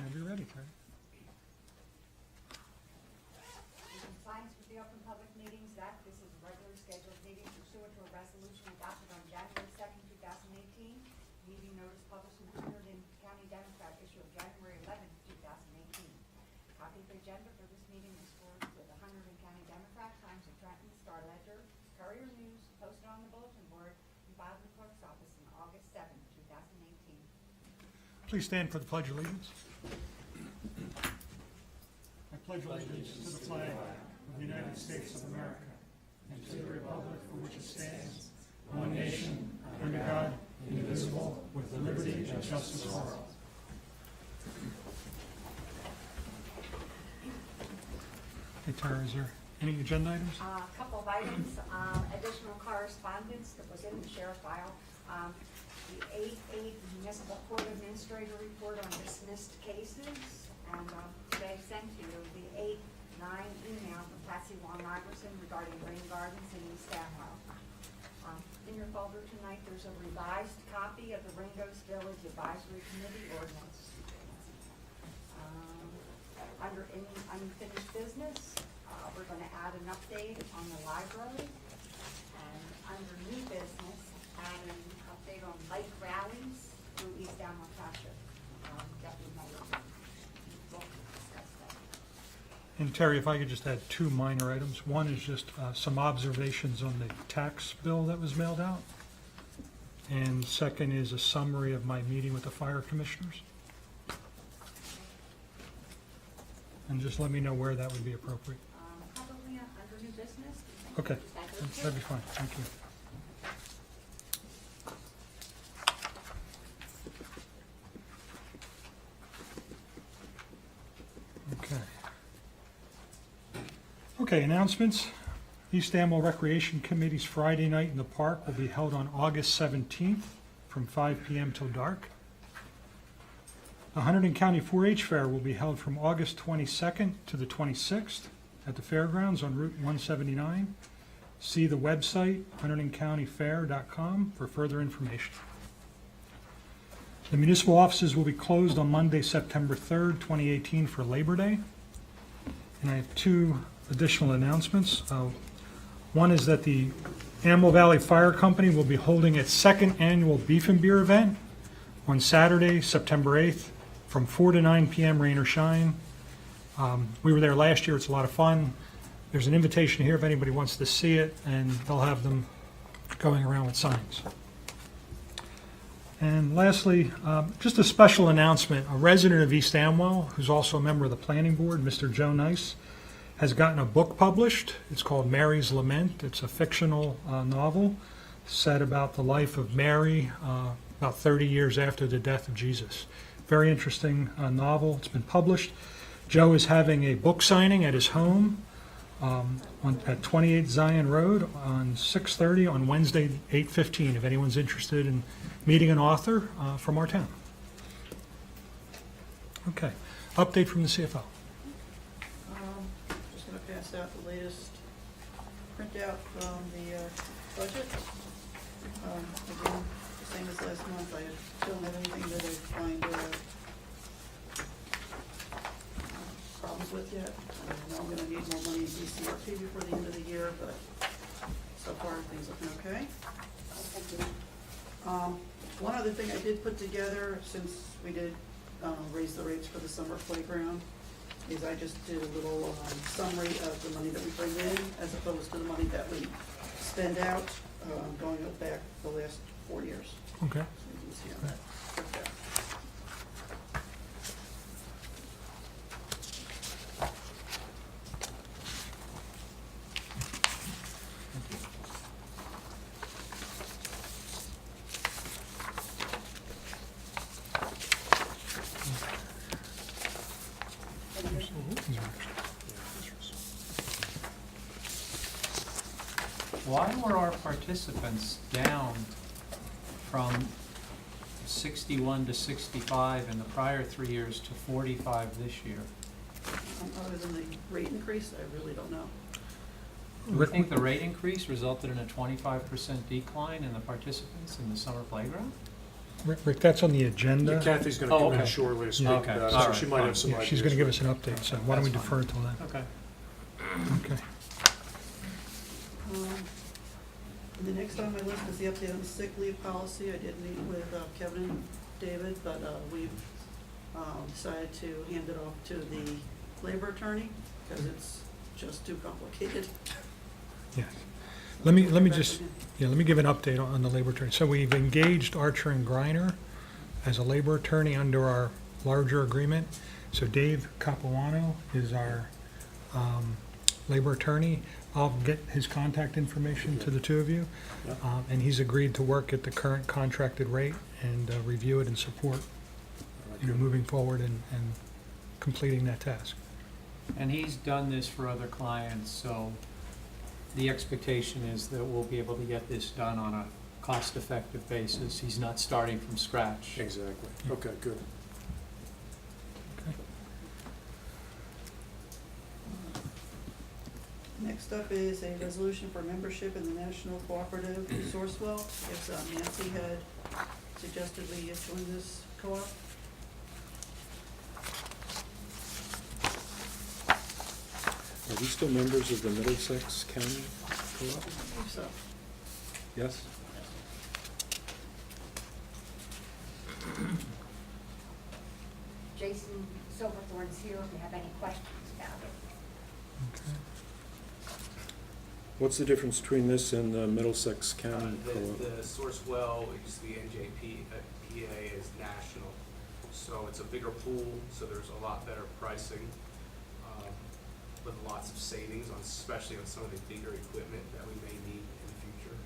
Whenever you're ready, Terry. In compliance with the Open Public Meetings Act, this is a regular scheduled meeting pursuant to a resolution adopted on January 2nd, 2018. Meeting notice published in the Hunterdon County Democrat issue of January 11th, 2018. Copy of the agenda for this meeting is forwarded to the Hunterdon County Democrat, Times of Trenton, Star Ledger, Courier News, posted on the bulletin board, and filed in the clerk's office on August 7th, 2018. Please stand for the Pledge of Allegiance. I pledge allegiance to the flag of the United States of America and to the republic for which it stands, one nation, under God, indivisible, with liberty and justice for all. Hey, Tara, is there any agenda items? A couple of items, additional correspondence that was in the sheriff file. The 8/8 Municipal Court Administrator report on dismissed cases, and today I sent you the 8/9 email from Patsy Wong Iverson regarding rain gardens in East Amwell. In your folder tonight, there's a revised copy of the Ringo's Village Advisory Committee ordinance. Under any unfinished business, we're going to add an update on the library, and under new business, add an update on bike rallies through East Amwell Township. Deputy Mayor will discuss that. And Terry, if I could just add two minor items. One is just some observations on the tax bill that was mailed out. And second is a summary of my meeting with the fire commissioners. And just let me know where that would be appropriate. Probably under new business. Okay, that'd be fine, thank you. Okay. Okay, announcements. East Amwell Recreation Committee's Friday night in the park will be held on August 17th from 5 p.m. till dark. The Hunterdon County 4-H Fair will be held from August 22nd to the 26th at the fairgrounds on Route 179. See the website, hunterdoncountyfair.com, for further information. The municipal offices will be closed on Monday, September 3rd, 2018 for Labor Day. And I have two additional announcements. One is that the Amwell Valley Fire Company will be holding its second annual Beef and Beer event on Saturday, September 8th, from 4 to 9 p.m., rain or shine. We were there last year. It's a lot of fun. There's an invitation here if anybody wants to see it, and they'll have them going around with signs. And lastly, just a special announcement. A resident of East Amwell, who's also a member of the planning board, Mr. Joe Nice, has gotten a book published. It's called Mary's Lament. It's a fictional novel set about the life of Mary about 30 years after the death of Jesus. Very interesting novel. It's been published. Joe is having a book signing at his home at 28 Zion Road on 6:30 on Wednesday, 8:15, if anyone's interested in meeting an author from our town. Okay. Update from the CFO. Just going to pass out the latest printout from the budget. Again, same as last month, I don't have anything that I find problems with yet. I know I'm going to need more money in DCRP before the end of the year, but so far things looking okay. One other thing I did put together, since we did raise the rates for the summer playground, is I just did a little summary of the money that we bring in as opposed to the money that we spend out, going back the last 4 years. Okay. So you can see on that. Okay. Why were our participants down from 61 to 65 in the prior 3 years to 45 this year? Other than the rate increase, I really don't know. Do you think the rate increase resulted in a 25% decline in the participants in the summer playground? Rick, that's on the agenda. Yeah, Kathy's gonna Oh, come in okay. shortly to speak Okay, about it, all so right, she might fine. have some Yeah, ideas. she's gonna give us an update, so why don't we That's defer fine. till then? Okay. Okay. And the next on my list is the update on the sick leave policy. I did meet with Kevin and David, but we've decided to hand it off to the labor attorney because it's just too complicated. Yes. Let me Back to just, him. let me give an update on the labor attorney. So we've engaged Archer and Griner as a labor attorney under our larger agreement. So Dave Capuano is our labor attorney. I'll get his contact information to the two of you. Yeah. And he's agreed to work at the current contracted rate and review it and support, moving forward and completing that task. And he's done this for other clients, so the expectation is that we'll be able to get this done on a cost-effective basis. He's not starting from scratch. Exactly, okay, good. Okay. Next up is a resolution for membership in the National Cooperative Sourcewell. As Nancy had suggested we join this co-op. Are we still members of the Middlesex County Co-op? So, Yes? Jason Silverthorne's here if you have any questions about it. What's the difference between this and the Middlesex County Co-op? The Sourcewell, it used to be NJP, PA is national. So it's a bigger pool, so there's a lot better pricing, with lots of savings on, especially on some of the bigger equipment that we may need in the future.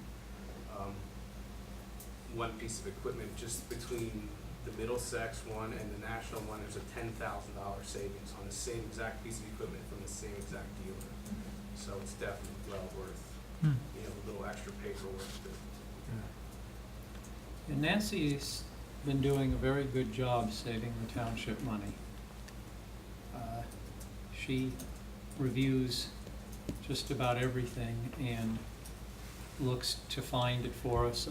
One piece of equipment, just between the Middlesex one and the national one, there's a $10,000 savings on the same exact piece of equipment from the same exact dealer. So it's definitely well worth, Hmm. a little extra paperwork to And Nancy's been doing a very good job saving the township money. She reviews just about everything and looks to find it for us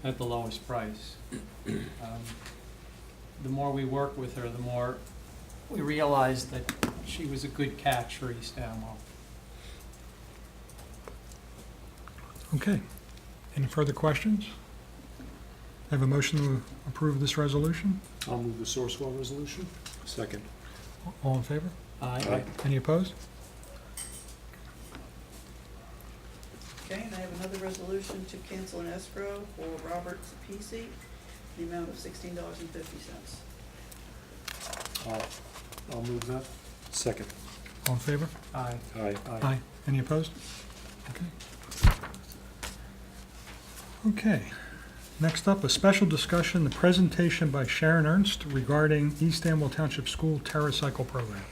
at the lowest price. The more we work with her, the more we realize that she was a good catch for East Amwell. Okay. Any further questions? I have a motion to approve this resolution. I'll move the Sourcewell resolution. Second. All in favor? Aye. Any opposed? okay, and I have another resolution to cancel an escrow for Robert Sapisi, the amount of $16.50. I'll move that. Second. All in favor? Aye. Aye. Aye. Any opposed? Okay. Okay. Next up, a special discussion, the presentation by Sharon Ernst regarding East Amwell Township School TerraCycle program.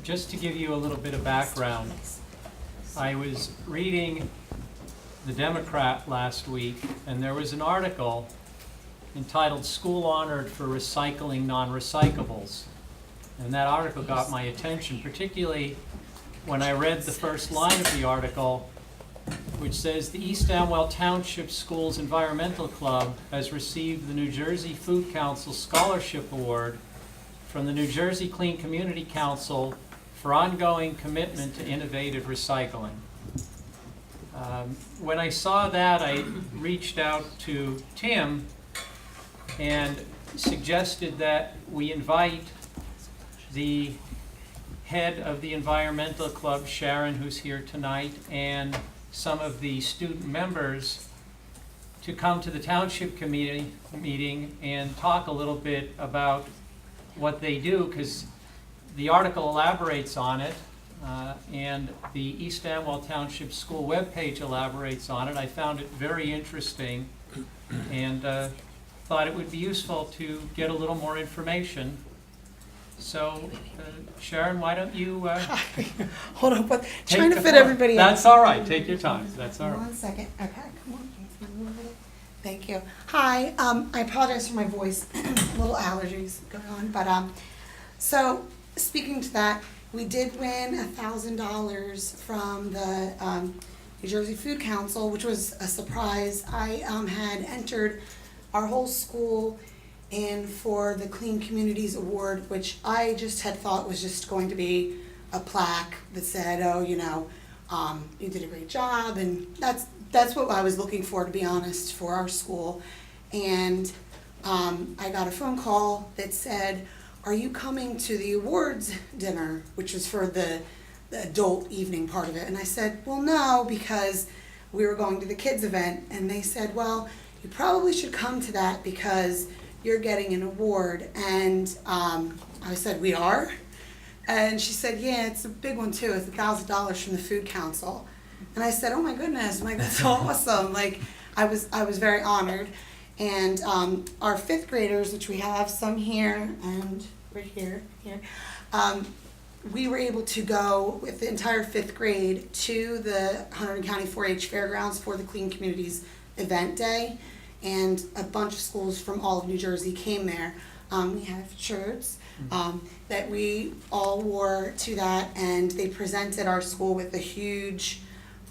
Just to give you a little bit of background, I was reading The Democrat last week, and there was an article entitled "School Honored for Recycling Non-Recyclables." And that article got my attention, particularly when I read the first line of the article, which says, "The East Amwell Township Schools Environmental Club has received the New Jersey Food Council Scholarship Award from the New Jersey Clean Community Council for ongoing commitment to innovative recycling." When I saw that, I reached out to Tim and suggested that we invite the head of the environmental club, Sharon, who's here tonight, and some of the student members to come to the township committee meeting and talk a little bit about what they do, because the article elaborates on it, and the East Amwell Township School webpage elaborates on it. I found it very interesting and thought it would be useful to get a little more information. So Sharon, why don't you Hold on, but take trying to the fit floor. everybody in. That's all right, take your time, that's all right. 1 second. Okay, come on. Thank you. Hi, I apologize for my voice, little allergies going on, but so speaking to that, we did win $1,000 from the New Jersey Food Council, which was a surprise. I had entered our whole school in for the Clean Communities Award, which I just had thought was just going to be a plaque that said, oh, you know, you did a great job, and that's what I was looking for, to be honest, for our school. And I got a phone call that said, are you coming to the awards dinner, which was for the adult evening part of it? And I said, well, no, because we were going to the kids event. And they said, well, you probably should come to that because you're getting an award. And I said, we are? And she said, yeah, it's a big one too. It's $1,000 from the Food Council. And I said, oh my goodness, like, that's awesome. Like, I was very honored. And our fifth graders, which we have some here and right here, we were able to go with the entire fifth grade to the Hunterdon County 4-H Fairgrounds for the Clean Communities event day. And a bunch of schools from all of New Jersey came there. We have shirts that we all wore to that, and they presented our school with a huge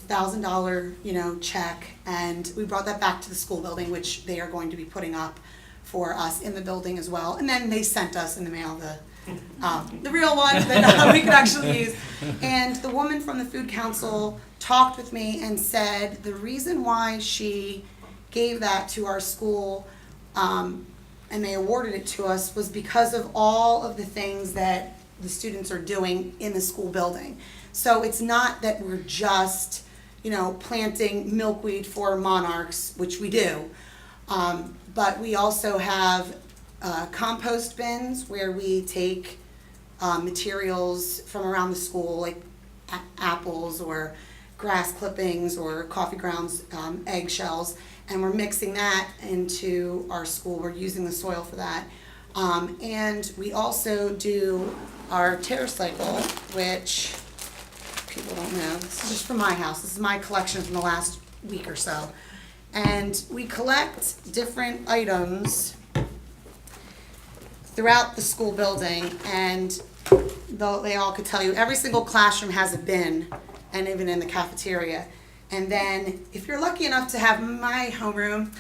$1,000, check, and we brought that back to the school building, which they are going to be putting up for us in the building as well. And then they sent us in the mail the real one that we could actually use. And the woman from the Food Council talked with me and said the reason why she gave that to our school and they awarded it to us was because of all of the things that the students are doing in the school building. So it's not that we're just, planting milkweed for monarchs, which we do, but we also have compost bins where we take materials from around the school, like apples or grass clippings or coffee grounds, eggshells, and we're mixing that into our school. We're using the soil for that. And we also do our TerraCycle, which people don't know. This is just from my house. This is my collection from the last week or so. And we collect different items throughout the school building, and they all could tell you every single classroom has a bin, and even in the cafeteria. And then if you're lucky enough to have my homeroom,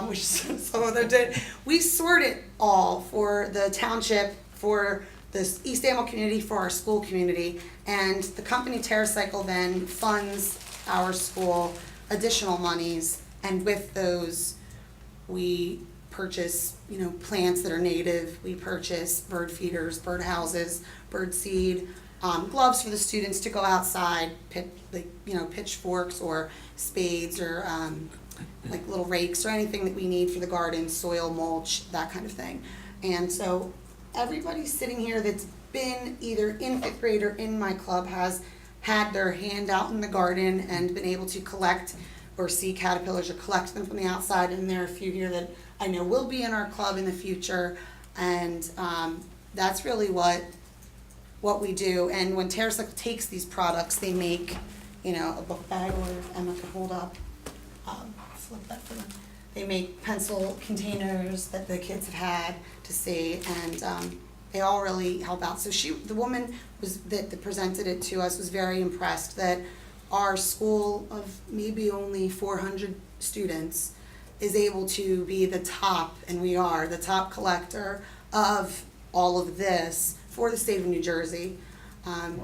which some of them did, we sort it all for the township, for the East Amwell community, for our school community, and the company TerraCycle then funds our school additional monies, and with those we purchase plants that are native. We purchase bird feeders, bird houses, bird seed, gloves for the students to go outside, pitchforks or spades or like little rakes or anything that we need for the garden, soil, mulch, that kind of thing. And so everybody sitting here that's been either in fifth grade or in my club has had their hand out in the garden and been able to collect or see caterpillars or collect them from the outside. And there are a few here that I know will be in our club in the future. And that's really what we do. And when TerraCycle takes these products, they make, a book bag, or if Emma could hold up, flip that for them. They make pencil containers that the kids have had to see, and they all really help out. So the woman that presented it to us was very impressed that our school of maybe only 400 students is able to be the top, and we are the top collector of all of this for the state of New Jersey.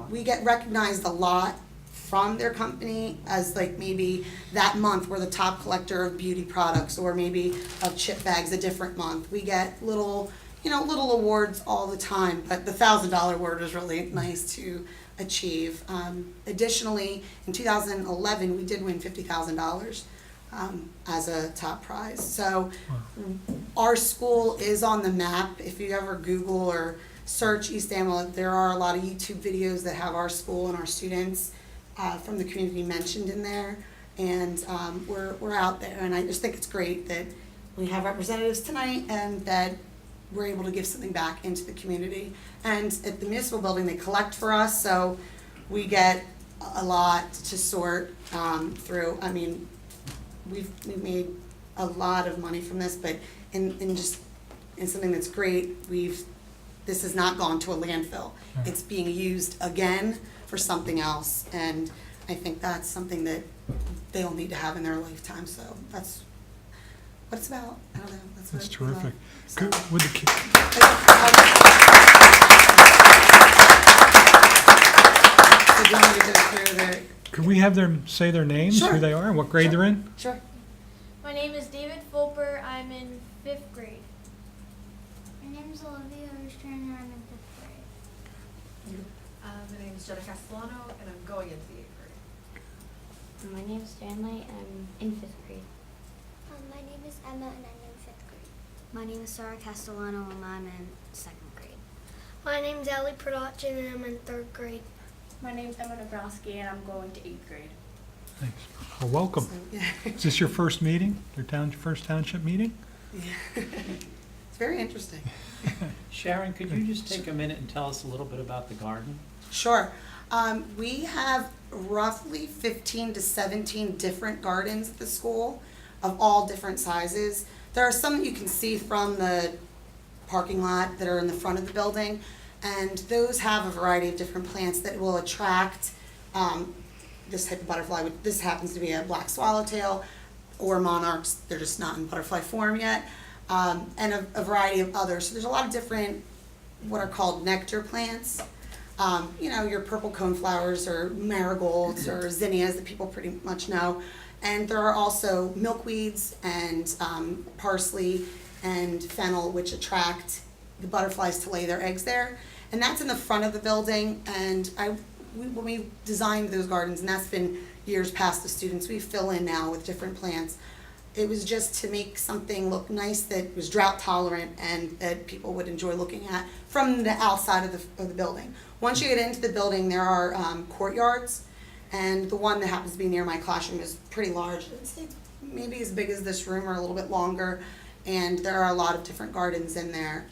We get recognized a lot from their company as like maybe that month we're the top collector of beauty products, or maybe of chip bags a different month. We get little awards all the time, but the $1,000 award was really nice to achieve. Additionally, in 2011, we did win $50,000 as a top prize. So our school is on the map. If you ever Google or search East Amwell, there are a lot of YouTube videos that have our school and our students from the community mentioned in there, and we're out there. And I just think it's great that we have representatives tonight, and that we're able to give something back into the community. And at the municipal building, they collect for us, so we get a lot to sort through. I mean, we've made a lot of money from this, but in something that's great, this has not gone to a landfill. It's being used again for something else, and I think that's something that they'll need to have in their lifetime, so that's what it's about. I don't know, that's what That's we love. terrific. So- Good. With the ki- So do you want me to go through the, Could we have them say their names, Sure. who they are, and what grade they're in? sure. My name is David Fulper. I'm in 5th grade. My name is Olivia Ostrander. I'm in 5th grade. My name is Jenna Castellano, and I'm going into the 8th grade. My name is Stanley. I'm in 5th grade. My name is Emma, and I'm in 5th grade. My name is Sarah Castellano, and I'm in 2nd grade. My name's Ellie Production, and I'm in 3rd grade. My name's Emma Dabrowski, and I'm going to 8th grade. Thanks. Well, welcome. So, yeah. Is this your first meeting, first township meeting? It's very interesting. Sharon, could you just take a minute and tell us a little bit about the garden? Sure. We have roughly 15 to 17 different gardens at the school of all different sizes. There are some that you can see from the parking lot that are in the front of the building, and those have a variety of different plants that will attract this type of butterfly. This happens to be a black swallowtail or monarchs. They're just not in butterfly form yet, and a variety of others. So there's a lot of different what are called nectar plants. You know, your purple coneflowers or marigolds or zinnias that people pretty much know. And there are also milkweeds and parsley and fennel, which attract the butterflies to lay their eggs there. And that's in the front of the building. And when we designed those gardens, and that's been years past the students, we fill in now with different plants. It was just to make something look nice that was drought tolerant and that people would enjoy looking at from the outside of the building. Once you get into the building, there are courtyards, and the one that happens to be near my classroom is pretty large. It's maybe as big as this room or a little bit longer, and there are a lot of different gardens in there.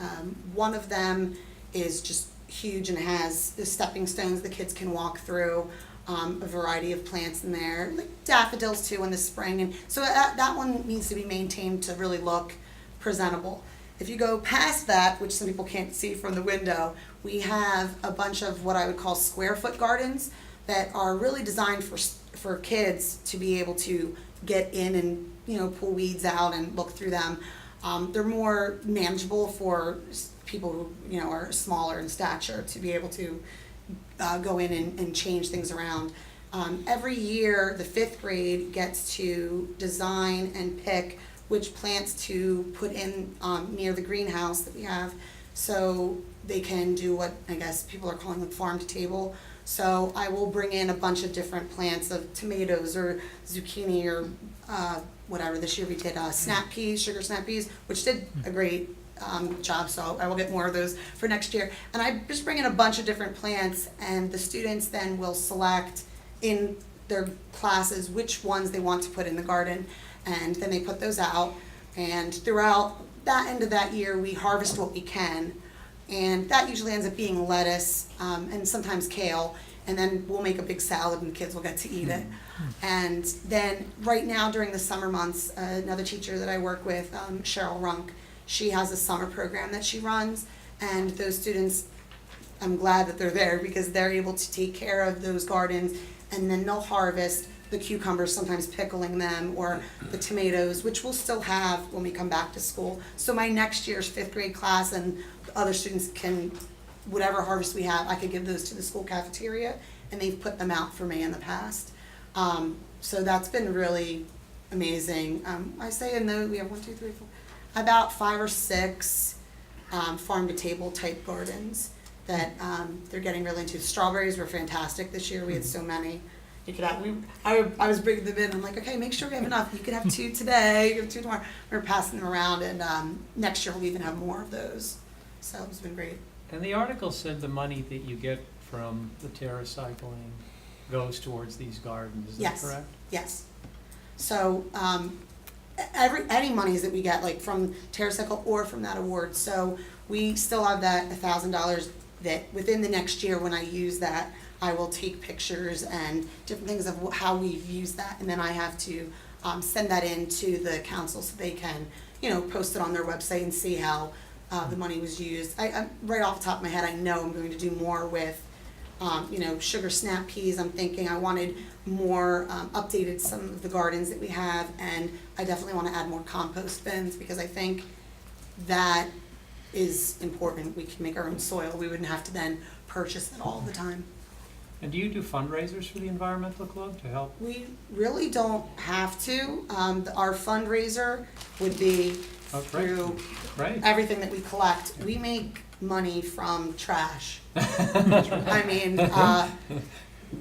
One of them is just huge and has the stepping stones the kids can walk through. A variety of plants in there, like daffodils too in the spring, and so that one needs to be maintained to really look presentable. If you go past that, which some people can't see from the window, we have a bunch of what I would call square foot gardens that are really designed for kids to be able to get in and pull weeds out and look through them. They're more manageable for people who are smaller in stature to be able to go in and change things around. Every year, the 5th grade gets to design and pick which plants to put in near the greenhouse that we have, so they can do what I guess people are calling like farm to table. So I will bring in a bunch of different plants of tomatoes or zucchini or whatever. This year we did snap peas, sugar snap peas, which did a great job, so I will get more of those for next year. And I just bring in a bunch of different plants, and the students then will select in their classes which ones they want to put in the garden, and then they put those out. And throughout that end of that year, we harvest what we can, and that usually ends up being lettuce and sometimes kale, and then we'll make a big salad and the kids will get to eat it. And then right now during the summer months, another teacher that I work with, Cheryl Runk, she has a summer program that she runs, and those students, I'm glad that they're there because they're able to take care of those gardens, and then they'll harvest the cucumbers, sometimes pickling them, or the tomatoes, which we'll still have when we come back to school. So my next year's 5th grade class and the other students can, whatever harvest we have, I could give those to the school cafeteria, and they've put them out for me in the past. So that's been really amazing. I say in the, we have 1, 2, 3, 4, about 5 or 6 farm to table type gardens that they're getting really into. Strawberries were fantastic this year. We had so many. You could have, I was bringing them in. I'm like, okay, make sure we have enough. You could have 2 today, you could have 2 tomorrow. We were passing them around, and next year we'll even have more of those. So it's been great. And the article said the money that you get from the TerraCycling goes towards these gardens, is that Yes. correct? Yes. So any monies that we get, like from TerraCycle or from that award, so we still have that $1,000 that within the next year, when I use that, I will take pictures and different things of how we've used that, and then I have to send that in to the council so they can, post it on their website and see how the money was used. I'm right off the top of my head, I know I'm going to do more with, sugar snap peas. I'm thinking I wanted more updated some of the gardens that we have, and I definitely want to add more compost bins because I think that is important. We can make our own soil. We wouldn't have to then purchase it all the time. And do you do fundraisers for the environmental club to help? We really don't have to. Our fundraiser would be Oh, great. through Right. everything that we collect. We make money from trash. I mean,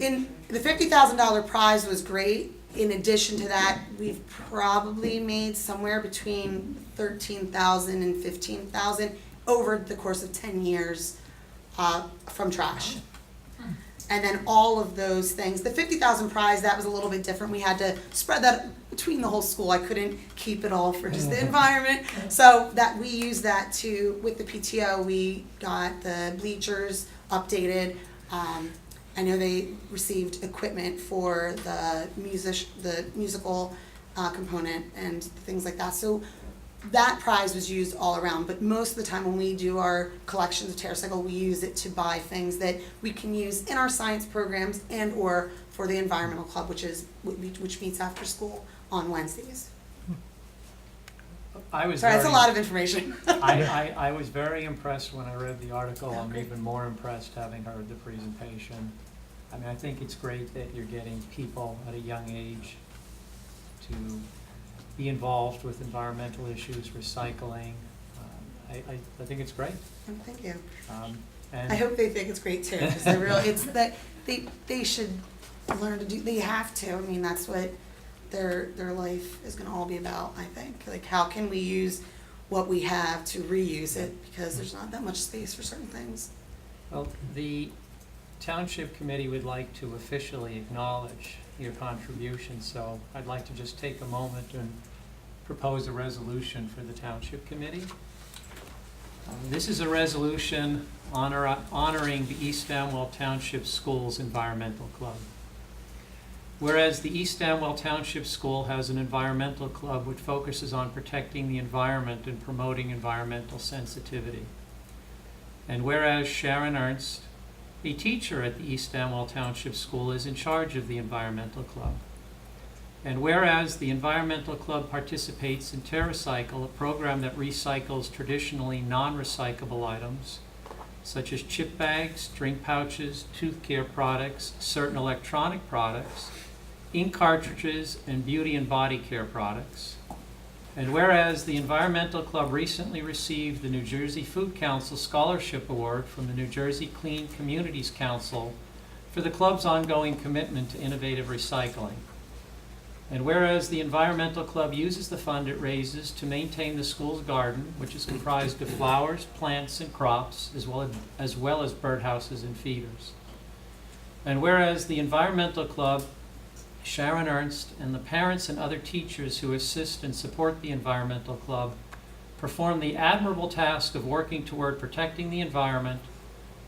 in the $50,000 prize was great. In addition to that, we've probably made somewhere between $13,000 and $15,000 over the course of 10 years from trash. And then all of those things, the $50,000 prize, that was a little bit different. We had to spread that between the whole school. I couldn't keep it all for just the environment. So that we used that to, with the PTO, we got the bleachers updated. I know they received equipment for the musical component and things like that. So that prize was used all around, but most of the time when we do our collections of TerraCycle, we use it to buy things that we can use in our science programs and or for the environmental club, which meets after school on Wednesdays. I was Sorry, that's a very- lot of information. I was very impressed when I read the article. I'm even more impressed having heard the presentation. I mean, I think it's great that you're getting people at a young age to be involved with environmental issues, recycling. I think it's great. Thank you. And I hope they think it's great too, because it's that they should learn to do. They have to. I mean, that's what their life is going to all be about. I think, like, how can we use what we have to reuse it, because there's not that much space for certain things. Well, the Township Committee would like to officially acknowledge your contribution, so I'd like to just take a moment and propose a resolution for the Township Committee. This is a resolution honoring the East Amwell Township Schools Environmental Club. Whereas the East Amwell Township School has an environmental club which focuses on protecting the environment and promoting environmental sensitivity. And whereas Sharon Ernst, a teacher at the East Amwell Township School, is in charge of the environmental club. And whereas the environmental club participates in TerraCycle, a program that recycles traditionally non-recyclable items, such as chip bags, drink pouches, tooth care products, certain electronic products, ink cartridges, and beauty and body care products. And whereas the Environmental Club recently received the New Jersey Food Council Scholarship Award from the New Jersey Clean Communities Council for the club's ongoing commitment to innovative recycling. And whereas the Environmental Club uses the fund it raises to maintain the school's garden, which is comprised of flowers, plants, and crops, as well as birdhouses and feeders. And whereas the Environmental Club, Sharon Ernst, and the parents and other teachers who assist and support the Environmental Club perform the admirable task of working toward protecting the environment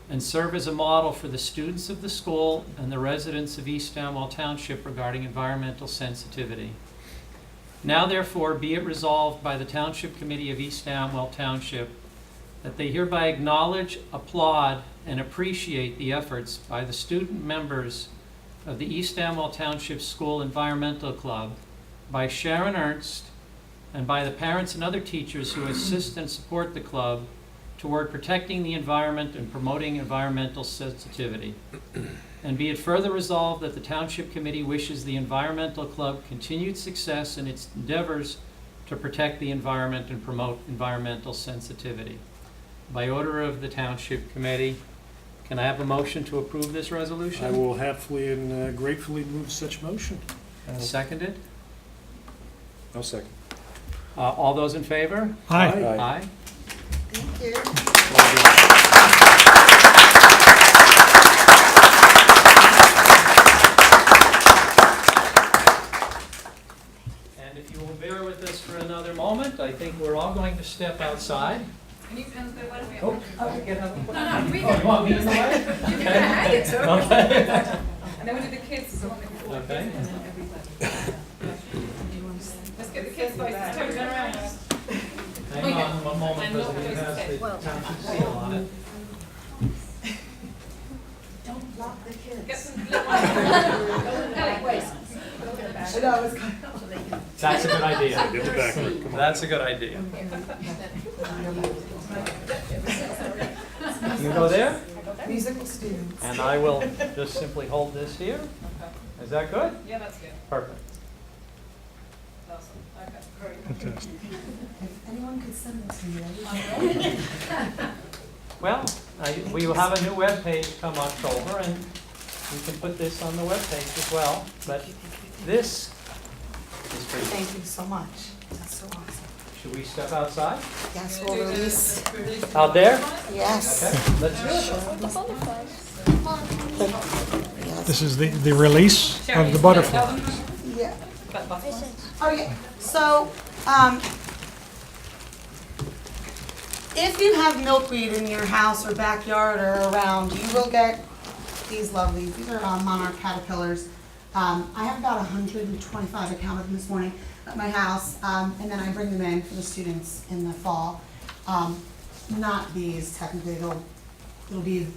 and serve as a model for the students of the school and the residents of East Amwell Township regarding environmental sensitivity. Now therefore be it resolved by the Township Committee of East Amwell Township that they hereby acknowledge, applaud, and appreciate the efforts by the student members of the East Amwell Township School Environmental Club, by Sharon Ernst, and by the parents and other teachers who assist and support the club toward protecting the environment and promoting environmental sensitivity. And be it further resolved that the Township Committee wishes the Environmental Club continued success in its endeavors to protect the environment and promote environmental sensitivity. By order of the Township Committee, can I have a motion to approve this resolution? I will happily and gratefully move such motion. Seconded? I'll second. All those in favor? Aye. Aye. Thank you. And if you will bear with us for another moment, I think we're all going to step outside. Oh, get out. Oh, you want me in the way? Okay. And then we do the kids. Okay. Let's get the kids' voices. Turn around. Hang on one moment, because it has the township seal on it. Don't block the kids. Get some little ones. Wait. That's a good idea. That's a good idea. You go there? Musical students. And I will just simply hold this here. Is that good? Yeah, that's good. Perfect. Awesome. Okay. Fantastic. If anyone could send them to me, Well, we will have a new webpage come October, and we can put this on the webpage as well. But this is for you. Thank you so much. That's so awesome. Should we step outside? Yes, we'll release. Out there? Yes. Okay, let's do it. Yes. This is the release of the butterfly. Yeah. Oh, yeah. So, if you have milkweed in your house or backyard or around, you will get these lovely, these are monarch caterpillars. I have about 125, I counted them this morning, at my house, and then I bring them in for the students in the fall. Not these, technically, it'll be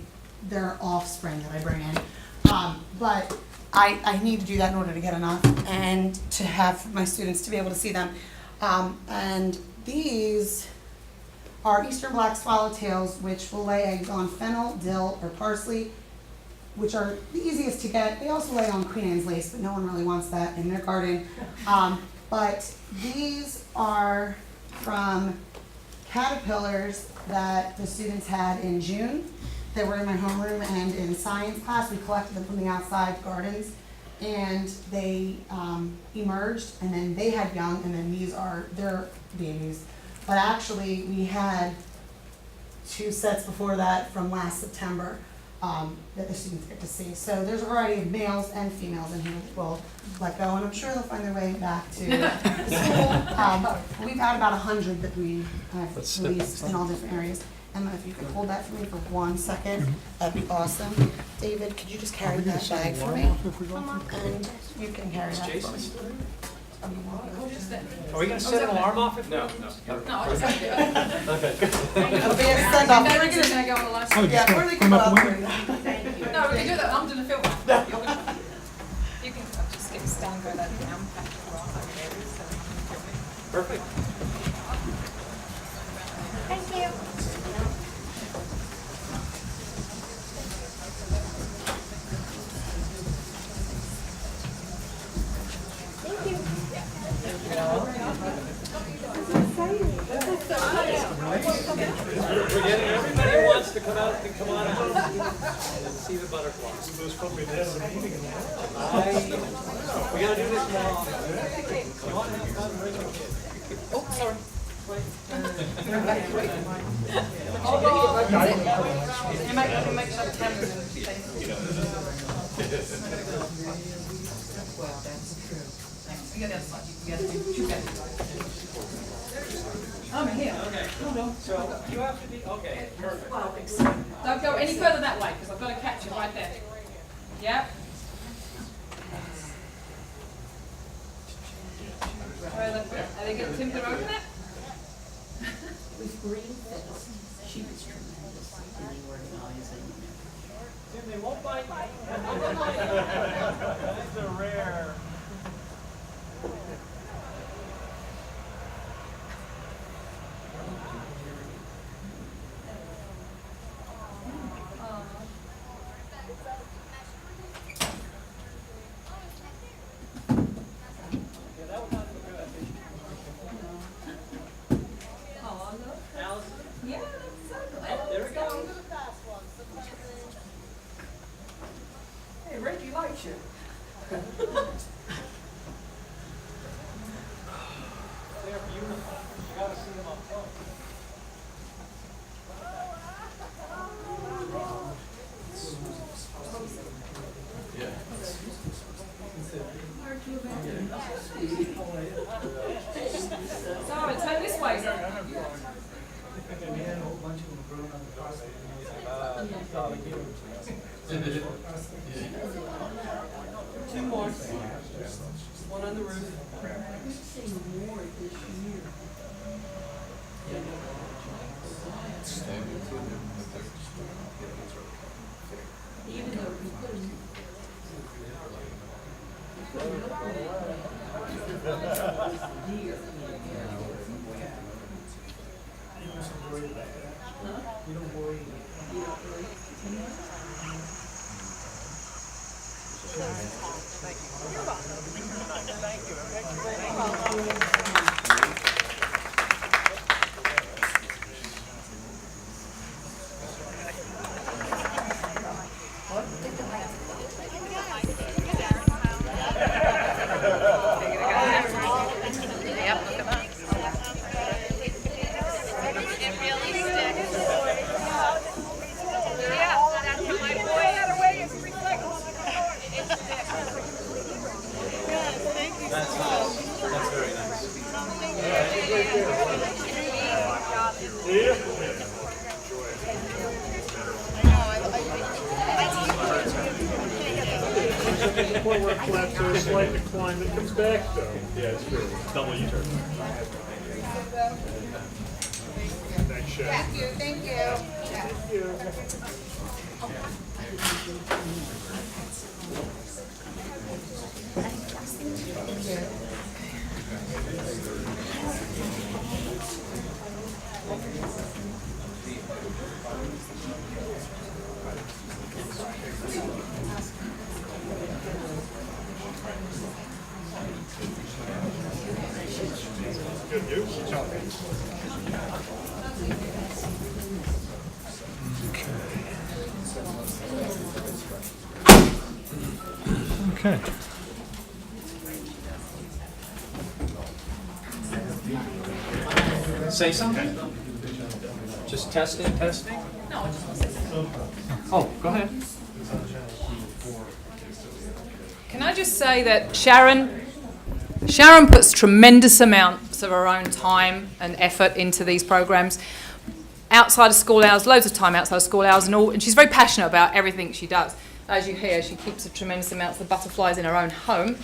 their offspring that I bring in. But I need to do that in order to get enough and to have my students to be able to see them. And these are eastern black swallowtails, which will lay eggs on fennel, dill, or parsley, which are the easiest to get. They also lay on Queen Anne's lace, but no one really wants that in their garden. But these are from caterpillars that the students had in June. They were in my homeroom and in science class. We collected them from the outside gardens, and they emerged, and then they had young, and then these are their babies. But actually, we had 2 sets before that from last September that the students get to see. So there's a variety of males and females in here that will let go, and I'm sure they'll find their way back to the school. We've had about 100 that we have released in all different areas. Emma, if you could hold that for me for 1 second, that'd be awesome. David, could you just carry that bag for me? And you can carry that for me. Are we going to set an alarm off it? No. No, I just have to do it. Okay, good. It'll be a send off. We're Gonna gonna, go on the last. Oh, yeah, just we're gonna come come up out with for it? you. No, we can do that. I'm doing the film. You can just get stand by that down. Perfect. Thank you. We're getting everybody who wants to come out to come on out and see the butterflies. We gotta do this now. You want to have fun, bring the kids. Oh, sorry. You make sure the camera's in the Well, that's true. You get the other side. You can get two guys. I'm here. Okay, so you have to be, okay, perfect. Don't go any further that way, because I've got to catch you right there. Yep. Are they getting Tim to open it? With green face, she was tremendous in the organizing. Tim, they won't bite. These are rare. Yeah, that's so good. There we go. Hey, Reggie likes you. They're beautiful. You gotta see them up close. Sorry, turn this way. Two more. One on the roof. Flat to a slight decline that comes back though. Yeah, it's true. Double U-turn. Thanks, Chef. Thank you. Good news. Okay. Say something? Just testing? Oh, go ahead. Can I just say that Sharon puts tremendous amounts of her own time and effort into these programs. Outside of school hours, loads of time outside of school hours and all, and she's very passionate about everything she does. As you hear, she keeps a tremendous amounts of butterflies in her own home.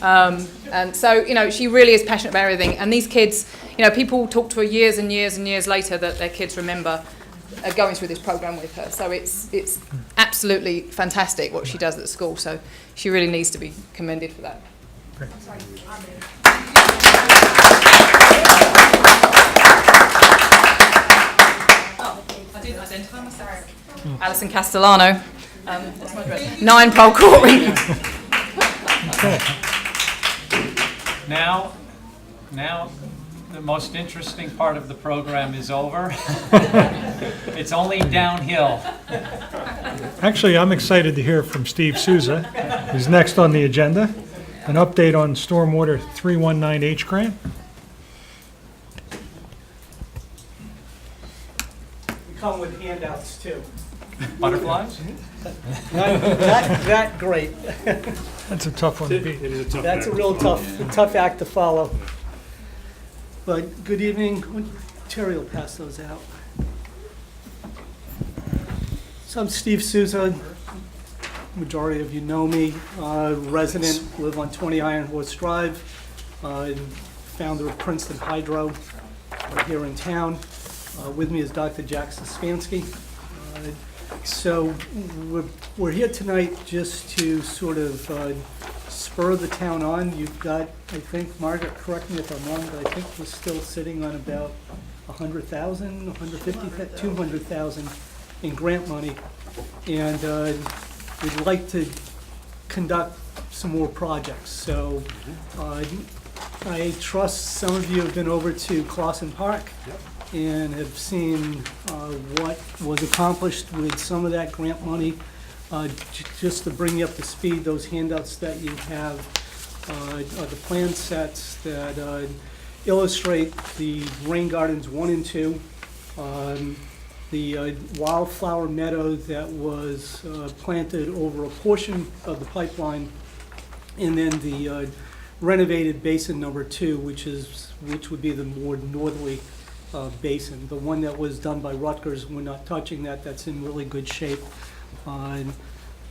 And so, you know, she really is passionate about everything. And these kids, you know, people talk to her years and years and years later that their kids remember going through this program with her. So it's absolutely fantastic what she does at school. So she really needs to be commended for that. Great. I didn't identify myself. Alison Castellano. That's my address. 9 Pole Court. Now, the most interesting part of the program is over. It's only downhill. Actually, I'm excited to hear from Steve Souza, who's next on the agenda. An update on Stormwater 319H grant. We come with handouts too. Butterflies? That great. That's a tough one to It beat. is a tough That's a act. real tough act to follow. But good evening. Terry will pass those out. So I'm Steve Souza. Majority of you know me. Resident, live on 20 Iron Horse Drive. Founder of Princeton Hydro here in town. With me is Dr. Jack Sospansky. So we're here tonight just to sort of spur the town on. You've got, I think, Margaret, correct me if I'm wrong, but I think we're still sitting on about 100,000, 150, 200,000 in grant money. And we'd like to conduct some more projects. So I trust some of you have been over to Clausen Park and have seen what was accomplished with some of that grant money. Just to bring you up to speed, those handouts that you have are the plan sets that illustrate the rain gardens 1 and 2, the wildflower meadow that was planted over a portion of the pipeline, and then the renovated basin number 2, which would be the more northerly basin. The one that was done by Rutgers, we're not touching that. That's in really good shape. And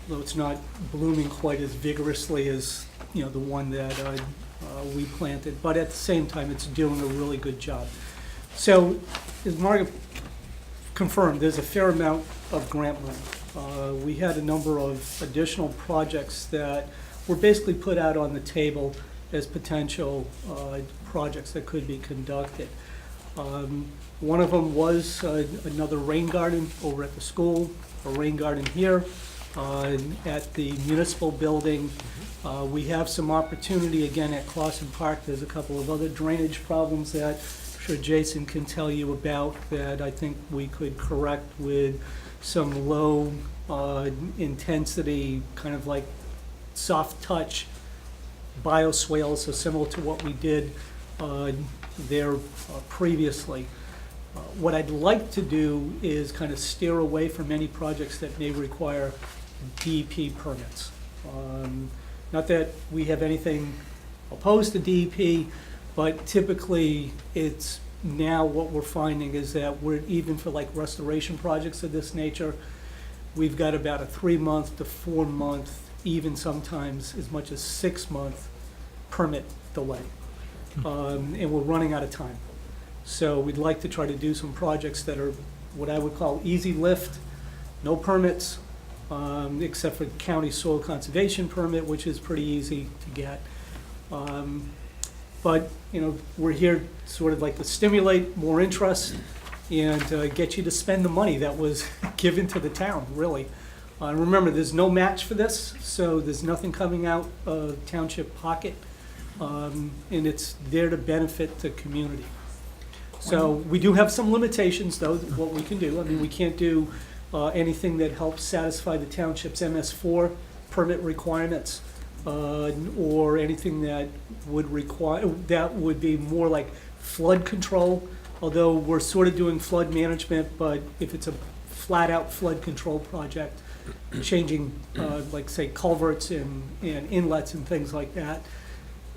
though it's not blooming quite as vigorously as, the one that we planted, but at the same time, it's doing a really good job. So, as Margaret confirmed, there's a fair amount of grant money. We had a number of additional projects that were basically put out on the table as potential projects that could be conducted. One of them was another rain garden over at the school, a rain garden here at the municipal building. We have some opportunity again at Clausen Park. There's a couple of other drainage problems that I'm sure Jason can tell you about that I think we could correct with some low intensity, kind of like soft touch bioswales, so similar to what we did there previously. What I'd like to do is kind of steer away from any projects that may require DEP permits. Not that we have anything opposed to DEP, but typically it's now what we're finding is that we're, even for like restoration projects of this nature, we've got about a 3-month to 4-month, even sometimes as much as 6-month permit delay. And we're running out of time. So we'd like to try to do some projects that are what I would call easy lift, no permits, except for the county soil conservation permit, which is pretty easy to get. But, we're here sort of like to stimulate more interest and get you to spend the money that was given to the town, really. Remember, there's no match for this, so there's nothing coming out of township pocket, and it's there to benefit the community. So we do have some limitations, though, what we can do. I mean, we can't do anything that helps satisfy the township's MS4 permit requirements, or anything that would require, that would be more like flood control, although we're sort of doing flood management, but if it's a flat-out flood control project, changing, like, say, culverts and inlets and things like that,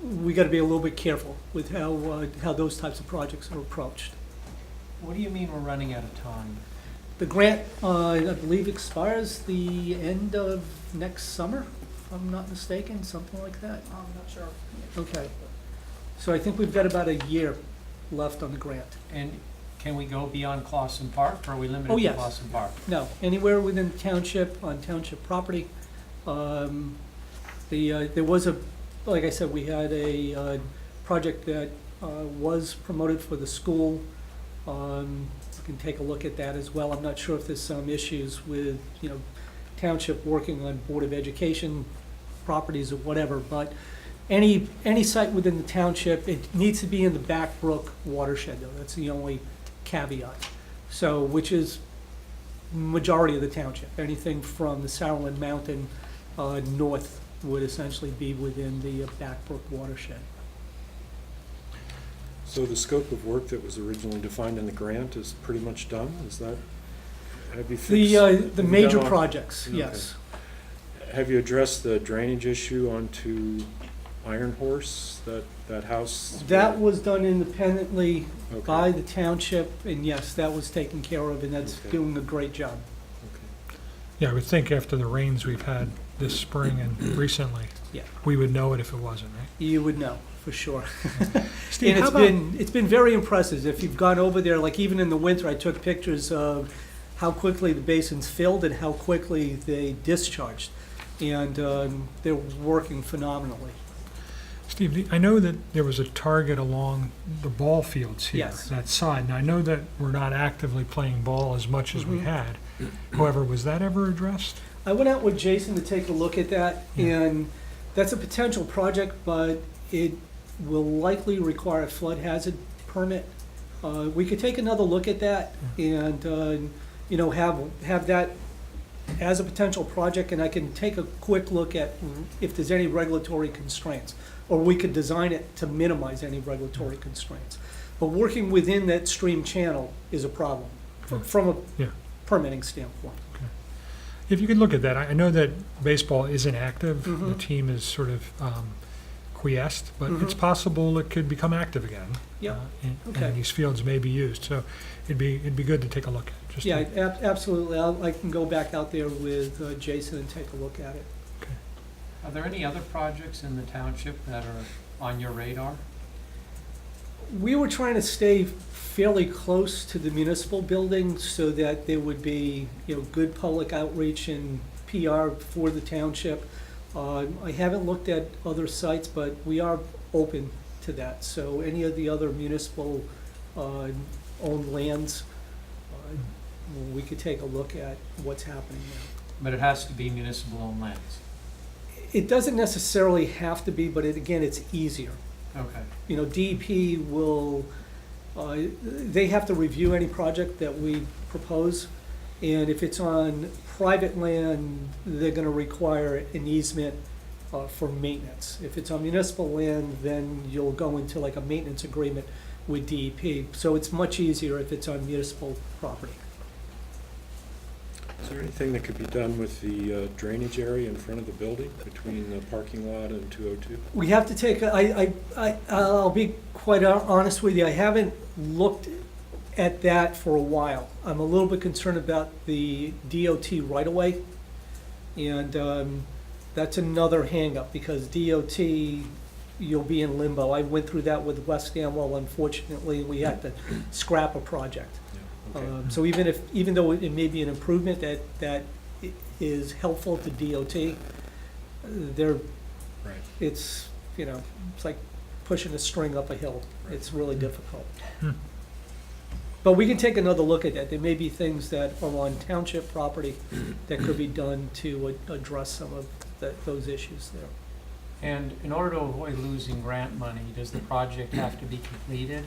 we got to be a little bit careful with how those types of projects are approached. What do you mean we're running out of time? The grant, I believe, expires the end of next summer, if I'm not mistaken, something like that. I'm not sure. Okay. So I think we've got about a year left on the grant. And can we go beyond Clausen Park, or are we limited Oh, to yes. Clausen Park? No, anywhere within the township, on township property. There was a, like I said, we had a project that was promoted for the school. You can take a look at that as well. I'm not sure if there's some issues with, township working on Board of Education properties or whatever, but any site within the township, it needs to be in the Back Brook watershed, though. That's the only caveat. So, which is majority of the township. Anything from the Sarowland Mountain north would essentially be within the Back Brook watershed. So the scope of work that was originally defined in the grant is pretty much done? Is that, have you fixed? The have you major done all- projects, Okay. yes. Have you addressed the drainage issue onto Iron Horse, that house? That was done independently Okay. by the township, and yes, that was taken care of, and that's Okay. doing a great job. Okay. Yeah, I would think after the rains we've had this spring and recently, Yeah. we would know it if it wasn't, right? You would know, for sure. Steve, And how it's been very impressive. If you've gone over there, like even in the winter, I took pictures of how quickly the basins filled and how quickly they discharged. And they're working phenomenally. Steve, I know that there was a target along the ball fields here, Yes. that side. Now, I know that we're not actively playing ball as much as we Mhm. had. However, was that ever addressed? I went out with Jason to take a look at that, and that's a potential project, but it will likely require a flood hazard permit. We could take another look at that and, have that as a potential project, and I can take a quick look at if there's any regulatory constraints, or we could design it to minimize any regulatory constraints. But working within that stream channel is a problem from a Yeah. permitting standpoint. If you could look at that, I know that baseball isn't active. The Mhm. team is sort of quiesced, but it's possible it could become active again. Yep. And Okay. these fields may be used, so it'd be good to take a look at. Just to- Yeah, absolutely. I can go back out there with Jason and take a look at it. Are there any other projects in the township that are on your radar? We were trying to stay fairly close to the municipal building so that there would be, good public outreach and PR for the township. I haven't looked at other sites, but we are open to that. So any of the other municipal owned lands, we could take a look at what's happening there. But it has to be municipal-owned lands. It doesn't necessarily have to be, but again, it's easier. Okay. DEP will, they have to review any project that we propose, and if it's on private land, they're gonna require an easement for maintenance. If it's on municipal land, then you'll go into like a maintenance agreement with DEP, so it's much easier if it's on municipal property. Is there anything that could be done with the drainage area in front of the building between the parking lot and 202? We have to take, I'll be quite honest with you, I haven't looked at that for a while. I'm a little bit concerned about the DOT right-of-way, and that's another hangup, because DOT, you'll be in limbo. I went through that with West Amwell, unfortunately, we had to scrap a project. Okay. So even though it may be an improvement that is helpful to DOT, they're, Right. it's like pushing a string up a hill. It's really difficult. But we can take another look at that. There may be things that are on township property that could be done to address some of those issues there. And in order to avoid losing grant money, does the project have to be completed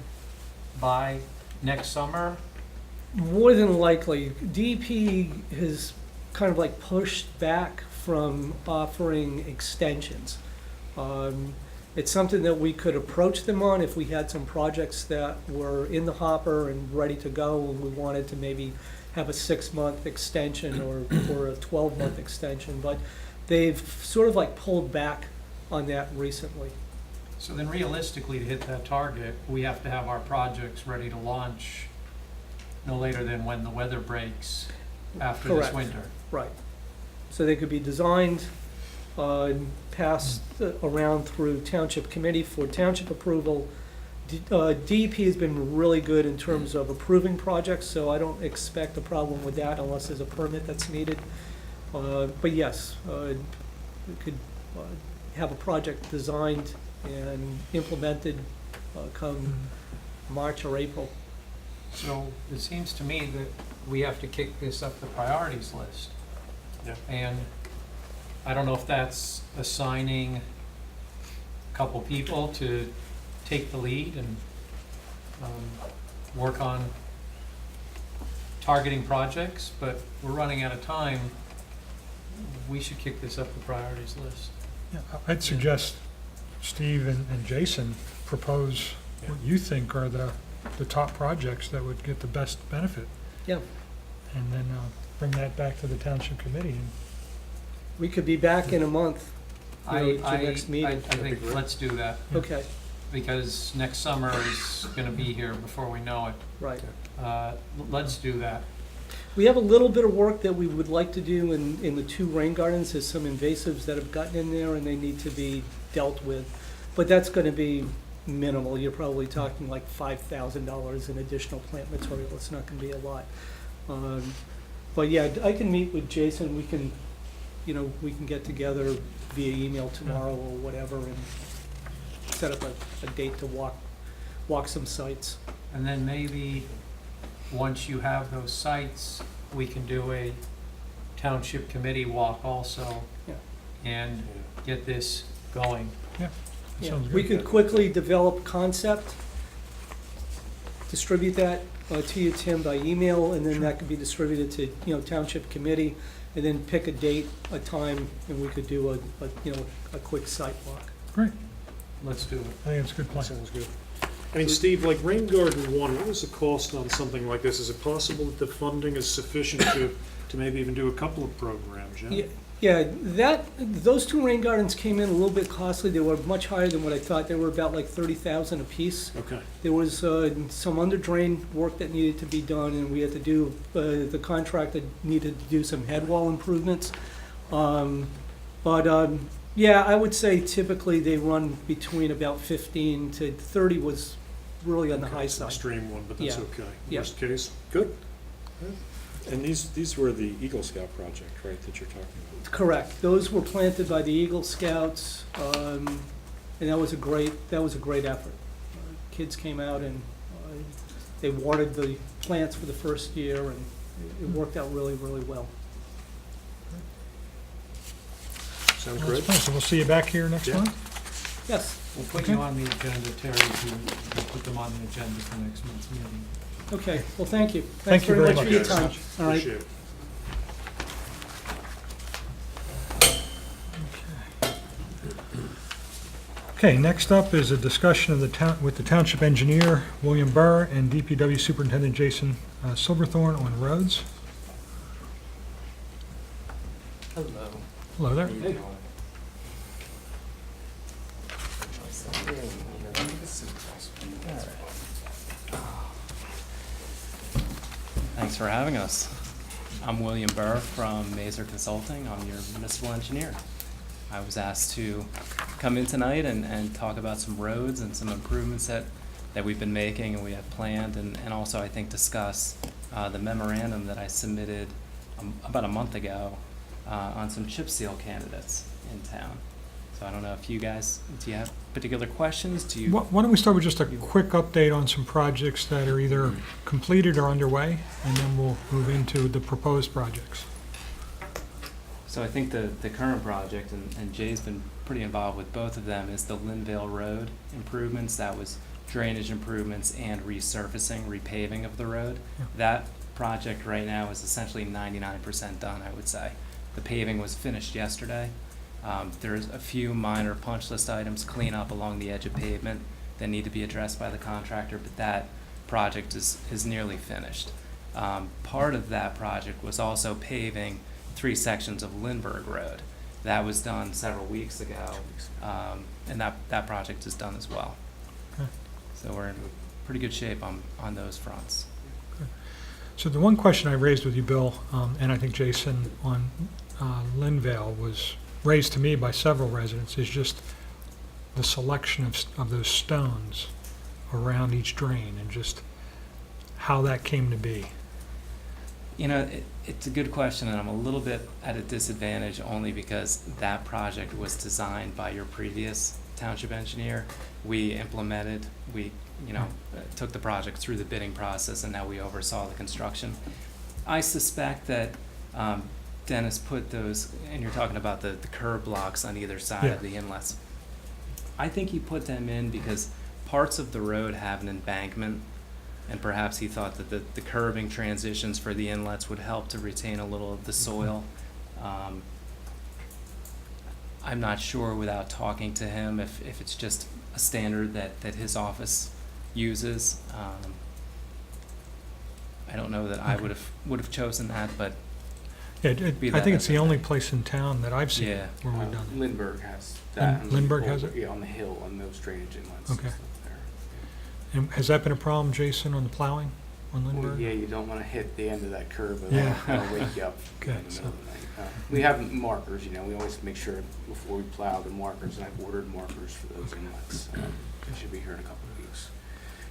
by next summer? More than likely, DEP has kind of like pushed back from offering extensions. It's something that we could approach them on if we had some projects that were in the hopper and ready to go, and we wanted to maybe have a 6-month extension or a 12-month extension, but they've sort of like pulled back on that recently. So then realistically, to hit that target, we have to have our projects ready to launch no later than when the weather breaks after this Correct. winter. Right. So they could be designed, and passed around through township committee for township approval. DEP has been really good in terms of approving projects, so I don't expect a problem with that unless there's a permit that's needed. But yes, we could have a project designed and implemented come March or April. So it seems to me that we have to kick this up the priorities list. Yeah. And I don't know if that's assigning a couple people to take the lead and work on targeting projects, but we're running out of time. We should kick this up the priorities list. Yeah, I'd suggest Steve and Jason propose what you think are the top projects that would get the best benefit, Yeah, and then bring that back to the township committee. And we could be back in a month, to I next meeting. think let's do that, Okay, because next summer is gonna be here before we know it. right. Let's do that. We have a little bit of work that we would like to do in the 2 rain gardens. There's some invasives that have gotten in there and they need to be dealt with. But that's gonna be minimal. You're probably talking like $5,000 in additional plant material. It's not gonna be a lot. But yeah, I can meet with Jason. We can get together via email tomorrow or whatever and set up a date to walk some sites. And then maybe, once you have those sites, we can do a township committee walk also. Yeah. And get this going. that Yeah, sounds we good. could quickly develop concept, distribute that to you, Tim, by email, and then that could be distributed to, township committee, and then pick a date, a time, and we could do a quick site walk. Great. Let's do it. I think it's a good plan. Sounds good. I mean, Steve, like Rain Garden 1, what was the cost on something like this? Is it possible that the funding is sufficient to maybe even do a couple of programs, yeah? Yeah, those two rain gardens came in a little bit costly. They were much higher than what I thought. They were about like 30,000 apiece. Okay. There was some under drain work that needed to be done, and we had to do, the contractor needed to do some head wall improvements. Yeah, I would say typically they run between about 15 to 30 was really on the high It's an side. extreme one, but that's Yeah. okay. Yeah. Worst case, good. And these were the Eagle Scout project, right, that you're talking about? Correct. Those were planted by the Eagle Scouts, and that was a great effort. Kids came out and they watered the plants for the first year, and it worked out really, really well. Sounds Well, great. that's fine. So we'll see you back here next Yeah. month? Yes. We'll put Okay. you on the agenda, Terry, to put them on the agenda for next month's meeting. Okay. Well, thank you. Thank Thanks you very very much for much. your time. All right. Appreciate it. Okay, next up is a discussion of with the township engineer, William Burr, and DPW Superintendent Jason Silverthorne on roads. Hello. Hello there. Thanks for having us. I'm William Burr from Mazer Consulting. I'm your municipal engineer. I was asked to come in tonight and talk about some roads and some improvements that we've been making and we have planned, and also I think discuss the memorandum that I submitted about a month ago on some chip seal candidates in town. So I don't know if you guys, do you have particular questions? Do you? Why don't we start with just a quick update on some projects that are either completed or underway, and then we'll move into the proposed projects. So I think the current project, and Jay's been pretty involved with both of them, is the Linvale Road improvements. That was drainage improvements and resurfacing, repaving of the road. Yeah. That project right now is essentially 99% done, I would say. The paving was finished yesterday. There's a few minor punch list items, clean up along the edge of pavement that need to be addressed by the contractor, but that project is nearly finished. Part of that project was also paving 3 sections of Lindbergh Road. That was done several weeks ago, and that project is done as well. Okay. So we're in pretty good shape on those fronts. So the one question I raised with you, Bill, and I think Jason, on Linvale was raised to me by several residents, is just the selection of those stones around each drain and just how that came to be. You know, it's a good question, and I'm a little bit at a disadvantage only because that project was designed by your previous township engineer. We implemented, took the project through the bidding process, and now we oversaw the construction. I suspect that Dennis put those, and you're talking about the curb blocks on either side of the inlets. I think he put them in because parts of the road have an embankment, and perhaps he thought that the curving transitions for the inlets would help to retain a little of the soil. I'm not sure without talking to him if it's just a standard that his office uses. I don't know that I would have chosen that, but Yeah, Be I that think as it's it the only may. place in town that I've seen Yeah. where we've done it. Lindbergh has that. And Lindbergh has it? Yeah, on the hill, on those drainage inlets. Okay. And stuff there. And has that been a problem, Jason, on the plowing on Well, Lindbergh? yeah, you don't want to hit the end of that curve, or Yeah. that'll wake you up in Okay, the so- middle of the night. We have markers, we always make sure before we plow the markers, and I've ordered markers for those inlets. They should be here in a couple of weeks.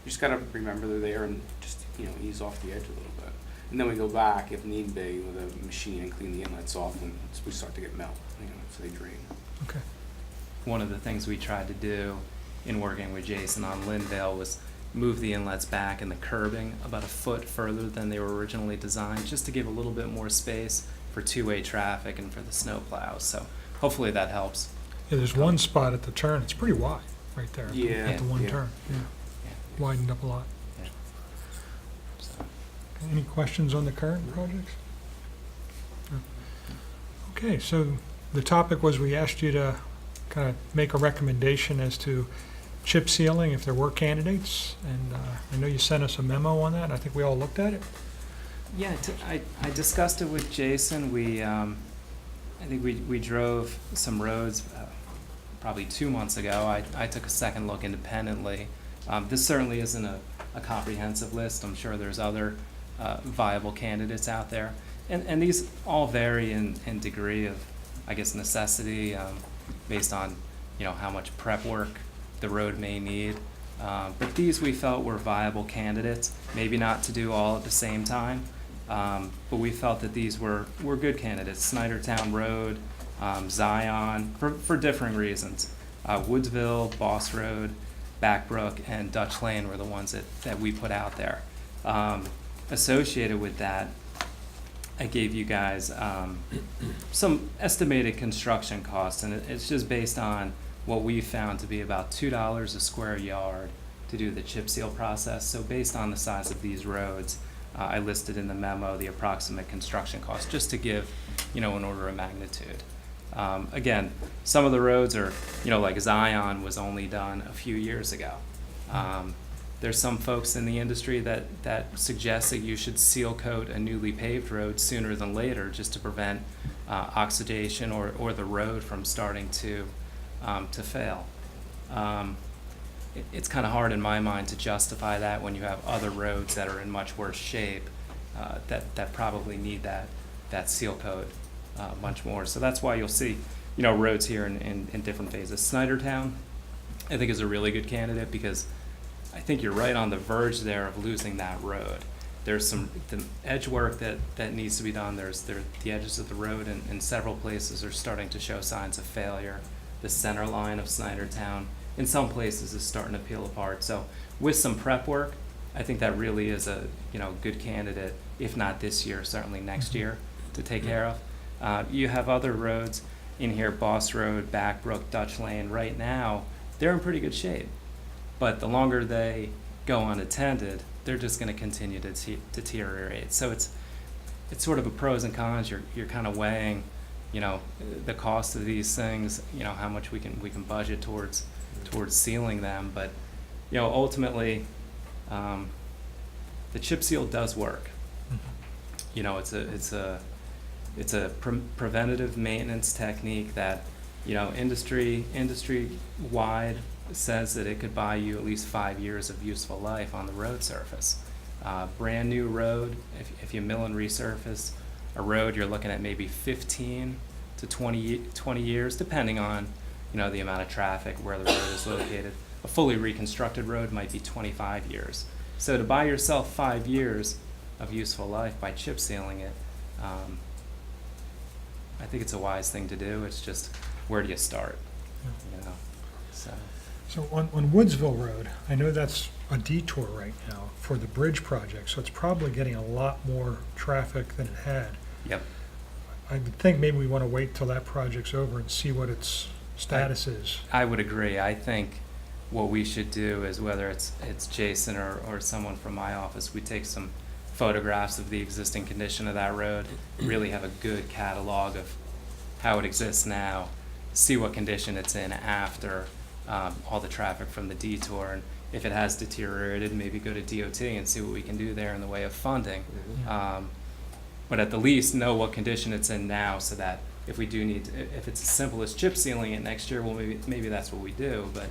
You just gotta remember they're there and just, ease off the edge a little bit. And then we go back, if need be, with a machine and clean the inlets off when we start to get melt, so they drain. Okay. one of the things we tried to do in working with Jason on Linvale was move the inlets back and the curbing about a foot further than they were originally designed, just to give a little bit more space for two-way traffic and for the snow plows. So hopefully that helps. Yeah, there's one spot at the turn, it's pretty wide, right there. Yeah, At the one yeah. turn, yeah. Yeah. Widened up a lot. So, Any questions on the current projects? No. Okay, so the topic was we asked you to kind of make a recommendation as to chip sealing, if there were candidates, and I know you sent us a memo on that, and I think we all looked at it. yeah, I discussed it with Jason. We I think we drove some roads probably 2 months ago. I took a second look independently. This certainly isn't a comprehensive list. I'm sure there's other viable candidates out there. And these all vary in degree of, I guess, necessity, based on, how much prep work the road may need. But these we felt were viable candidates, maybe not to do all at the same time, but we felt that these were good candidates. Snydertown Road, Zion, for differing reasons. Woodsville, Boss Road, Backbrook, and Dutch Lane were the ones that we put out there. Associated with that, I gave you guys some estimated construction costs, and it's just based on what we found to be about $2 a square yard to do the chip seal process. So based on the size of these roads, I listed in the memo the approximate construction cost, just to give, an order of magnitude. Again, some of the roads are, like Zion was only done a few years ago. There's some folks in the industry that suggest that you should seal coat a newly paved road sooner than later, just to prevent oxidation or the road from starting to fail. It's kind of hard in my mind to justify that when you have other roads that are in much worse shape that probably need that seal coat much more. So that's why you'll see, roads here in different phases. Snydertown, I think, is a really good candidate because I think you're right on the verge there of losing that road. There's the edge work that needs to be done. The edges of the road in several places are starting to show signs of failure. The center line of Snydertown in some places is starting to peel apart. So with some prep work, I think that really is a good candidate, if not this year, certainly next year, to take care of. You have other roads in here, Boss Road, Backbrook, Dutch Lane. Right now, they're in pretty good shape. But the longer they go unattended, they're just going to continue to deteriorate. So it's sort of a pros and cons. You're kind of weighing, the cost of these things, how much we can budget towards sealing them. But ultimately, the chip seal does work. It's a preventative maintenance technique that industry wide says that it could buy you at least 5 years of useful life on the road surface. Brand new road, if you mill and resurface a road, you're looking at maybe 15 to 20 years, depending on the amount of traffic, where the road is located. A fully reconstructed road might be 25 years. So to buy yourself 5 years of useful life by chip sealing it, I think it's a wise thing to do. It's just, where do you start? So on Woodsville Road, I know that's a detour right now for the bridge project, so it's probably getting a lot more traffic than it had. Yep. I would think maybe we want to wait till that project's over and see what its status is. I would agree. I think what we should do is, whether it's Jason or someone from my office, we take some photographs of the existing condition of that road, really have a good catalog of how it exists now, see what condition it's in after all the traffic from the detour, and if it has deteriorated, maybe go to DOT and see what we can do there in the way of funding. But at the least, know what condition it's in now, so that if we do need to, if it's as simple as chip sealing it next year, well, maybe that's what we do, but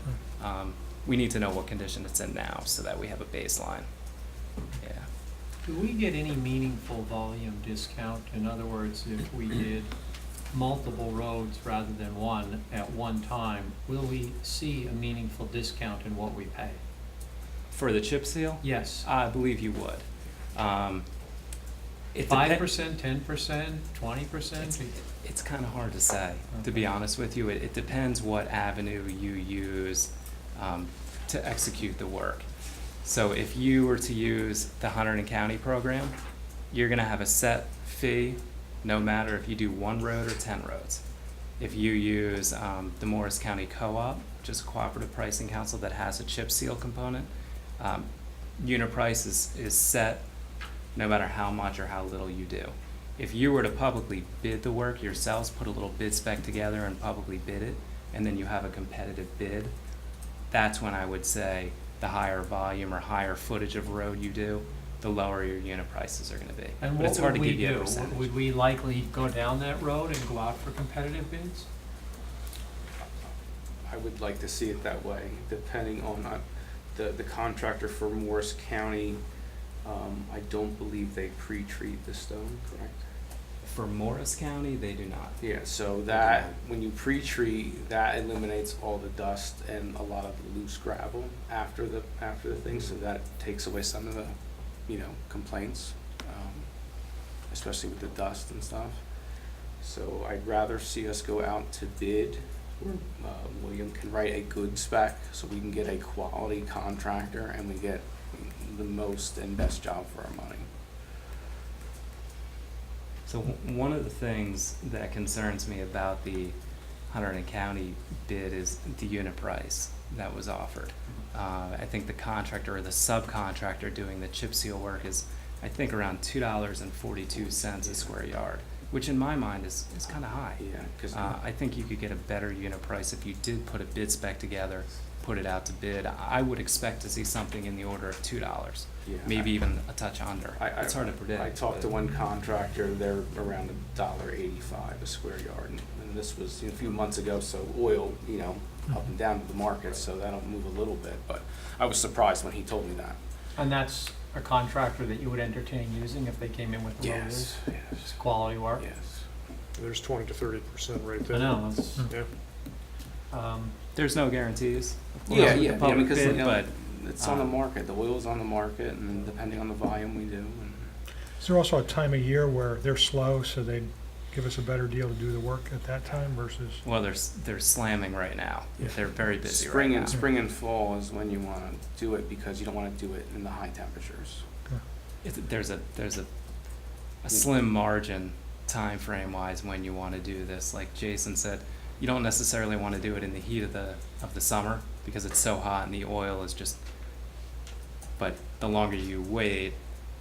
we need to know what condition it's in now, so that we have a baseline. Yeah. Do we get any meaningful volume discount? In other words, if we did multiple roads rather than one at one time, will we see a meaningful discount in what we pay? For the chip seal? Yes. I believe you would. 5%, 10%, 20%? It's kind of hard to say, to be honest with you. It depends what avenue you use to execute the work. So if you were to use the Hunterdon County program, you're going to have a set fee no matter if you do one road or 10 roads. If you use the Morris County Co-op, which is a cooperative pricing council that has a chip seal component, unit price is set no matter how much or how little you do. If you were to publicly bid the work yourselves, put a little bid spec together and publicly bid it, and then you have a competitive bid, that's when I would say the higher volume or higher footage of road you do the lower your unit prices are gonna be. And But what it's hard would to we give you a do? percentage. Would we likely go down that road and go out for competitive bids? I would like to see it that way, depending on the contractor for Morris County. I don't believe they pre-treat the stone, correct? For Morris County, they do not. Yeah, so that, when you pre-treat, that eliminates all the dust and a lot of the loose gravel after the thing, so that takes away some of the, complaints, especially with the dust and stuff. So I'd rather see us go out to bid. William can write a good spec, so we can get a quality contractor and we get the most and best job for our money. So one of the things that concerns me about the Hunterdon County bid is the unit price that was offered. I think the contractor or the subcontractor doing the chip seal work is, I think, around $2.42 a square yard, which in my mind is kind of high. Yeah, because I think you could get a better unit price if you did put a bid spec together, put it out to bid. I would expect to see something in the order of $2, maybe even a touch under. It's hard to predict. I talked to one contractor, they're around $1.85 a square yard, and this was a few months ago, so oil, up and down to the market, so that'll move a little bit, but I was surprised when he told me that. And that's a contractor that you would entertain using if they came in with the low bids? Yes, It's quality work? yes. There's 20 to 30% right there. I know, that's, Yeah. There's no guarantees, of course, Yeah, with yeah, the public because bid, but it's on the market, the oil's on the market, and depending on the volume we do. And Is there also a time of year where they're slow, so they give us a better deal to do the work at that time versus? well, they're slamming right now. Yeah. They're very busy spring right and now. spring and fall is when you want to do it, because you don't want to do it in the high temperatures. There's a slim margin time frame wise when you want to do this. Like Jason said, you don't necessarily want to do it in the heat of the summer because it's so hot and the oil is just. But the longer you wait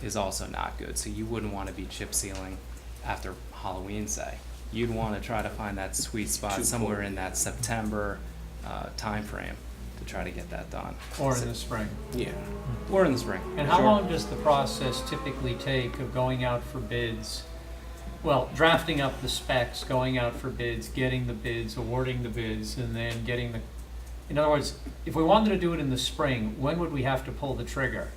is also not good. So you wouldn't want to be chip sealing after Halloween, say. You'd want to try to find that sweet spot Too somewhere cold. in that September time frame to try to get that done. or in the spring. Yeah. Or in the spring. And how Sure. long does the process typically take of going out for bids? Well, drafting up the specs, going out for bids, getting the bids, awarding the bids, and then getting the, in other words, if we wanted to do it in the spring, when would we have to pull the trigger?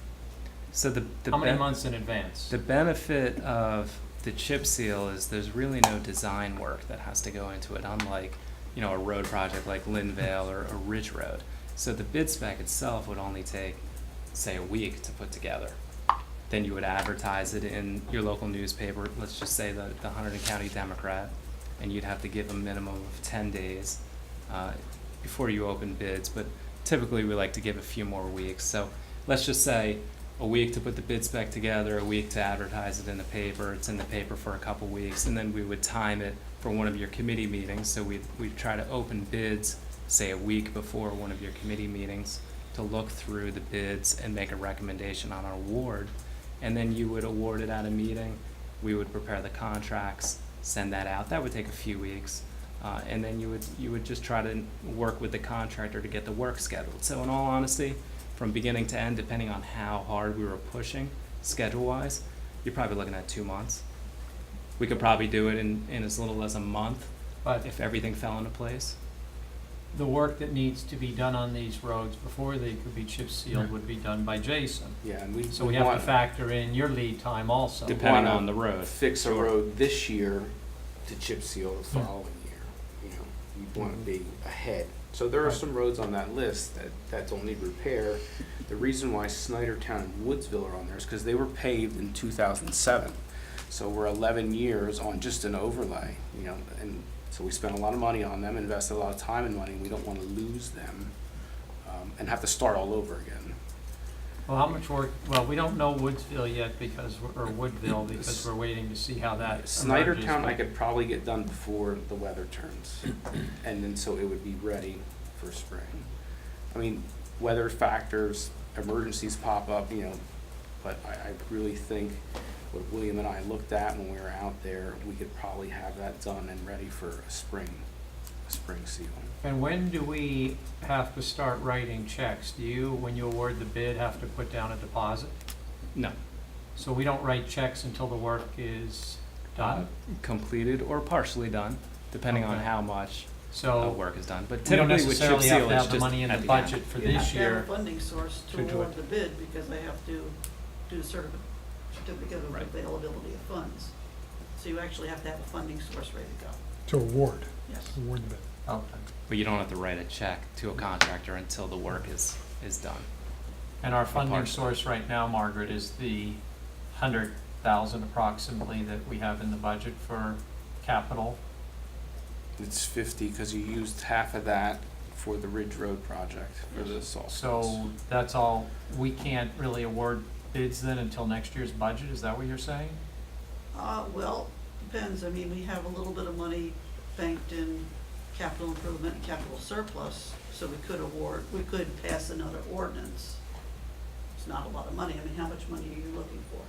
So the How many ben- months in advance? The benefit of the chip seal is there's really no design work that has to go into it, unlike, a road project like Linvale or a Ridge Road. So the bid spec itself would only take, say, a week to put together. Then you would advertise it in your local newspaper, let's just say the Hunterdon County Democrat, and you'd have to give a minimum of 10 days before you open bids, but typically we like to give a few more weeks. So let's just say a week to put the bid spec together, a week to advertise it in the paper. It's in the paper for a couple weeks, and then we would time it for one of your committee meetings. So we'd try to open bids, say a week before one of your committee meetings, to look through the bids and make a recommendation on our award. And then you would award it at a meeting. We would prepare the contracts, send that out. That would take a few weeks. And then you would just try to work with the contractor to get the work scheduled. So in all honesty, from beginning to end, depending on how hard we were pushing schedule-wise, you're probably looking at 2 months. We could probably do it in as little as a month But if everything fell into place. the work that needs to be done on these roads before they could be chip sealed Yeah. would be done by Jason. Yeah, and So we have to factor in your lead time also. Depending wanna on the road. fix a Sure. road this year to chip seal the following year. You want to be ahead. So there are some roads on that list that don't need repair. The reason why Snydertown and Woodsville are on there is because they were paved in 2007. So we're 11 years on just an overlay, and so we spent a lot of money on them, invested a lot of time and money. We don't want to lose them and have to start all over again. Well, how much work, well, we don't know Woodsville yet or Woodville because we're waiting to see how that emerges. Snydertown, I but- could probably get done before the weather turns, and then so it would be ready for spring. I mean, weather factors, emergencies pop up, but I really think what William and I looked at when we were out there, we could probably have that done and ready for a spring seal. And when do we have to start writing checks? Do you, when you award the bid, have to put down a deposit? No. So we don't write checks until the work is done? Completed or partially done, depending on Okay. how much So work is done. But we don't typically with chip necessarily have seal, to it's have the just money in at the the end. budget for You have this to have year. a funding source to to do award it. the bid, because they have to do certificate of Right. availability of funds. So you actually have to have a funding source ready to go. To award, Yes. award the bid. Okay. But you don't have to write a check to a contractor until the work is done. And our funding Partially. source right now, Margaret, is the 100,000 approximately that we have in the budget for capital. It's 50, because you used half of that for the Ridge Road project, for the salt. So that's all, we can't really award bids then until next year's budget, is that what you're saying? Well, depends. I mean, we have a little bit of money banked in capital improvement and capital surplus, so we could pass another ordinance. It's not a lot of money. I mean, how much money are you looking for?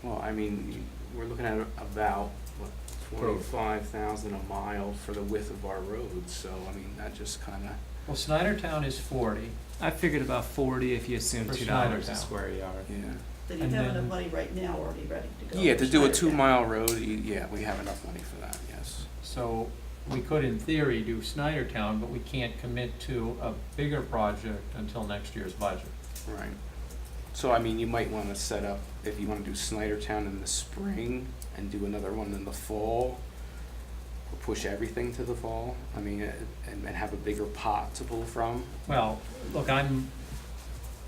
Well, I mean, we're looking at about, what, 25,000 a mile for the width of our roads, so, I mean, that just kind of, Well, Snydertown is 40. I figured about 40 if you assume For $2 a Snydertown. square yard. yeah. Then you And have then- enough money right now already ready to go. Yeah, for to do a Snydertown. 2-mile road, yeah, we have enough money for that, yes. So we could, in theory, do Snydertown, but we can't commit to a bigger project until next year's budget. Right. So, I mean, you might want to set up, if you want to do Snydertown in the spring and do another one in the fall, or push everything to the fall, I mean, and have a bigger pot to pull from. Well, look, I'm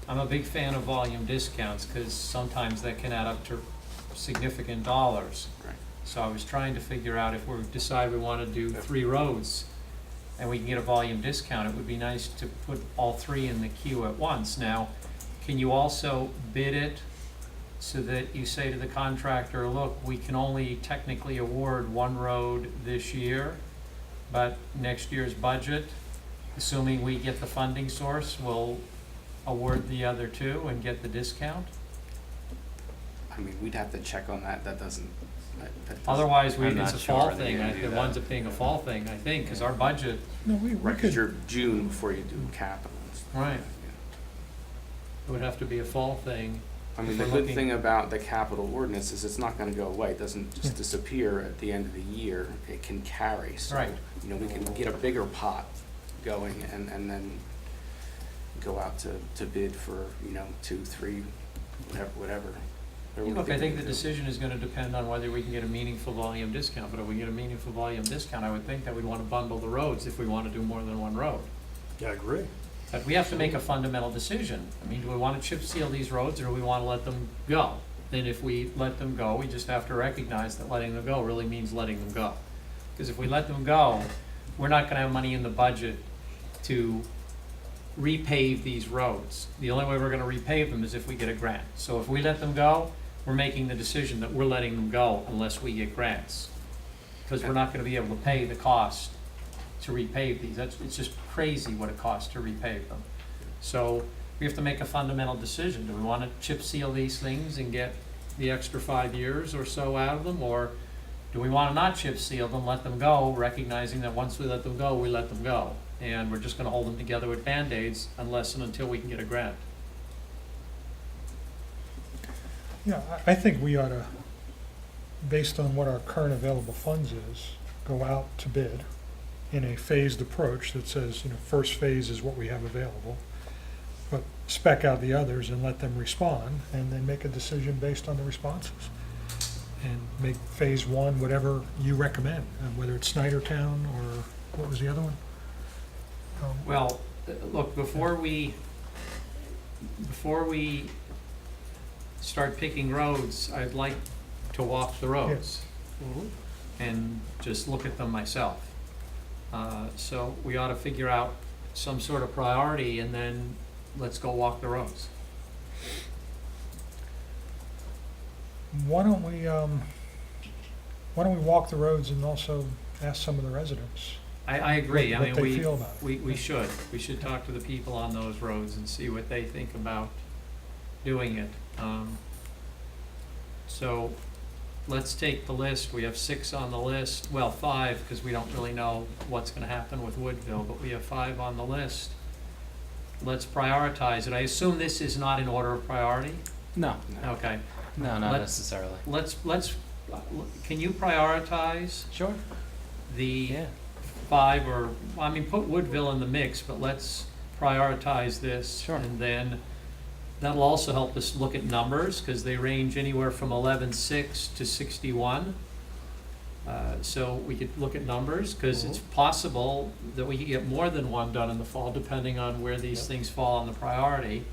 a big fan of volume discounts, because sometimes that can add up to significant dollars. Right. So I was trying to figure out if we decide we want to do 3 roads and we can get a volume discount, it would be nice to put all 3 in the queue at once. Now, can you also bid it so that you say to the contractor, look, we can only technically award 1 road this year, but next year's budget, assuming we get the funding source, we'll award the other 2 and get the discount? I mean, we'd have to check on that, that doesn't. Otherwise, I'm it's not a sure fall that thing, you're gonna do it that. winds up being a fall thing, I think, because our budget, No, we Right, because could, you're June before you do capital and stuff. Right. Yeah. it would have to be a fall thing. I mean, If the we're good looking- thing about the capital ordinance is it's not gonna go away, it doesn't just disappear at the end of the year, it can carry, so, Right. you know, we can get a bigger pot going and then go out to bid for, 2, 3, whatever. Look, I think the decision is gonna depend on whether we can get a meaningful volume discount, but if we get a meaningful volume discount, I would think that we'd wanna bundle the roads if we wanna do more than 1 road. Yeah, I agree. But we have to make a fundamental decision. I mean, do we wanna chip seal these roads, or do we wanna let them go? Then if we let them go, we just have to recognize that letting them go really means letting them go. Because if we let them go, we're not gonna have money in the budget to repave these roads. The only way we're gonna repave them is if we get a grant. So if we let them go, we're making the decision that we're letting them go unless we get grants. Because we're not gonna be able to pay the cost to repave these. It's just crazy what it costs to repave them. So we have to make a fundamental decision. Do we wanna chip seal these things and get the extra 5 years or so out of them? Or do we wanna not chip seal them, let them go, recognizing that once we let them go, we let them go? And we're just gonna hold them together with Band-Aids unless and until we can get a grant. yeah, I think we ought to, based on what our current available funds is, go out to bid in a phased approach that says, first phase is what we have available, but spec out the others and let them respond, and then make a decision based on the responses. And make phase 1 whatever you recommend, whether it's Snydertown or, what was the other one? Well, look, before we start picking roads, I'd like to walk the roads and just look at them myself. So we ought to figure out some sort of priority, and then let's go walk the roads. Why don't we walk the roads and also ask some of the residents? I agree. What I mean, they feel about it. we should. We should talk to the people on those roads and see what they think about doing it. So let's take the list. We have 6 on the list. Well, 5, because we don't really know what's gonna happen with Woodville, but we have 5 on the list. Let's prioritize it. I assume this is not in order of priority? No. Okay, No, not Let- necessarily. Can you prioritize Sure. the Yeah. 5 or, I mean, put Woodville in the mix, but let's prioritize this. Sure. And then that'll also help us look at numbers, because they range anywhere from 11.6 to 61. So we could look at numbers, because it's possible that we could get more than one done in the fall, depending on where these things fall on the priority.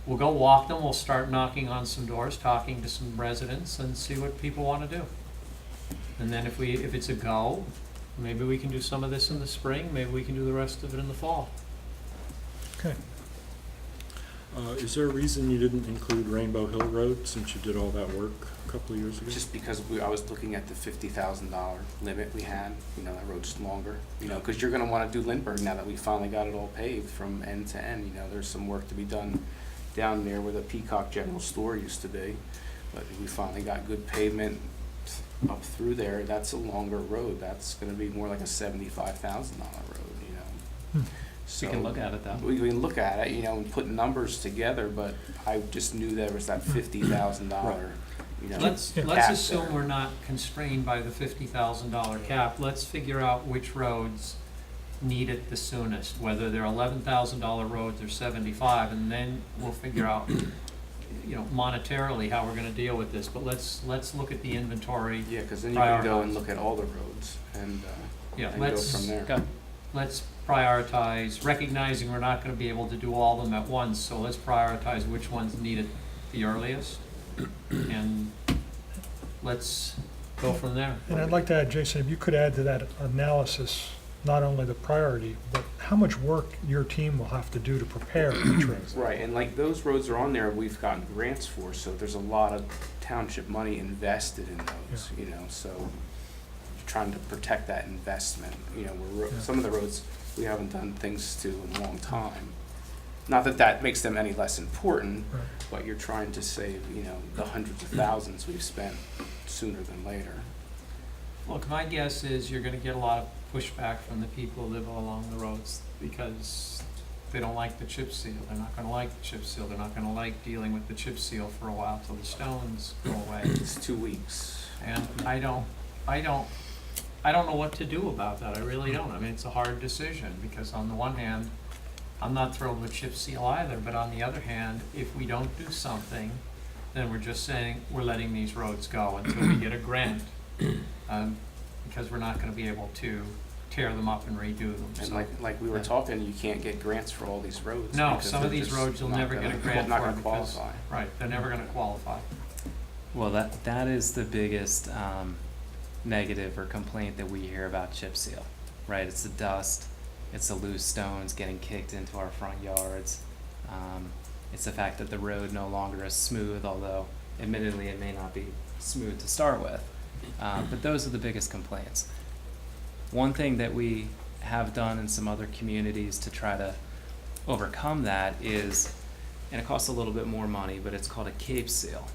We'll go walk them, we'll start knocking on some doors, talking to some residents, and see what people want to do. And then if it's a go, maybe we can do some of this in the spring, maybe we can do the rest of it in the fall. Okay. Is there a reason you didn't include Rainbow Hill Road since you did all that work a couple of years ago? Just because I was looking at the $50,000 limit we had, that road's longer, because you're gonna wanna do Lindbergh now that we finally got it all paved from end to end, there's some work to be done down there where the Peacock General Store used to be, but we finally got good pavement up through there. That's a longer road, that's gonna be more like a $75,000 road, So We can look at it though. we can look at it, and put numbers together, but I just knew there was that $50,000, Let's cap assume there. we're not constrained by the $50,000 cap. Let's figure out which roads need it the soonest, whether they're $11,000 roads or 75, and then we'll figure out, monetarily how we're gonna deal with this. But let's look at the inventory. Yeah, because then you can go and Prioritize. look at all the roads and Yeah, go let's, from there. Okay. let's prioritize, recognizing we're not gonna be able to do all of them at once, so let's prioritize which ones need it the earliest. And let's go from there. And I'd like to add, Jason, if you could add to that analysis, not only the priority, but how much work your team will have to do to prepare each road. Right, and like those roads are on there, we've gotten grants for, so there's a lot of township money invested in those, so trying to protect that investment, some of the roads we haven't done things to in a long time. Not that that makes them any less important, Right. but you're trying to save, the hundreds of thousands we've spent sooner than later. Look, my guess is you're gonna get a lot of pushback from the people who live along the roads, because they don't like the chip seal. They're not gonna like the chip seal. They're not gonna like dealing with the chip seal for a while till the stones go away. It's 2 weeks. And I don't know what to do about that. I really don't. I mean, it's a hard decision, because on the one hand, I'm not thrilled with chip seal either, but on the other hand, if we don't do something, then we're just saying we're letting these roads go until we get a grant, because we're not gonna be able to tear them up and redo them. And So, like we were talking, you can't get grants for all these roads. no, because some of they're these just roads you'll not never gonna- get a grant not for, gonna because, qualify. right, they're never gonna qualify. Well, that is the biggest negative or complaint that we hear about chip seal, right? It's the dust, it's the loose stones getting kicked into our front yards. It's the fact that the road no longer is smooth, although admittedly it may not be smooth to start with. But those are the biggest complaints. One thing that we have done in some other communities to try to overcome that is, and it costs a little bit more money, but it's called a cape seal,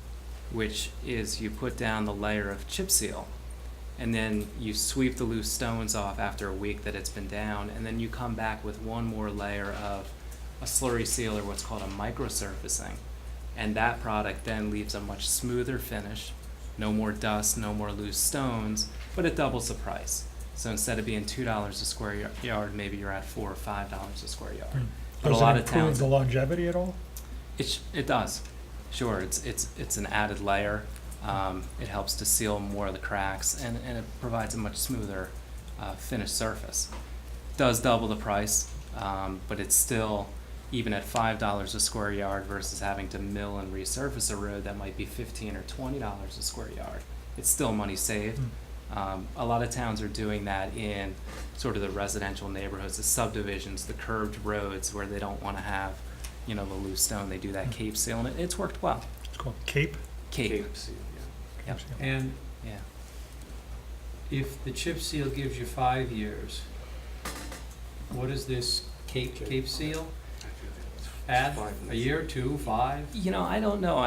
which is you put down the layer of chip seal, and then you sweep the loose stones off after a week that it's been down, and then you come back with one more layer of a slurry seal, or what's called a microsurfacing. And that product then leaves a much smoother finish, no more dust, no more loose stones, but it doubles the price. So instead of being $2 a square yard, maybe you're at $4 or $5 a square yard. But Does a lot it of improve towns, the longevity at all? it does. Sure, it's an added layer. It helps to seal more of the cracks, and it provides a much smoother finished surface. Does double the price, but it's still, even at $5 a square yard versus having to mill and resurface a road that might be $15 or $20 a square yard, it's still money saved. A lot of towns are doing that in sort of the residential neighborhoods, the subdivisions, the curved roads where they don't want to have, the loose stone. They do that cape seal, and it's worked well. It's called CAPE? Cape. seal, Yep. And Yeah. if the chip seal gives you 5 years, what is this Cape seal? Add a year, 2, 5? I don't know.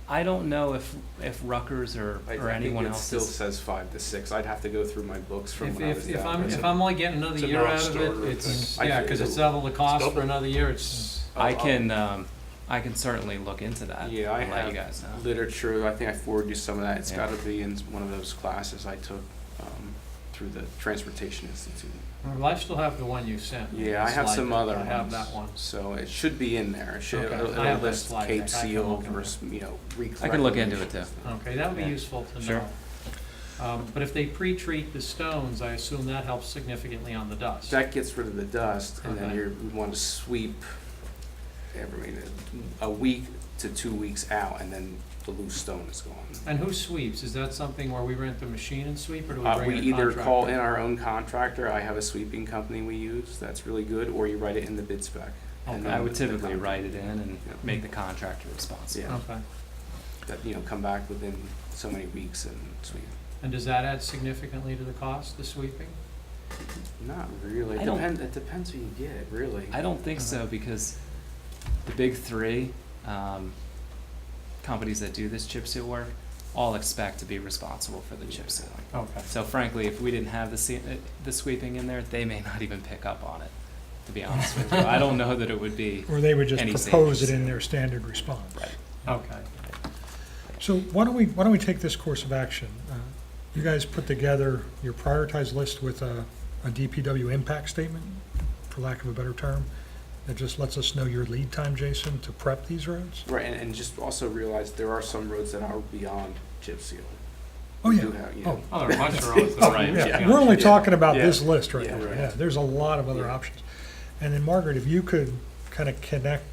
I don't know if Rutgers or anyone I think it else still is. says 5 to 6. I'd have to go through my books from when I was If down there. I'm only getting another It's a year out of non-starter it, it's, thing. yeah, because it's double the cost for another year, it's, I can I can certainly look into that. Yeah, I and let you have guys know. literature, I think I forwarded you some of that. It's Yeah. gotta be in one of those classes I took through the Transportation Institute. Well, I still have the one you sent me. Yeah, I It's have like some it. other I ones. have that one. So it should be in there. It should, Okay, it'll I have that list slide Cape deck. I can Seal look into versus, I can look into it too. Okay, that would be Yeah. useful to Sure. know. But if they pre-treat the stones, I assume that helps significantly on the dust. That gets rid of the dust, and then Okay. we want to sweep a week to 2 weeks out, and then the loose stone is gone. And who sweeps? Is that something where we rent the machine and sweep, or do we bring We in a either call in contractor? our own contractor. I have a sweeping company we use that's really good, or you write it in the bid spec. and Okay. then I would the typically contractor- write it in and Yeah. make the contractor responsible. Yeah. Okay. That, come back within so many weeks and sweep. And does that add significantly to the cost, the sweeping? Not really. I don't- It depends who you get, really. I don't think so, because the big three companies that do this chip seal work all expect to be responsible for the chip sealing. Okay. So frankly, if we didn't have the sweeping in there, they may not even pick up on it, to be honest with you. I don't know that it would be. Or they would just Any propose it savings. in their standard response. Right. Okay. So why don't we take this course of action? You guys put together your prioritized list with a DPW impact statement, for lack of a better term, that just lets us know your lead time, Jason, to prep these roads? Right, and just also realize there are some roads that are beyond chip seal. Oh, We yeah. do have, Oh. Oh, there are a bunch of roads that are Right. Yeah, Yeah. we're only Yeah. talking about Yeah. this list right Yeah, now. right. Yeah, there's a lot of other Yeah. options. And then Margaret, if you could kind of connect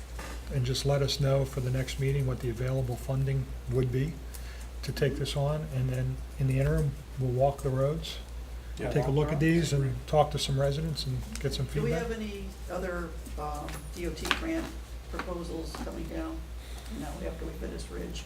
and just let us know for the next meeting what the available funding would be to take this on, and then in the interim, we'll walk the roads, Yeah. take a look at these and talk to some residents and get some Do we feedback. have any other DOT grant proposals coming down, after we finish Ridge?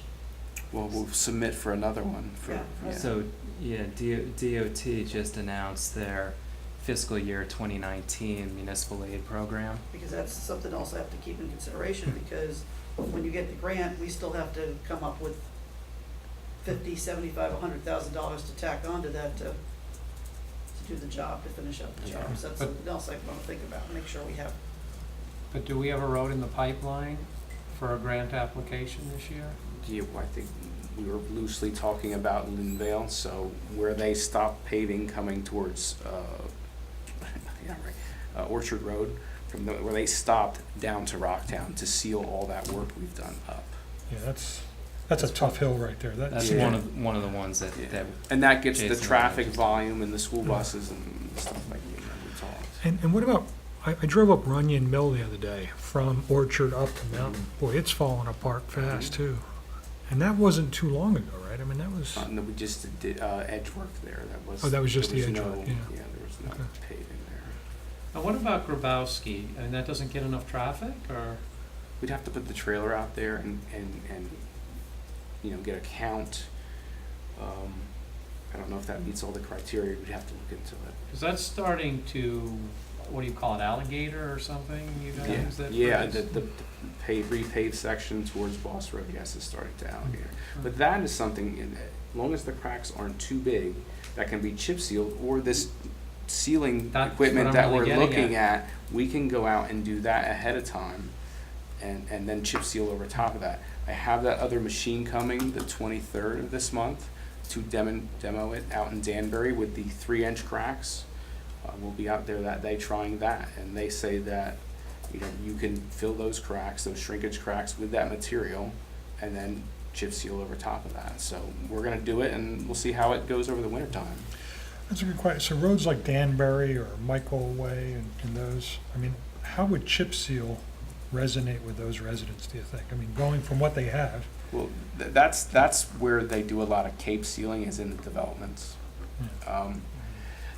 Well, we'll submit for another one for, Yeah. So, yeah, DOT just announced their fiscal year 2019 municipal aid program. Because that's something else I have to keep in consideration, because when you get the grant, we still have to come up with $50,000, $75,000, $100,000 to tack onto that to do the job, to finish up the job. So that's But- something else I want to think about, make sure we have. But do we have a road in the pipeline for a grant application this year? I think we were loosely talking about Linvale, so where they stopped paving coming towards, Orchard Road, where they stopped down to Rocktown to seal all that work we've done up. Yeah, that's a tough hill right there. That's Yeah. one of the ones that And that gets the Jason traffic mentioned. volume and the school buses and stuff like that we talked. And what about, I drove up Runyon Mill the other day from Orchard up to Mountain. Boy, it's falling apart fast too. And that wasn't too long ago, right? I mean, that was, No, we just did edge work there. Oh, that was just there the edge no- work, yeah. Yeah, there was no Okay. paving there. Now, what about Grabowski? And that doesn't get enough traffic, or? We'd have to put the trailer out there and get a count. I don't know if that meets all the criteria. We'd have to look into it. Because that's starting to, what do you call it, alligator or something, you guys? that Yeah, produce- the repaved section towards Boss Road, yes, is starting to alligator. But that is something, as long as the cracks aren't too big, that can be chip sealed, or this sealing That's equipment what I'm that we're really getting looking at, we can go out and do that ahead of time and then chip seal over top of that. I have that other machine coming the 23rd of this month to demo it out in Danbury with the 3-inch cracks. We'll be out there that day trying that, and they say that you can fill those cracks, those shrinkage cracks, with that material, and then chip seal over top of that. So we're gonna do it, and we'll see how it goes over the winter time. that's a good question. So roads like Danbury or Michael Way and those, I mean, how would chip seal resonate with those residents, do you think? I mean, going from what they have. Well, that's where they do a lot of cape sealing, is in the developments.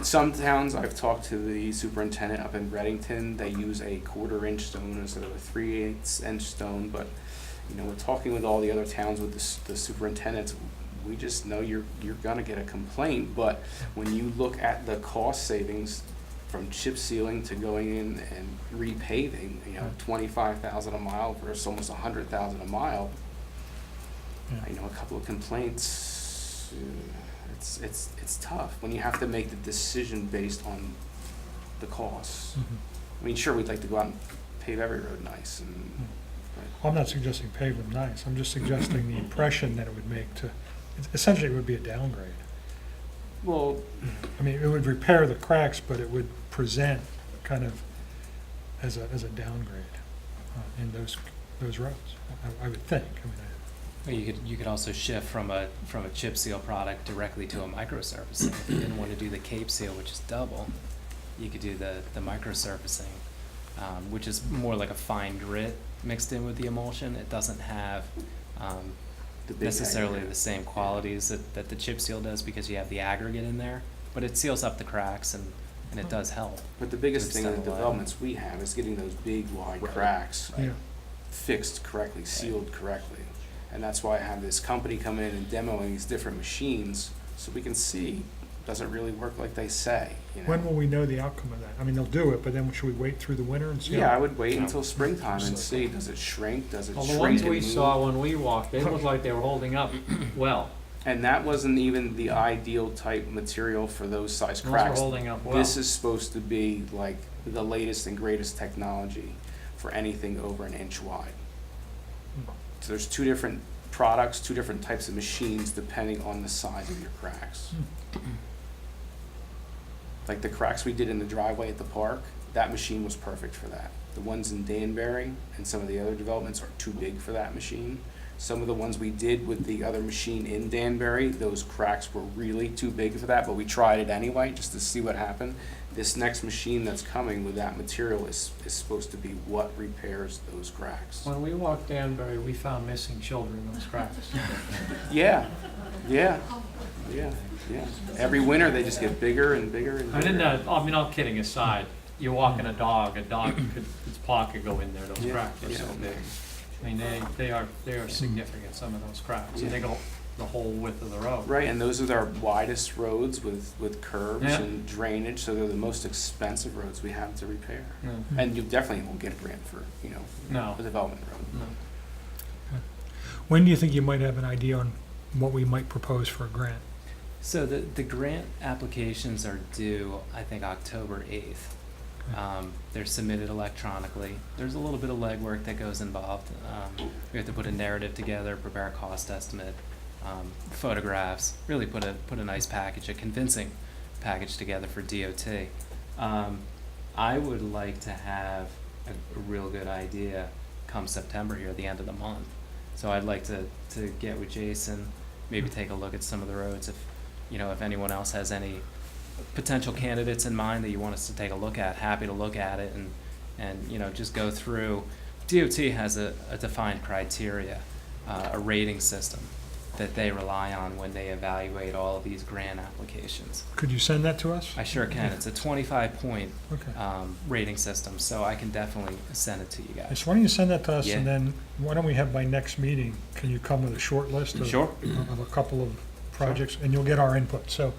Some towns, I've talked to the superintendent up in Reddington, they use a 1/4-inch stone instead of a 3/8-inch stone, but, we're talking with all the other towns with the superintendents, we just know you're gonna get a complaint, but when you look at the cost savings from chip sealing to going in and repaving, $25,000 a mile versus almost $100,000 a mile, a couple of complaints, it's tough when you have to make the decision based on the costs. I mean, sure, we'd like to go out and pave every road nice, I'm not suggesting pave them nice, I'm just suggesting the impression that it would make to, essentially it would be a downgrade. Well, I mean, it would repair the cracks, but it would present kind of as a downgrade in those roads, I would think. I mean, Or you could also shift from a chip seal product directly to a microsurfacing. If you didn't want to do the cape seal, which is double, you could do the microsurfacing, which is more like a fine grit mixed in with the emulsion. It doesn't have necessarily the same qualities that the chip seal does because you have the aggregate in there, but it seals up the cracks and it does help. But the biggest to thing in the extend life. developments we have is getting those big wide cracks yeah. fixed correctly, sealed correctly. And that's why I have this company come in and demoing these different machines so we can see, does it really work like they say? You know? When will we know the outcome of that? I mean, they'll do it, but then should we wait through the winter and see? Yeah, how- I would wait until springtime and see, does it shrink, does it Well, shrink the ones and we move? saw when we walked, they looked like they were holding up well. And that wasn't even the ideal type material for those size Those cracks. were holding up well. This is supposed to be like the latest and greatest technology for anything over an inch wide. So there's two different products, two different types of machines depending on the size of your cracks. Like the cracks we did in the driveway at the park, that machine was perfect for that. The ones in Danbury and some of the other developments are too big for that machine. Some of the ones we did with the other machine in Danbury, those cracks were really too big for that, but we tried it anyway just to see what happened. This next machine that's coming with that material is supposed to be what repairs those cracks. When we walked Danbury, we found missing children in those cracks. Yeah, yeah, yeah, yeah. Every winter they just get bigger and bigger and I bigger. didn't, all kidding aside, you're walking a dog could, its paw could go in there, those Yeah, cracks are yeah. so big. I mean, they are significant, some of those cracks, and they go the whole width of the road. Right, and those are our widest roads with curbs Yeah. and drainage, so they're the most expensive roads we have to repair. Yeah. And you definitely won't get a grant for, No. a development road. No. When do you think you might have an idea on what we might propose for a grant? So the grant applications are due, I think, October 8th. They're submitted electronically. There's a little bit of legwork that goes involved. We have to put a narrative together, prepare a cost estimate, photographs, really put a nice package, a convincing package together for DOT. I would like to have a real good idea come September here, the end of the month. So I'd like to get with Jason, maybe take a look at some of the roads if anyone else has any potential candidates in mind that you want us to take a look at, happy to look at it and just go through. DOT has a defined criteria, a rating system that they rely on when they evaluate all of these grant applications. Could you send that to us? I sure can. It's a 25-point Okay. rating system, so I can definitely send it to you guys. So why don't you send that to us, Yeah. and then why don't we have by next meeting, can you come with a short list of Sure. of a couple of projects, and you'll get our input. So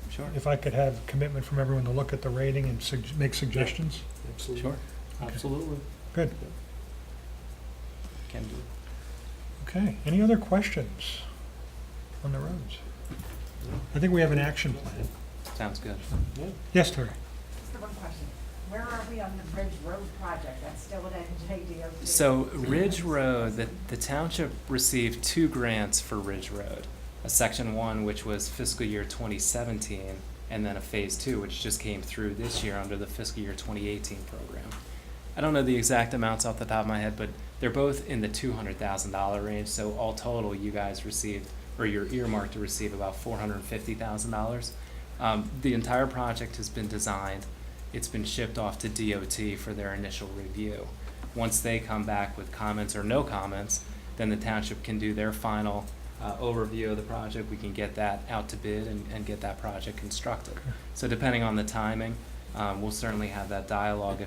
Sure. if I could have commitment from everyone to look at the rating and make suggestions? absolutely. Sure. Absolutely. Good. Can do. Okay, any other questions on the roads? I think we have an action plan. Sounds good. Yes, Terry? Just one question. Where are we on the Ridge Road project? That's still at NJDOT? So Ridge Road, the township received 2 grants for Ridge Road. A section 1, which was fiscal year 2017, and then a phase 2, which just came through this year under the fiscal year 2018 program. I don't know the exact amounts off the top of my head, but they're both in the $200,000 range. So all total, you guys received, or you're earmarked to receive about $450,000. The entire project has been designed. It's been shipped off to DOT for their initial review. Once they come back with comments or no comments, then the township can do their final overview of the project. We can get that out to bid and get that project constructed. So depending on the timing, we'll certainly have that dialogue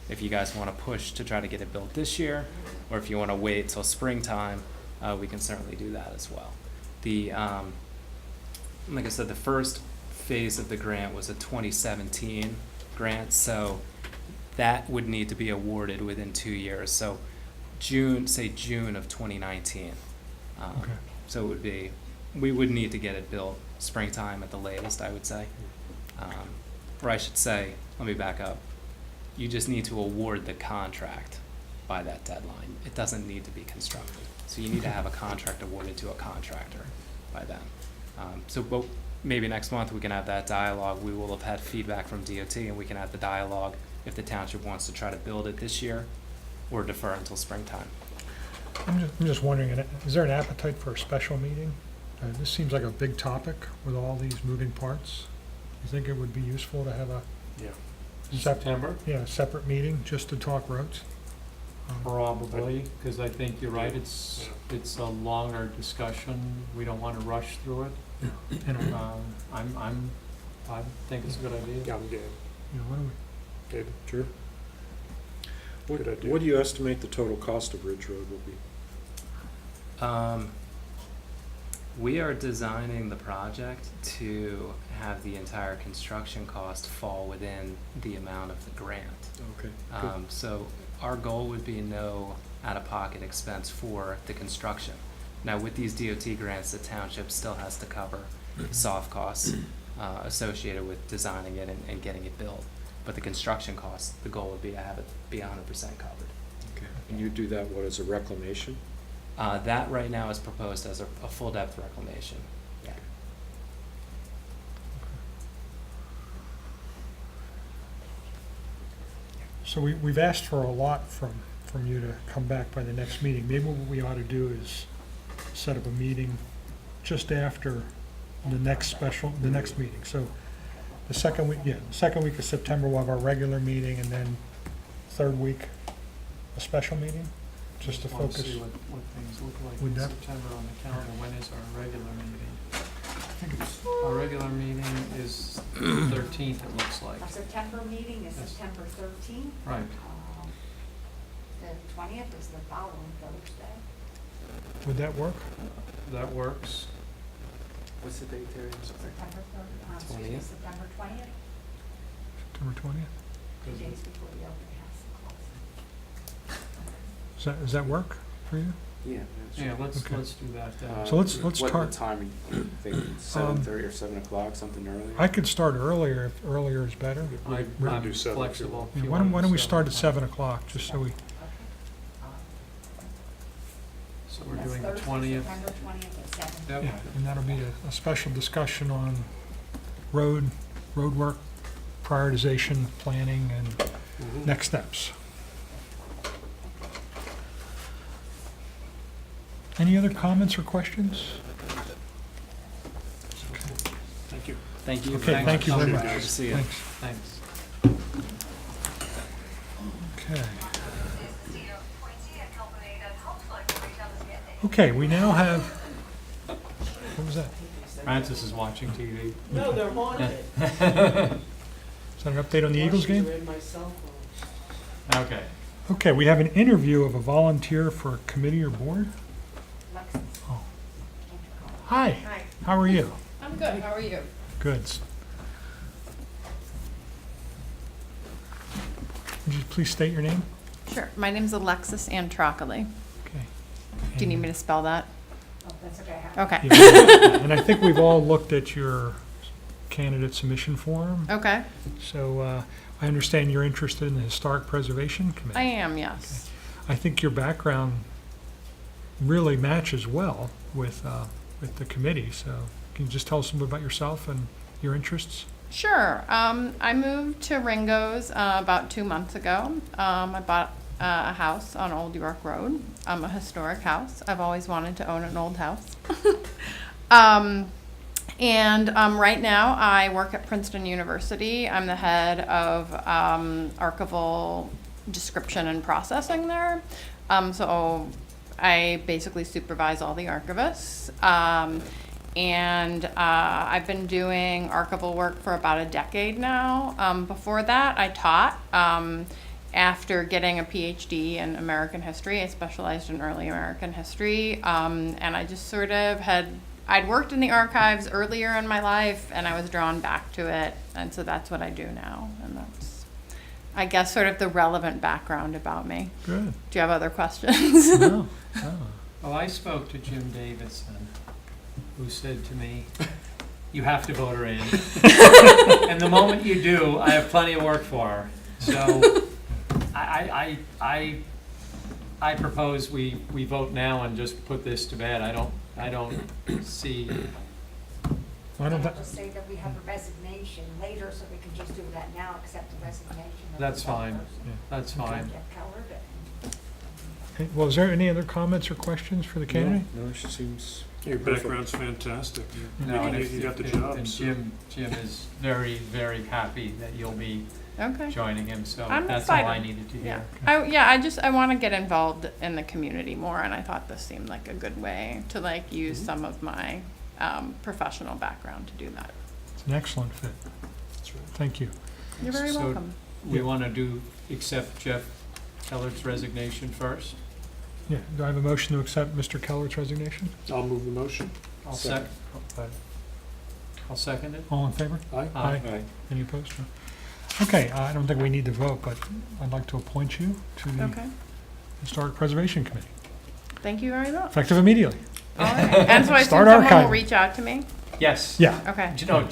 if you guys want to push to try to get it built this year, or if you want to wait till springtime, we can certainly do that as well. Like I said, the first phase of the grant was a 2017 grant, so that would need to be awarded within 2 years. So June of 2019. Okay. So it would be, we would need to get it built springtime at the latest, I would say. Or I should say, let me back up. You just need to award the contract by that deadline. It doesn't need to be constructed. So you need to have a contract awarded to a contractor by then. But maybe next month we can have that dialogue. We will have had feedback from DOT, and we can have the dialogue if the township wants to try to build it this year or defer until springtime. I'm just wondering, is there an appetite for a special meeting? This seems like a big topic with all these moving parts. You think it would be useful to have a Yeah. September? Yeah, a separate meeting just to talk roads? Probably, because I think you're right, it's a longer discussion, we don't want to rush through it. You know, I think it's a good idea. Yeah, I'm game. you know, why don't we, David? Sure. Good idea. What do you estimate the total cost of Ridge Road will be? We are designing the project to have the entire construction cost fall within the amount of the grant. Okay, good. So our goal would be no out-of-pocket expense for the construction. Now, with these DOT grants, the township still has to cover soft costs associated with designing it and getting it built. But the construction costs, the goal would be to have it be 100% covered. Okay. And you do that, what, as a reclamation? That right now is proposed as a full depth reclamation. Yeah. so we've asked for a lot from you to come back by the next meeting. Maybe what we ought to do is set up a meeting just after the next meeting. So the second week of September, we'll have our regular meeting, and then third week, a special meeting, just to Want focus. see what things look like Would in that- September on the calendar. When is our regular meeting? I think it's, Our regular meeting is 13th, it looks like. Our September meeting is Yes. September 13th. Right. The 20th is the following Thursday. would that work? That works. What's the date there? September 30th, 20th? September 20th, September 20th? 2 days before the open house closes. Does that work for you? Yeah. Yeah, let's Okay. do that then. So let's What tar- time are you thinking, 7:30 or 7 o'clock, something earlier? I could start earlier, if earlier is better. I'm do 7 if you flexible. want. if you Why don't want we to start at 7 o'clock, just so we, Okay. So we're That's doing the Thursday, 20th. September 20th at 7. Yep. yeah, and that'll be a special discussion on road work, prioritization, planning, and next steps. Any other comments or questions? Thank you. Thank you. Okay, thank you very much. Good to see you. Thanks. Thanks. Okay. Okay, we now have, what was that? Francis is watching TV. No, they're haunted. Is that an update on the Eagles game? In my cell phone. Okay. Okay, we have an interview of a volunteer for a committee or board. Alexis. Oh. Hi, Hi. how are you? I'm good. How are you? Good. Would you please state your name? Sure. My name's Alexis Antrocoli. Okay. Do you need me to spell that? Oh, that's okay. Okay. Yeah. And I think we've all looked at your candidate submission form. Okay. So I understand you're interested in the Historic Preservation I Committee. am, yes. I think your background really matches well with the committee. So can you just tell us a little bit about yourself and your interests? Sure. I moved to Ringo's about 2 months ago. I bought a house on Old York Road, a historic house. I've always wanted to own an old house. And right now I work at Princeton University. I'm the head of archival description and processing there. So I basically supervise all the archivists. And I've been doing archival work for about a decade now. Before that, I taught. After getting a PhD in American history, I specialized in early American history. And I just sort of I'd worked in the archives earlier in my life, and I was drawn back to it. And so that's what I do now. And that's, I guess, sort of the relevant background about me. Good. Do you have other questions? No. Well, I spoke to Jim Davidson, who said to me, "You have to vote her in." And the moment you do, I have plenty of work for her. So I I propose we vote now and just put this to bed. I don't see, I don't And thi- I'll just say that we have a resignation later, so we can just do that now, accept the resignation. of That's the one fine. person. That's fine. Jeff Keller, but Okay, well, is there any other comments or questions for the candidate? No, she seems Your perfect. background's fantastic. No, and You got the if- job. and so- Jim is very, very happy that you'll be Okay. joining him, so I'm that's all I excited. needed to Yeah. hear. I want to get involved in the community more, and I thought this seemed like a good way to like use Mm-hmm. some of my professional background to do that. It's an excellent fit. That's right. Thank you. You're very So welcome. We want to accept Jeff Keller's resignation first? Yeah, do I have a motion to accept Mr. Keller's resignation? I'll move the motion. I'll Second. I'll second it. All in favor? Aye. Aye. Aye. Any opposed? No. Okay, I don't think we need to vote, but I'd like to appoint you to the Okay. Historic Preservation Committee, Thank you very much. effective immediately. All right. And so I assume Start someone archiving. will reach out to me. Yes. Yeah. Okay. No,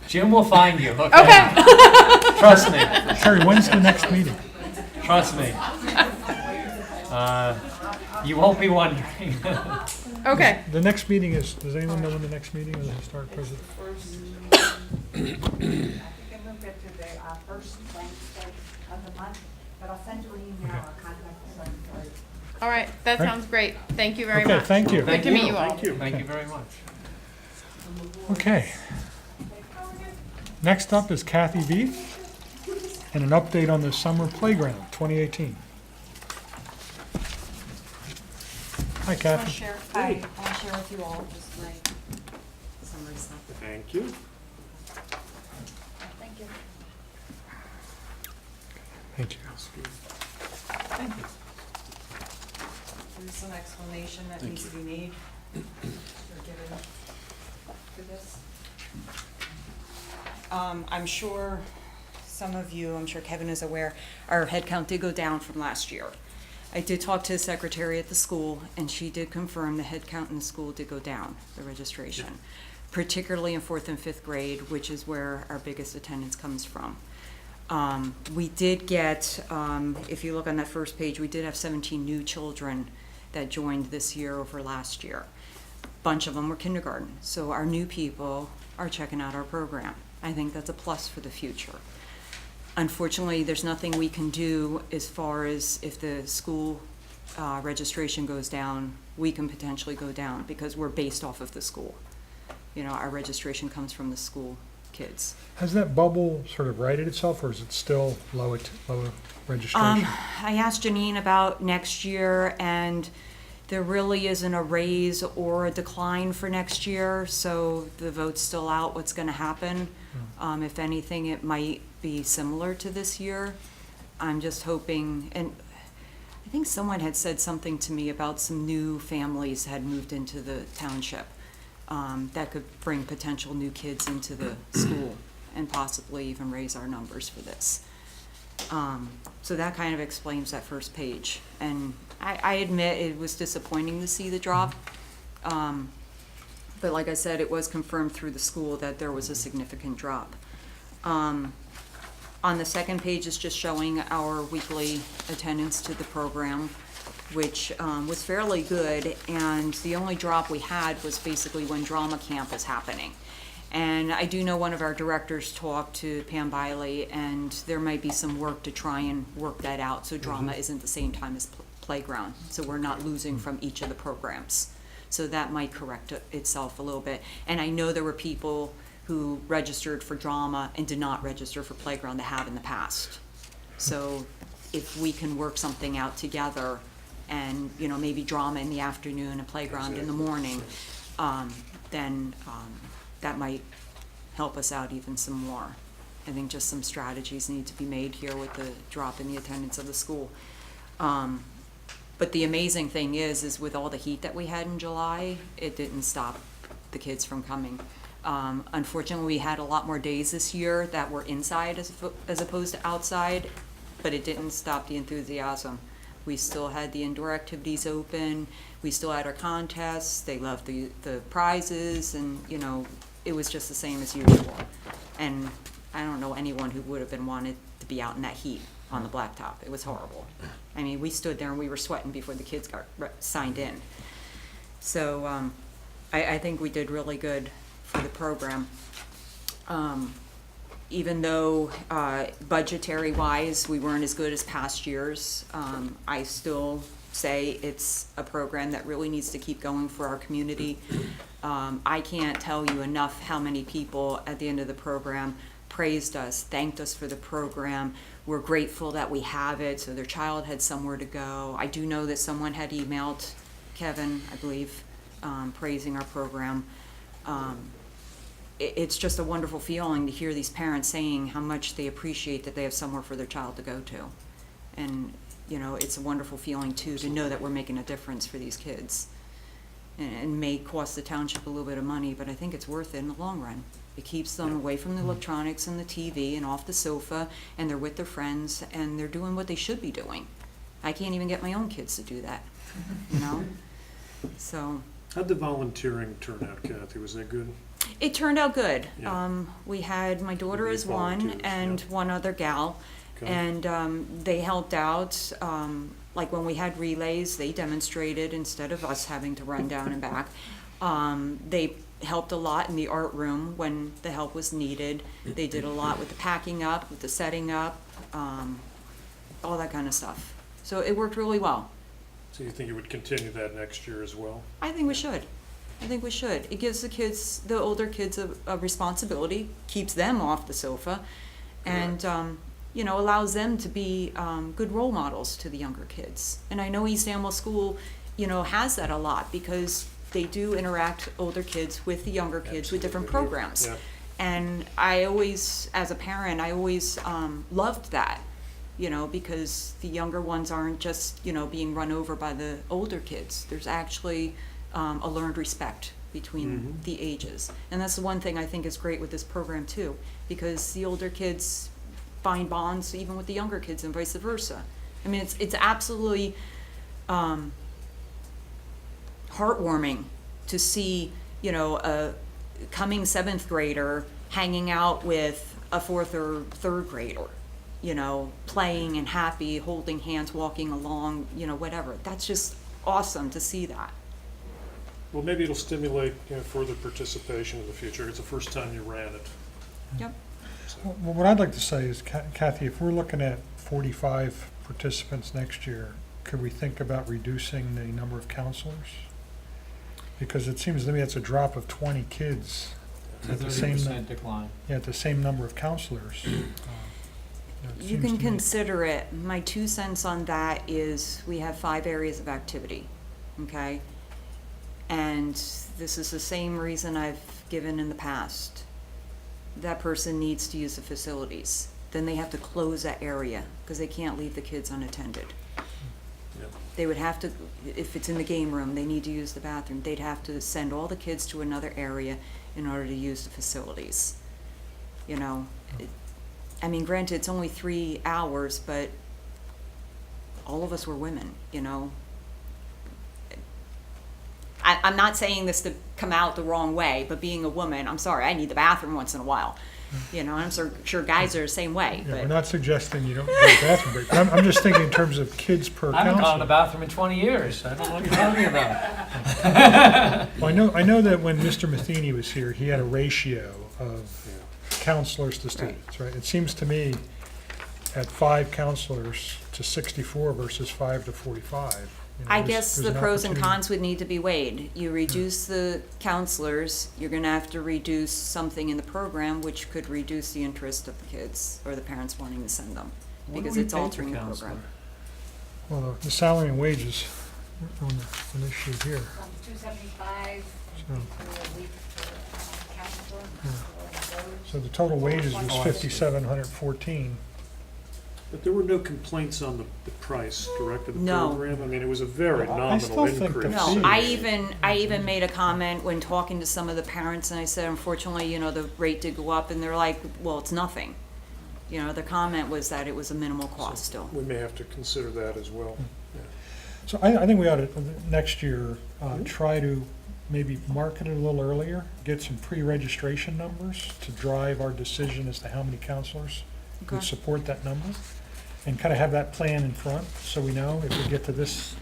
Jim will find you, okay? Okay. Trust me, Sherry, when's the next meeting? trust me. You won't be wondering. Okay. The next meeting is, does anyone know when the next meeting of the Historic Preservation? I think I moved it to the first Wednesday of the month, but I'll send you an email or contact the secretary. All right. That Great. sounds great. Thank you very Okay, much. thank you. Good to meet you all. Thank you. Thank you very much. Okay. Next up is Kathy V. and an update on the summer playground, 2018. Hi, Kathy. Hi, I want to share with you all just my summary stuff. Thank you. Thank you. Thank you. Thank you. There's some explanation that needs to be made or given for this. I'm sure some of you, I'm sure Kevin is aware, our head count did go down from last year. I did talk to the secretary at the school, and she did confirm the head count in the school did go down, the registration, particularly in 4th and 5th grade, which is where our biggest attendance comes from. We did get, if you look on that first page, we did have 17 new children that joined this year over last year. Bunch of them were kindergarten, so our new people are checking out our program. I think that's a plus for the future. Unfortunately, there's nothing we can do as far as if the school registration goes down, we can potentially go down because we're based off of the school. You know, our registration comes from the school kids. Has that bubble sort of righted itself, or is it still low registration? I asked Janine about next year, and there really isn't a raise or a decline for next year, so the vote's still out, what's gonna happen. If anything, it might be similar to this year. I'm just hoping, and I think someone had said something to me about some new families had moved into the township, that could bring potential new kids into the school and possibly even raise our numbers for this. So that kind of explains that first page. And I admit it was disappointing to see the drop. But like I said, it was confirmed through the school that there was a significant drop. On the second page is just showing our weekly attendance to the program, which was fairly good. And the only drop we had was basically when drama camp was happening. And I do know one of our directors talked to Pam Biley, and there might be some work to try and work that out, so drama isn't the same time as playground, so we're not losing from each of the programs. So that might correct itself a little bit. And I know there were people who registered for drama and did not register for playground that have in the past. So if we can work something out together, and you know, maybe drama in the afternoon and playground in the morning, then that might help us out even some more. I think just some strategies need to be made here with the drop in the attendance of the school. But the amazing thing is with all the heat that we had in July, it didn't stop the kids from coming. Unfortunately, we had a lot more days this year that were inside as opposed to outside, but it didn't stop the enthusiasm. We still had the indoor activities open. We still had our contests. They loved the prizes, and you know, it was just the same as usual. And I don't know anyone who would have been wanted to be out in that heat. on the blacktop. It was horrible. I mean, we stood there and we were sweating before the kids got signed in. So I think we did really good for the program. Even though budgetary-wise, we weren't as good as past years, I still say it's a program that really needs to keep going for our community. I can't tell you enough how many people at the end of the program praised us, thanked us for the program. We're grateful that we have it, so their child had somewhere to go. I do know that someone had emailed Kevin, I believe, praising our program. It's just a wonderful feeling to hear these parents saying how much they appreciate that they have somewhere for their child to go to. And, you know, it's a wonderful feeling, too, to know that we're making a difference for these kids. And may cost the township a little bit of money, but I think it's worth it in the long run. It keeps them away from the electronics and the TV and off the sofa, and they're with their friends, and they're doing what they should be doing. I can't even get my own kids to do that, you know? So. How'd the volunteering turn out, Kathy? Was that good? It turned out good. Yeah. We had my daughter Three as one volunteers, and yeah. one other gal. Okay. And they helped out, like when we had relays, they demonstrated instead of us having to run down and back. They helped a lot in the art room when the help was needed. They did a lot with the packing up, with the setting up, all that kind of stuff. So it worked really well. So you think you would continue that next year as well? I think we should. I think we should. It gives the kids, the older kids, a responsibility, keeps them off the sofa, and you know, allows them to be good role models to the younger kids. And I know East Amwell School, you know, has that a lot because they do interact, older kids with the younger kids with different programs. Yeah. And I always, as a parent, I always loved that, you know, because the younger ones aren't just, you know, being run over by the older kids. There's actually a learned respect between the ages. And that's the one thing I think is great with this program too, because the older kids find bonds even with the younger kids and vice versa. I mean, it's absolutely heartwarming to see, you know, a coming 7th grader hanging out with a 4th or 3rd grader, you know, playing and happy, holding hands, walking along, you know, whatever. That's just awesome to see that. Well, maybe it'll stimulate, you know, further participation in the future. It's the first time you ran it. Yep. Well, what I'd like to say is, Kathy, if we're looking at 45 participants next year, could we think about reducing the number of counselors? Because it seems to me that's a drop of 20 kids at the same 30% decline. Yeah, at the same number of counselors. You can consider it. My 2 cents on that is we have 5 areas of activity, okay? And this is the same reason I've given in the past. That person needs to use the facilities. Then they have to close that area because they can't leave the kids unattended. Yep. They would have to, if it's in the game room, they need to use the bathroom. They'd have to send all the kids to another area in order to use the facilities. You know, I mean, granted, it's only 3 hours, but all of us were women, you know. I'm not saying this to come out the wrong way, but being a woman, I'm sorry, I need the bathroom once in a while. You know, I'm sure guys are the same way. Yeah, But we're not suggesting you don't go to the bathroom break. I'm just thinking in terms of kids per I haven't gone to the counselor. bathroom in 20 years. I don't know what you're talking about. Well, I know that when Mr. Matheny was here, he had a ratio of counselors to students, right? It seems to me at 5 counselors to 64 versus 5 to 45. You know, I there's- guess there's the an pros and opportunity. cons would need to be weighed. You reduce the counselors, you're gonna have to reduce something in the program, which could reduce the interest of the kids or the parents wanting to send them, What do because we it's pay per altering the counselor? program. Well, the salary and wages are an issue here. $275 So, for a week for counselor. for those. so the total wages was Oh, I see. $5,714. But there were no complaints on the price, correct, of the No. program? I mean, it was a very I still nominal think the increase. No, I even made a comment when talking to some of the parents, and I said, unfortunately, you know, the rate did go up, and they're like, well, it's nothing. You know, the comment was that it was a minimal cost still. We may have to consider that as well. Yeah. So I think we ought to, next year, try to maybe market it a little earlier, get some pre-registration numbers to drive our decision as to how many counselors would Okay. support that number. and kind of have that plan in front, so we know if we get to this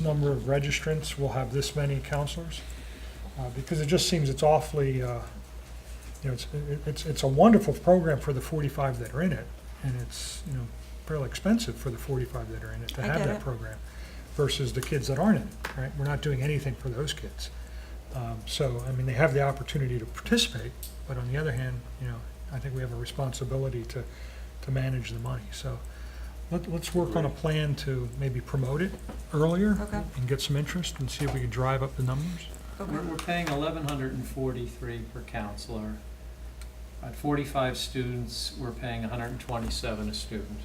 number of registrants, we'll have this many counselors. Because it just seems it's awfully, it's a wonderful program for the 45 that are in it, and it's, fairly expensive for the 45 that are in it to I have get that it. program versus the kids that aren't in it, right? We're not doing anything for those kids. So, I mean, they have the opportunity to participate, but on the other hand, I think we have a responsibility to manage the money. So let's work on a plan to maybe promote it earlier Okay. and get some interest and see if we can drive up the numbers. We're paying $1,143 per counselor. At 45 students, we're paying $127 a student.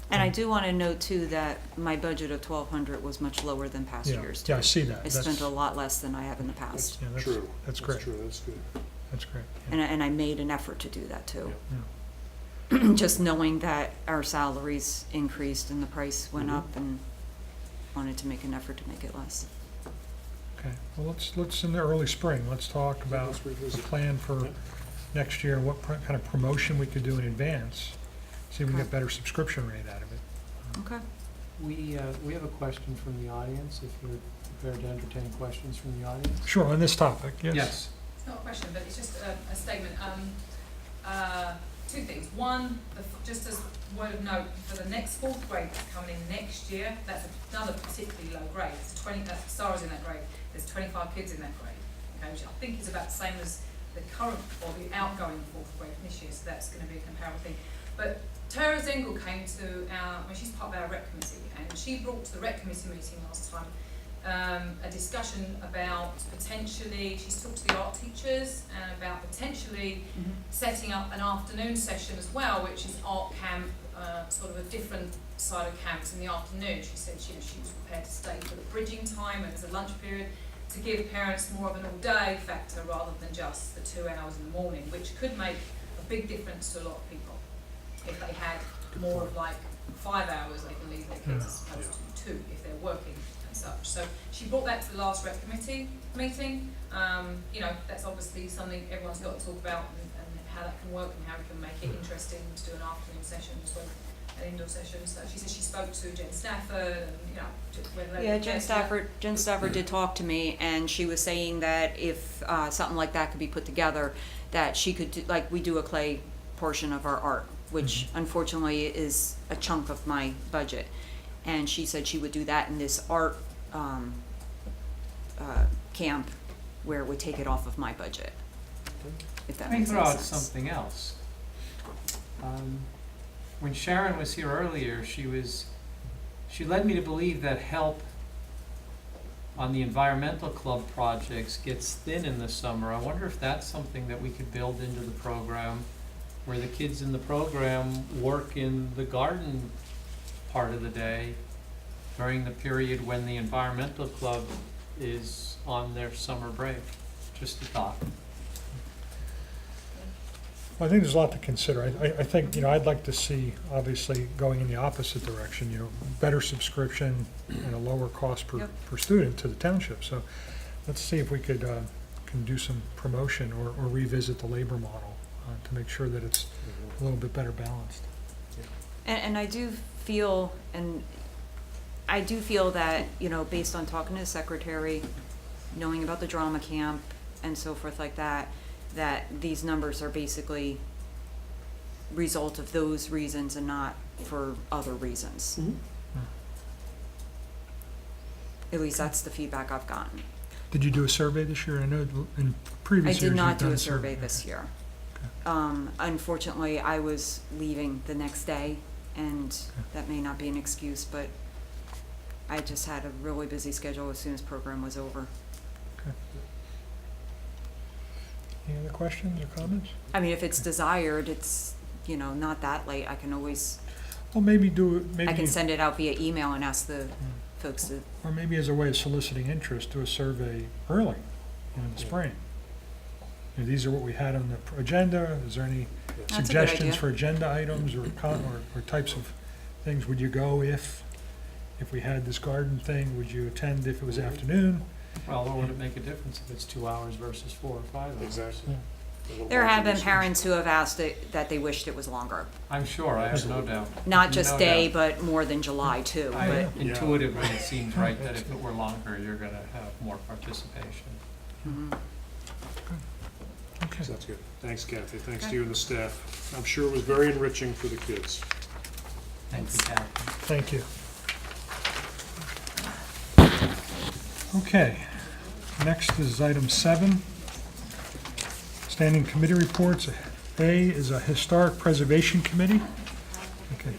And I do want to note too that my budget of 1,200 was much lower than past Yeah, years too. yeah, I see that. I spent a lot less than I have in the past. Yeah, True. That's great. True, that's good. That's great. And I made an effort to do that too. Yeah. Just knowing that our salaries increased and the price went up, and wanted to make an effort to make it less. Okay, well, let's in the early spring, let's talk about Let's the revisit. plan for Yeah. next year, and what kind of promotion we could do in advance. See if we can get better subscription rate out of it. Okay. We have a question from the audience, if you're prepared to entertain questions from the audience. Sure, on this topic, yes. Yes. It's not a question, but it's just a statement. Two things. One, just as word of note, for the next fourth grade that's coming in next year, that's another particularly low grade. It's 20, Sarah's in that grade. There's 25 kids in that grade, okay, which I think is about the same as the current or the outgoing fourth grade from this year, so that's going to be a comparable thing. But Tara Zengel came to she's part of our rec committee, and she brought to the rec committee meeting last time a discussion about potentially, she's talked to the art teachers and about potentially setting up an afternoon session as well, which is art camp, sort of a different side of camps in the afternoon. She said she was prepared to stay for the bridging time and as a lunch period to give parents more of an all-day factor rather than just the 2 hours in the morning, which could make a big difference to a lot of people if they had more of like 5 hours they can leave their kids as opposed to 2 if they're working and such. So she brought that to the last rec committee meeting. That's obviously something everyone's got to talk about and how that can work and how we can make it interesting to do an afternoon session as well, an indoor session. So she said she spoke to Jen Stafford and whether they Yeah, Jen Stafford did talk to me, and she was saying that if something like that could be put together, that she could do, like we do a clay portion of our art, which unfortunately is a chunk of my budget. And she said she would do that in this art camp where it would take it off of my budget. If that Let me makes throw any out sense. something else. When Sharon was here earlier, she led me to believe that help on the environmental club projects gets thin in the summer. I wonder if that's something that we could build into the program, where the kids in the program work in the garden part of the day during the period when the environmental club is on their summer break. Just a thought. Well, I think there's a lot to consider. I think, I'd like to see, obviously, going in the opposite direction, better subscription and a lower cost per student to the township. So let's see if we could can do some promotion or revisit the labor model to make sure that it's a little bit better balanced. And I do feel that, based on talking to the secretary, knowing about the drama camp and so forth like that, that these numbers are basically result of those reasons and not for other reasons. At least that's the feedback I've gotten. Did you do a survey this year? I know in previous I years did not you've do done a survey this year. Unfortunately, I was leaving the next day, and that may not be an excuse, but I just had a really busy schedule as soon as program was over. Okay. Any other questions or comments? I mean, if it's desired, it's, not that late. I can always, Well, maybe do it, maybe. I can send it out via email and ask the folks to, Or maybe as a way of soliciting interest, do a survey early in the spring. These are what we had on the agenda. Is there any That's a good suggestions idea. for agenda items or types of things? Would you go if we had this garden thing? Would you attend if it was afternoon? Well, or would it make a difference if it's 2 hours versus 4 or 5 hours? Exactly. There have been parents who have asked that they wished it was longer. I'm sure, I have no doubt. Not just No day, doubt. but more than July too. I- But Intuitively, it seems right that if it were longer, you're gonna have more participation. Okay. Sounds good. Thanks, Kathy. Thanks to you and the staff. I'm sure it was very enriching for the kids. Thank you, Kathy. Thank you. Okay, next is item 7. Standing committee reports. A is a Historic Preservation Committee. Okay.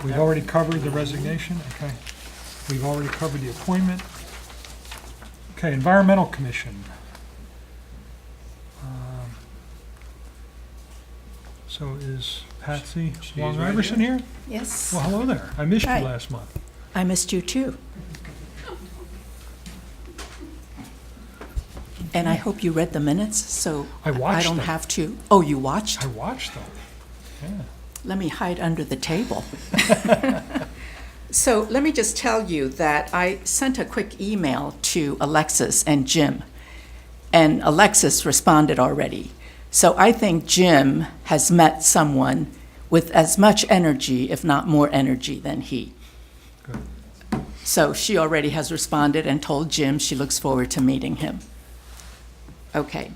We've already covered the resignation, okay. We've already covered the appointment. Okay, Environmental Commission. So is Patsy She's Long right Iverson here? Yes, Well, hello there. I missed you Hi. last month. I missed you too. And I hope you read the minutes, so I watched don't them. have to. Oh, you watched? I watched them. Yeah. Let me hide under the table. So let me just tell you that I sent a quick email to Alexis and Jim, and Alexis responded already. So I think Jim has met someone with as much energy, if not more energy, than he. Good. So she already has responded and told Jim she looks forward to meeting him. Okay.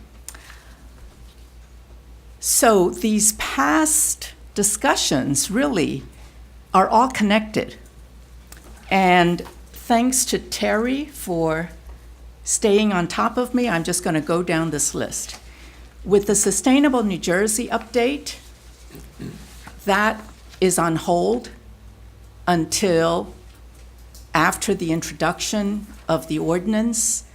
So these past discussions really are all connected. And thanks to Terry for staying on top of me, I'm just going to go down this list. With the Sustainable New Jersey update, that is on hold until after the introduction of the ordinance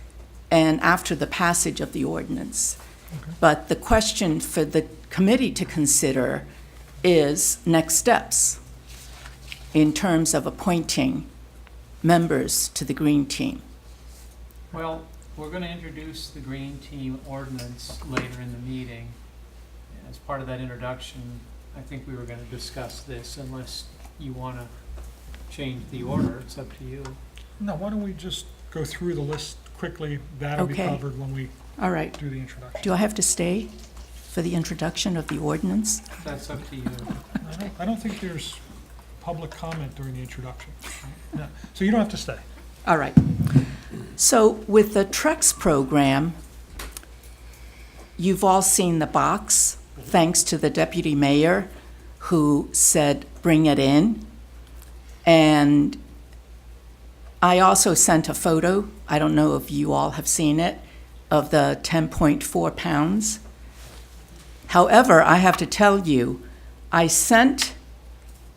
and after the passage of the ordinance. Okay. But the question for the committee to consider is next steps in terms of appointing members to the Green Team. Well, we're gonna introduce the Green Team ordinance later in the meeting. As part of that introduction, I think we were gonna discuss this unless you wanna change the order, it's up to you. No, why don't we just go through the list quickly? That'll be Okay. covered when we All right. do the introduction. Do I have to stay for the introduction of the ordinance? That's up to you. I don't think there's public comment during the introduction. No. So you don't have to stay. All right. So with the TREX program, you've all seen the box, thanks to the deputy mayor who said, bring it in. And I also sent a photo, I don't know if you all have seen it, of the 10.4 pounds. However, I have to tell you, I sent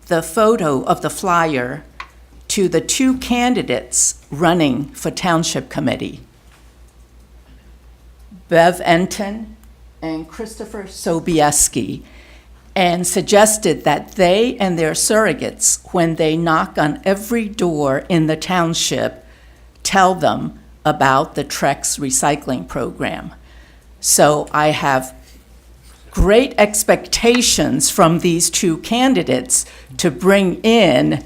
the photo of the flyer to the 2 candidates running for township committee, Bev Enton and Christopher Sobieski, and suggested that they and their surrogates, when they knock on every door in the township, tell them about the TREX recycling program. So I have great expectations from these 2 candidates to bring in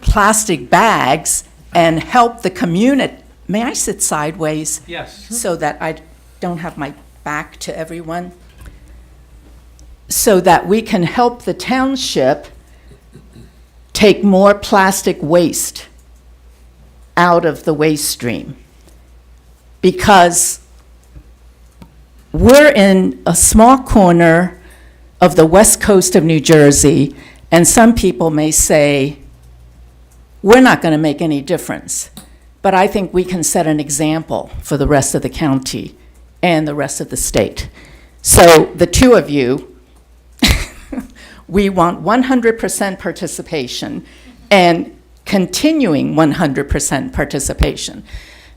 plastic bags and help the community. May I sit sideways? Yes. So that I don't have my back to everyone? So that we can help the township take more plastic waste out of the waste stream. Because we're in a small corner of the west coast of New Jersey, and some people may say, we're not going to make any difference. But I think we can set an example for the rest of the county and the rest of the state. So the 2 of you, we want 100% participation and continuing 100% participation,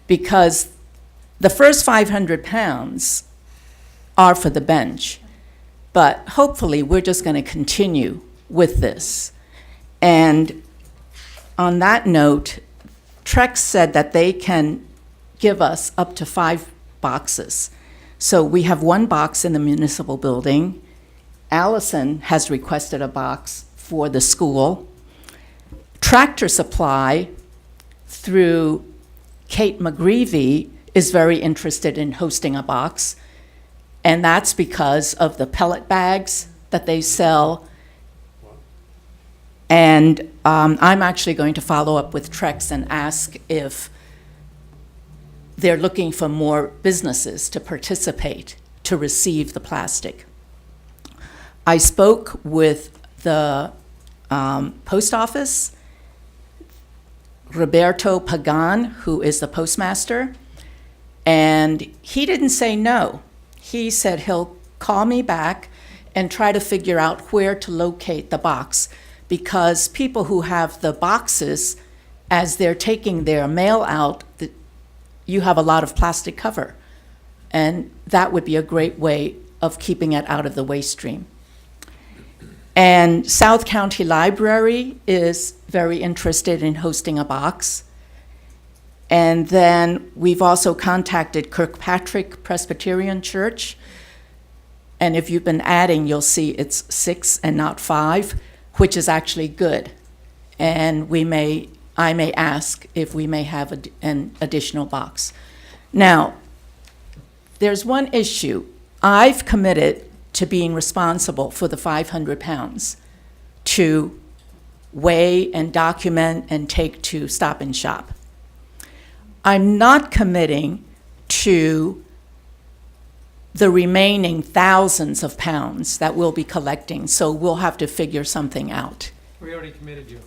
because the first 500 pounds are for the bench. But hopefully, we're just going to continue with this. And on that note, TREX said that they can give us up to 5 boxes. So we have 1 box in the municipal building. Allison has requested a box for the school. Tractor Supply, through Kate McGreevy, is very interested in hosting a box. And that's because of the pellet bags that they sell. And I'm actually going to follow up with Trex and ask if they're looking for more businesses to participate to receive the plastic. I spoke with the post office, Roberto Pagan, who is the postmaster, and he didn't say no. He said he'll call me back and try to figure out where to locate the box, because people who have the boxes, as they're taking their mail out, you have a lot of plastic cover. And that would be a great way of keeping it out of the waste stream. And South County Library is very interested in hosting a box. And then we've also contacted Kirkpatrick Presbyterian Church. And if you've been adding, you'll see it's 6 and not 5, which is actually good. And I may ask if we may have an additional box. Now, there's one issue. I've committed to being responsible for the 500 pounds to weigh and document and take to Stop and Shop. I'm not committing to the remaining thousands of pounds that we'll be collecting, so we'll have to figure something out. We already committed you.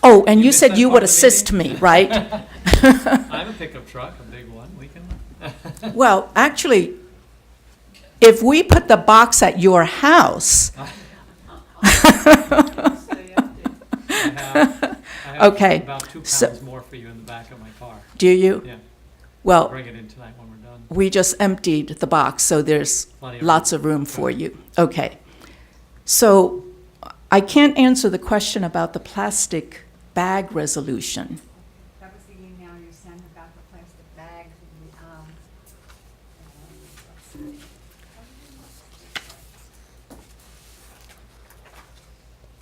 Oh, and you missed said that you part would of the assist meeting? me, right? I'm a pickup truck, a big one, we can. Well, actually, if we put the box at your house, I have Okay, about 2 so- pounds more for you in the back of my car. do you? Yeah. Well, Bring it in tonight when we're done. we just emptied the box, so there's Plenty of lots of room for you. Okay. So I can't answer the question about the plastic bag resolution. That was the email you sent about the plastic bags and, let's see.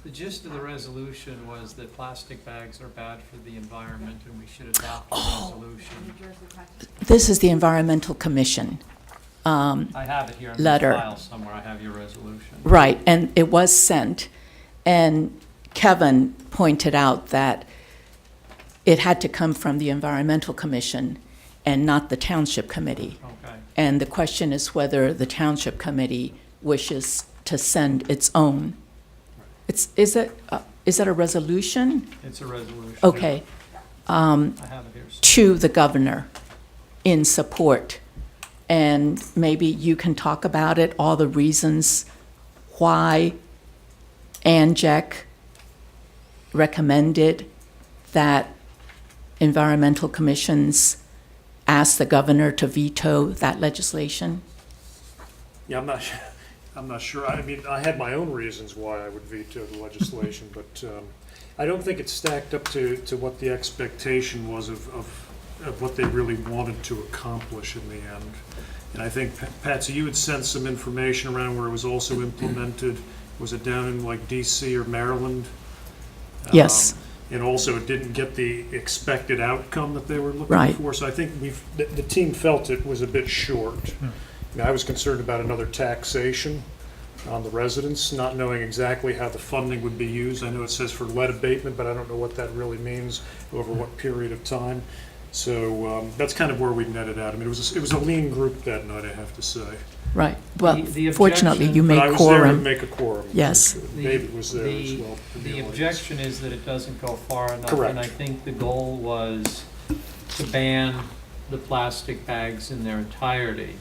The gist of the resolution was that plastic bags are bad for the environment and we should adopt the resolution. This is the Environmental Commission. I have it here in the Letter. file somewhere, I have your resolution. Right, and it was sent. And Kevin pointed out that it had to come from the Environmental Commission and not the Township Committee. Okay. And the question is whether the Township Committee wishes to send its own. Is it a resolution? It's a resolution. Okay. I have it here. To the governor in support. And maybe you can talk about it, all the reasons why ANJEC recommended that environmental commissions ask the governor to veto that legislation? Yeah, I'm not sure. I mean, I had my own reasons why I would veto the legislation, but I don't think it stacked up to what the expectation was of what they really wanted to accomplish in the end. And I think, Patsy, you had sent some information around where it was also implemented. Was it down in like DC or Maryland? Yes. And also it didn't get the expected outcome that they were looking Right. for. So I think the team felt it was a bit short. I mean, I was concerned about another taxation on the residents, not knowing exactly how the funding would be used. I know it says for lead abatement, but I don't know what that really means, over what period of time. So that's kind of where we netted out. I mean, it was a lean group that night, I have to say. Right. Well, The fortunately, objection- you But I made was there to quorum. make a quorum. Yes. David was there as The- well. in The audience. objection is that it doesn't go far enough. Correct. And I think the goal was to ban the plastic bags in their entirety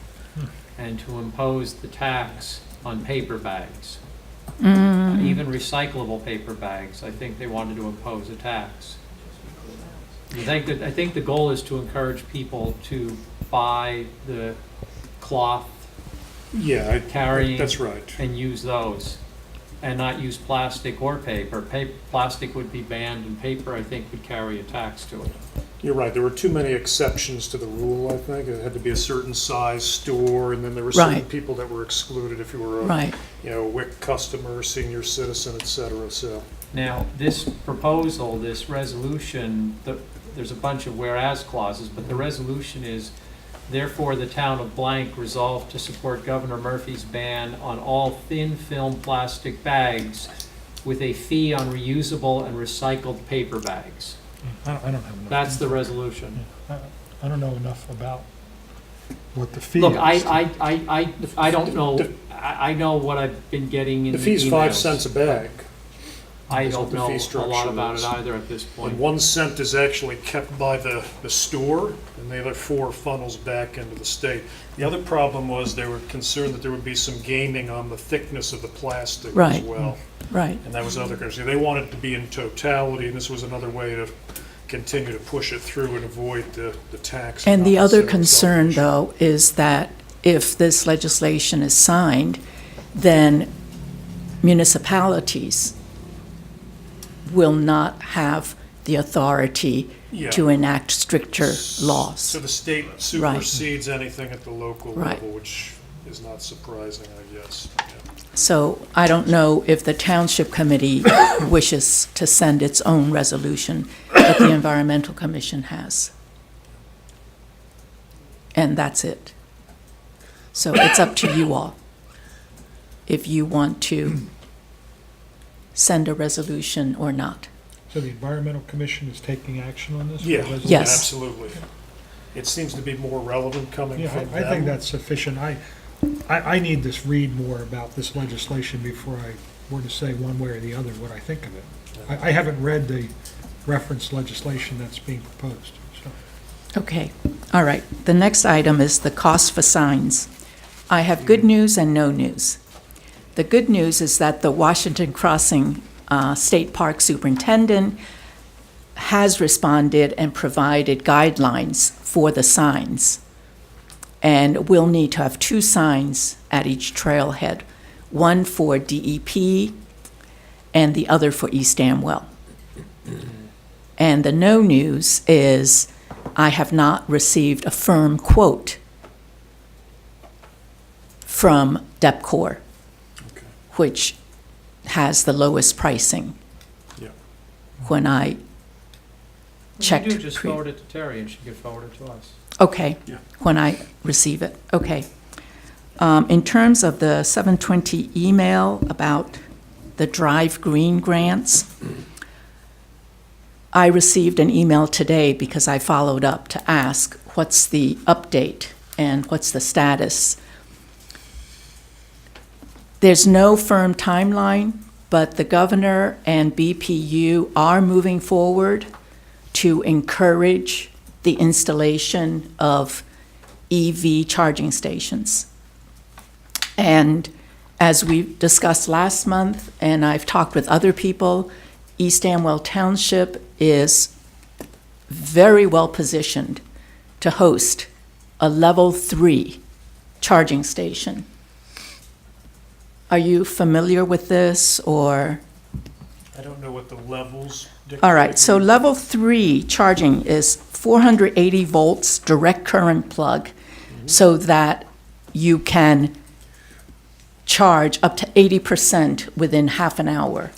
and to impose the tax on paper bags. Even recyclable paper bags, I think they wanted to impose a tax. I think the goal is to encourage people to buy the cloth Yeah, carrying that's right. and use those, and not use plastic or paper. Plastic would be banned, and paper, I think, would carry a tax to it. You're right, there were too many exceptions to the rule, I think. It had to be a certain size store, and then there were certain Right. people that were excluded if you were a, Right. WIC customer, senior citizen, et cetera, so. Now, this proposal, this resolution, there's a bunch of whereas clauses, but the resolution is Therefore, the town of blank resolved to support Governor Murphy's ban on all thin film plastic bags with a fee on reusable and recycled paper bags. I don't have enough. That's the resolution. I don't know enough about what the fee is. Look, I don't know, I know what I've been getting in The the fee's 5 emails. cents a bag. I That's what don't the know fee a structure lot about is. it either at this point. And 1 cent is actually kept by the store, and the other 4 funnels back into the state. The other problem was they were concerned that there would be some gaming on the thickness of the plastic as Right. well. Right. And that was another concern. They wanted it to be in totality, and this was another way to continue to push it through and avoid the tax. And the other not concern, though, is that if this legislation is signed, then municipalities will not have the authority Yeah. to enact stricter laws. So the state supersedes anything at the local Right. level, which is not surprising, I guess. Yeah. So I don't know if the Township Committee wishes to send its own resolution that the Environmental Commission has. And that's it. So it's up to you all if you want to send a resolution or not. So the Environmental Commission is taking action on this? Yeah, resolution? Yes. absolutely. It seems to be more relevant coming Yeah, from I them. think that's sufficient. I need to read more about this legislation before I were to say one way or the other what I think of it. I haven't read the reference legislation that's being proposed, so. Okay, all right. The next item is the cost for signs. I have good news and no news. The good news is that the Washington Crossing State Park Superintendent has responded and provided guidelines for the signs. And we'll need to have 2 signs at each trailhead, one for DEP and the other for East Amwell. And the no news is I have not received a firm quote from DEPCOR, which has the lowest pricing. Yeah. When I checked. You do just forward it to Terry and she can forward it to us. Okay, Yeah. when I receive it, okay. In terms of the 720 email about the Drive Green grants, I received an email today because I followed up to ask what's the update and what's the status. There's no firm timeline, but the governor and BPU are moving forward to encourage the installation of EV charging stations. And as we discussed last month, and I've talked with other people, East Amwell Township is very well positioned to host a level 3 charging station. Are you familiar with this, or? I don't know what the levels dictate. All right, so level 3 charging is 480 volts direct current plug, so that you can charge up to 80% within half an hour.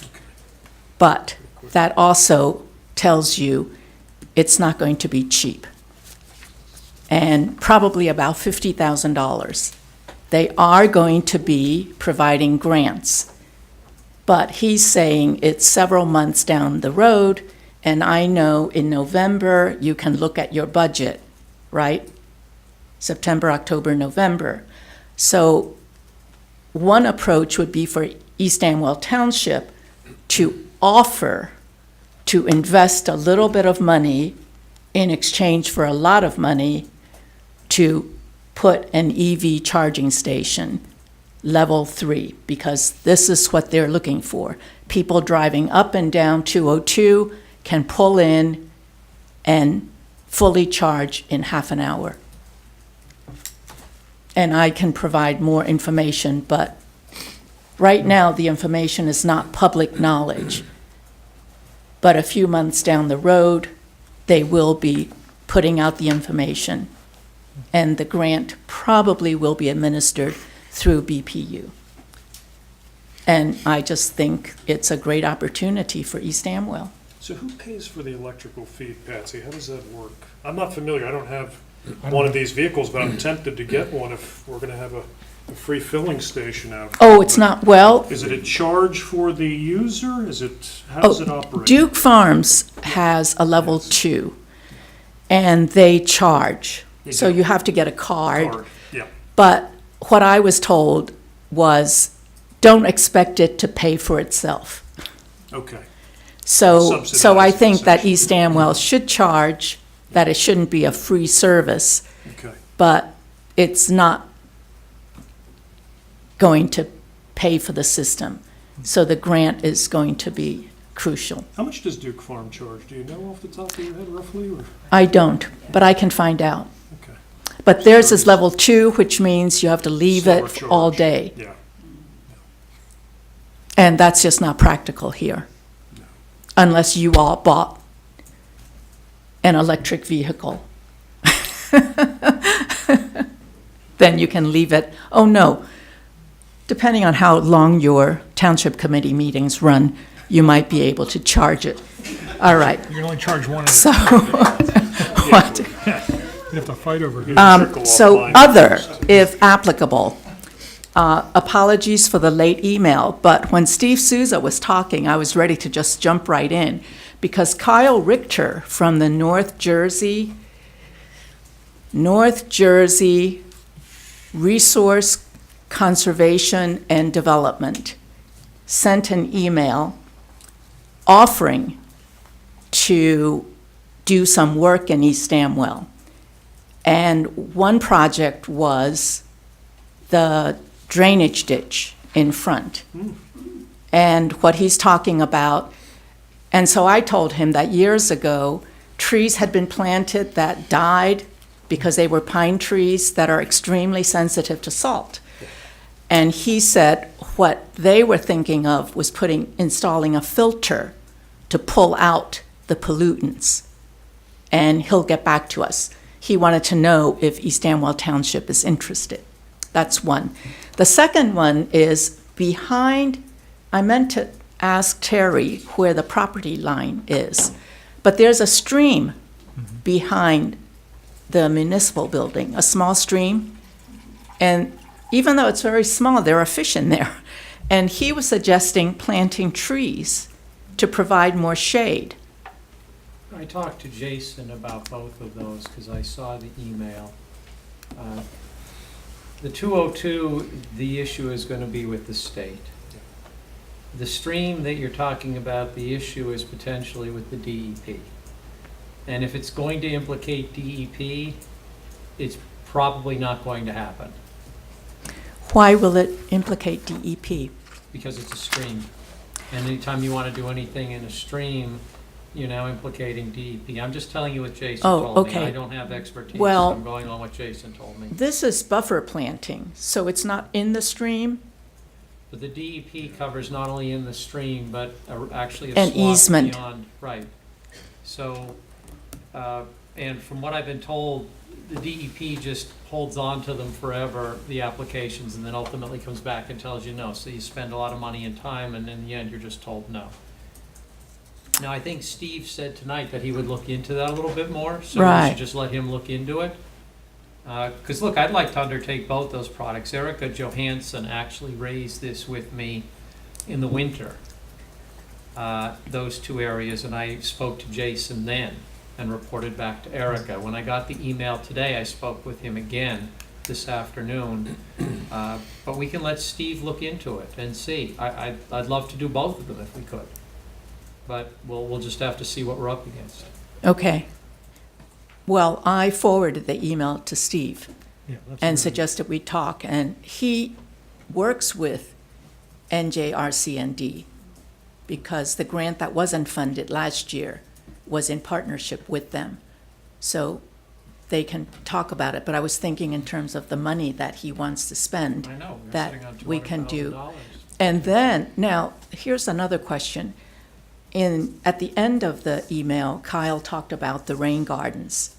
But that also tells you it's not going to be cheap, and probably about $50,000. They are going to be providing grants, but he's saying it's several months down the road, and I know in November you can look at your budget, right? September, October, November. So one approach would be for East Amwell Township to offer to invest a little bit of money in exchange for a lot of money to put an EV charging station, level 3, because this is what they're looking for. People driving up and down 202 can pull in and fully charge in half an hour. And I can provide more information, but right now the information is not public knowledge. But a few months down the road, they will be putting out the information, and the grant probably will be administered through BPU. And I just think it's a great opportunity for East Amwell. So who pays for the electrical feed, Patsy? How does that work? I'm not familiar. I don't have one of these vehicles, but I'm tempted to get one if we're gonna have a free filling station out. Oh, it's not, well, Is it a charge for the user? Is it, how does it operate? Duke Farms has a level 2, and they charge. They So do. you have to get a card. Yeah. But what I was told was, don't expect it to pay for itself. Okay. So I Subsidized, think that essentially. East Amwell should charge, that it shouldn't be a free service, Okay. but it's not going to pay for the system. So the grant is going to be crucial. How much does Duke Farm charge? Do you know off the top of your head roughly, or? I don't, but I can find out. Okay. But theirs is level 2, which means you have to leave Slower it all charge. day. Yeah. And that's just not practical here, unless you all bought an electric vehicle. Then you can leave it, oh no, depending on how long your township committee meetings run, you might be able to charge it. All right, You can only charge one at a so, what? You have to fight over who. So other, if applicable, apologies for the late email, but when Steve Souza was talking, I was ready to just jump right in, because Kyle Richter from the North Jersey Resource Conservation and Development sent an email offering to do some work in East Amwell. And one project was the drainage ditch in front. And what he's talking about, and so I told him that years ago, trees had been planted that died because they were pine trees that are extremely sensitive to salt. And he said what they were thinking of was installing a filter to pull out the pollutants. And he'll get back to us. He wanted to know if East Amwell Township is interested. That's one. The second one is behind, I meant to ask Terry where the property line is, but there's a stream behind the municipal building, a small stream. And even though it's very small, there are fish in there. And he was suggesting planting trees to provide more shade. I talked to Jason about both of those because I saw the email. The 202, the issue is going to be with the state. The stream that you're talking about, the issue is potentially with the DEP. And if it's going to implicate DEP, it's probably not going to happen Why will it implicate DEP? because it's a stream. And anytime you want to do anything in a stream, you're now implicating DEP. I'm just telling you what Jason Oh, told me. okay. I don't have expertise, Well- so I'm going on what Jason told me. This is buffer planting, so it's not in the stream? But the DEP covers not only in the stream, but actually a An swath easement. beyond. Right. So, and from what I've been told, the DEP just holds on to them forever, the applications, and then ultimately comes back and tells you no. So you spend a lot of money and time, and in the end, you're just told no. Now, I think Steve said tonight that he would look into that a little bit more, so we Right. should just let him look into it. Because look, I'd like to undertake both those products. Erica Johansson actually raised this with me in the winter, those two areas, and I spoke to Jason then and reported back to Erica. When I got the email today, I spoke with him again this afternoon. But we can let Steve look into it and see. I'd love to do both of them if we could. But we'll just have to see what we're up against. Okay. Well, I forwarded the email to Steve Yeah, that's and good. suggested we talk, and he works with NJRCND because the grant that wasn't funded last year was in partnership with them. So they can talk about it, but I was thinking in terms of the money that he wants to spend. I know, we're that sitting on we can do. $200,000. And then, now, here's another question. At the end of the email, Kyle talked about the rain gardens.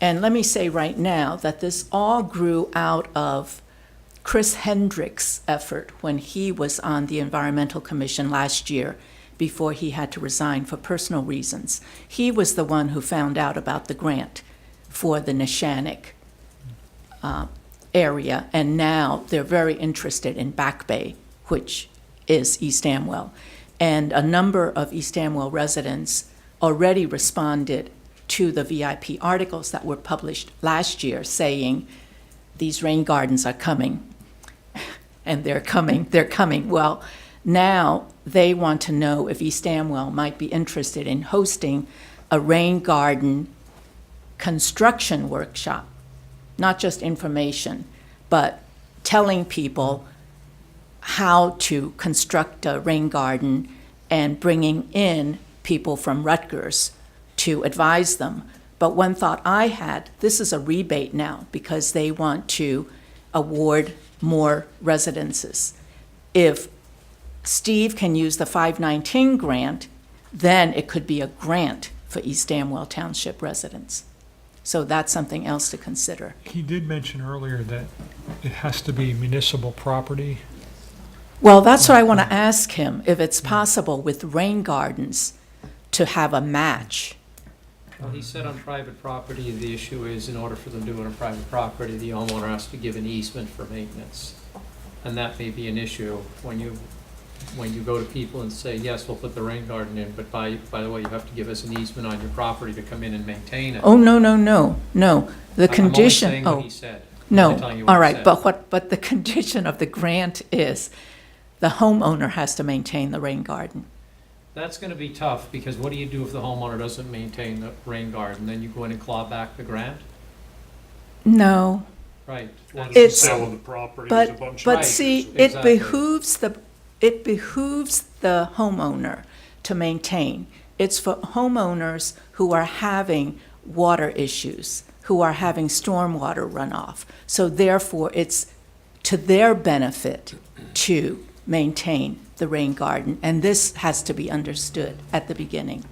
And let me say right now that this all grew out of Chris Hendricks' effort when he was on the Environmental Commission last year before he had to resign for personal reasons. He was the one who found out about the grant for the Neshannock area, and now they're very interested in Back Bay, which is East Amwell. And a number of East Amwell residents already responded to the VIP articles that were published last year saying, these rain gardens are coming, and they're coming. Well, now they want to know if East Amwell might be interested in hosting a rain garden construction workshop, not just information, but telling people how to construct a rain garden and bringing in people from Rutgers to advise them. But one thought I had, this is a rebate now because they want to award more residences. If Steve can use the 519 grant, then it could be a grant for East Amwell Township residents. So that's something else to consider. He did mention earlier that it has to be municipal property. Well, that's what I want to ask him, if it's possible with rain gardens to have a match. Well, he said on private property, the issue is in order for them to do it on private property, the homeowner has to give an easement for maintenance. And that may be an issue when you go to people and say, yes, we'll put the rain garden in, but by the way, you have to give us an easement on your property to come in and maintain it. Oh, no. The condition. I'm only saying what he said. No, I'm telling you what all he right, said. but the condition of the grant is the homeowner has to maintain the rain garden. That's gonna be tough, because what do you do if the homeowner doesn't maintain the rain garden? Then you go in and claw back the grant? No, Right. Or It's- the sale of the property, there's a but, bunch but of. see, Exactly. it behooves the homeowner to maintain. It's for homeowners who are having water issues, who are having stormwater runoff. So therefore, it's to their benefit to maintain the rain garden, and this has to be understood at the beginning.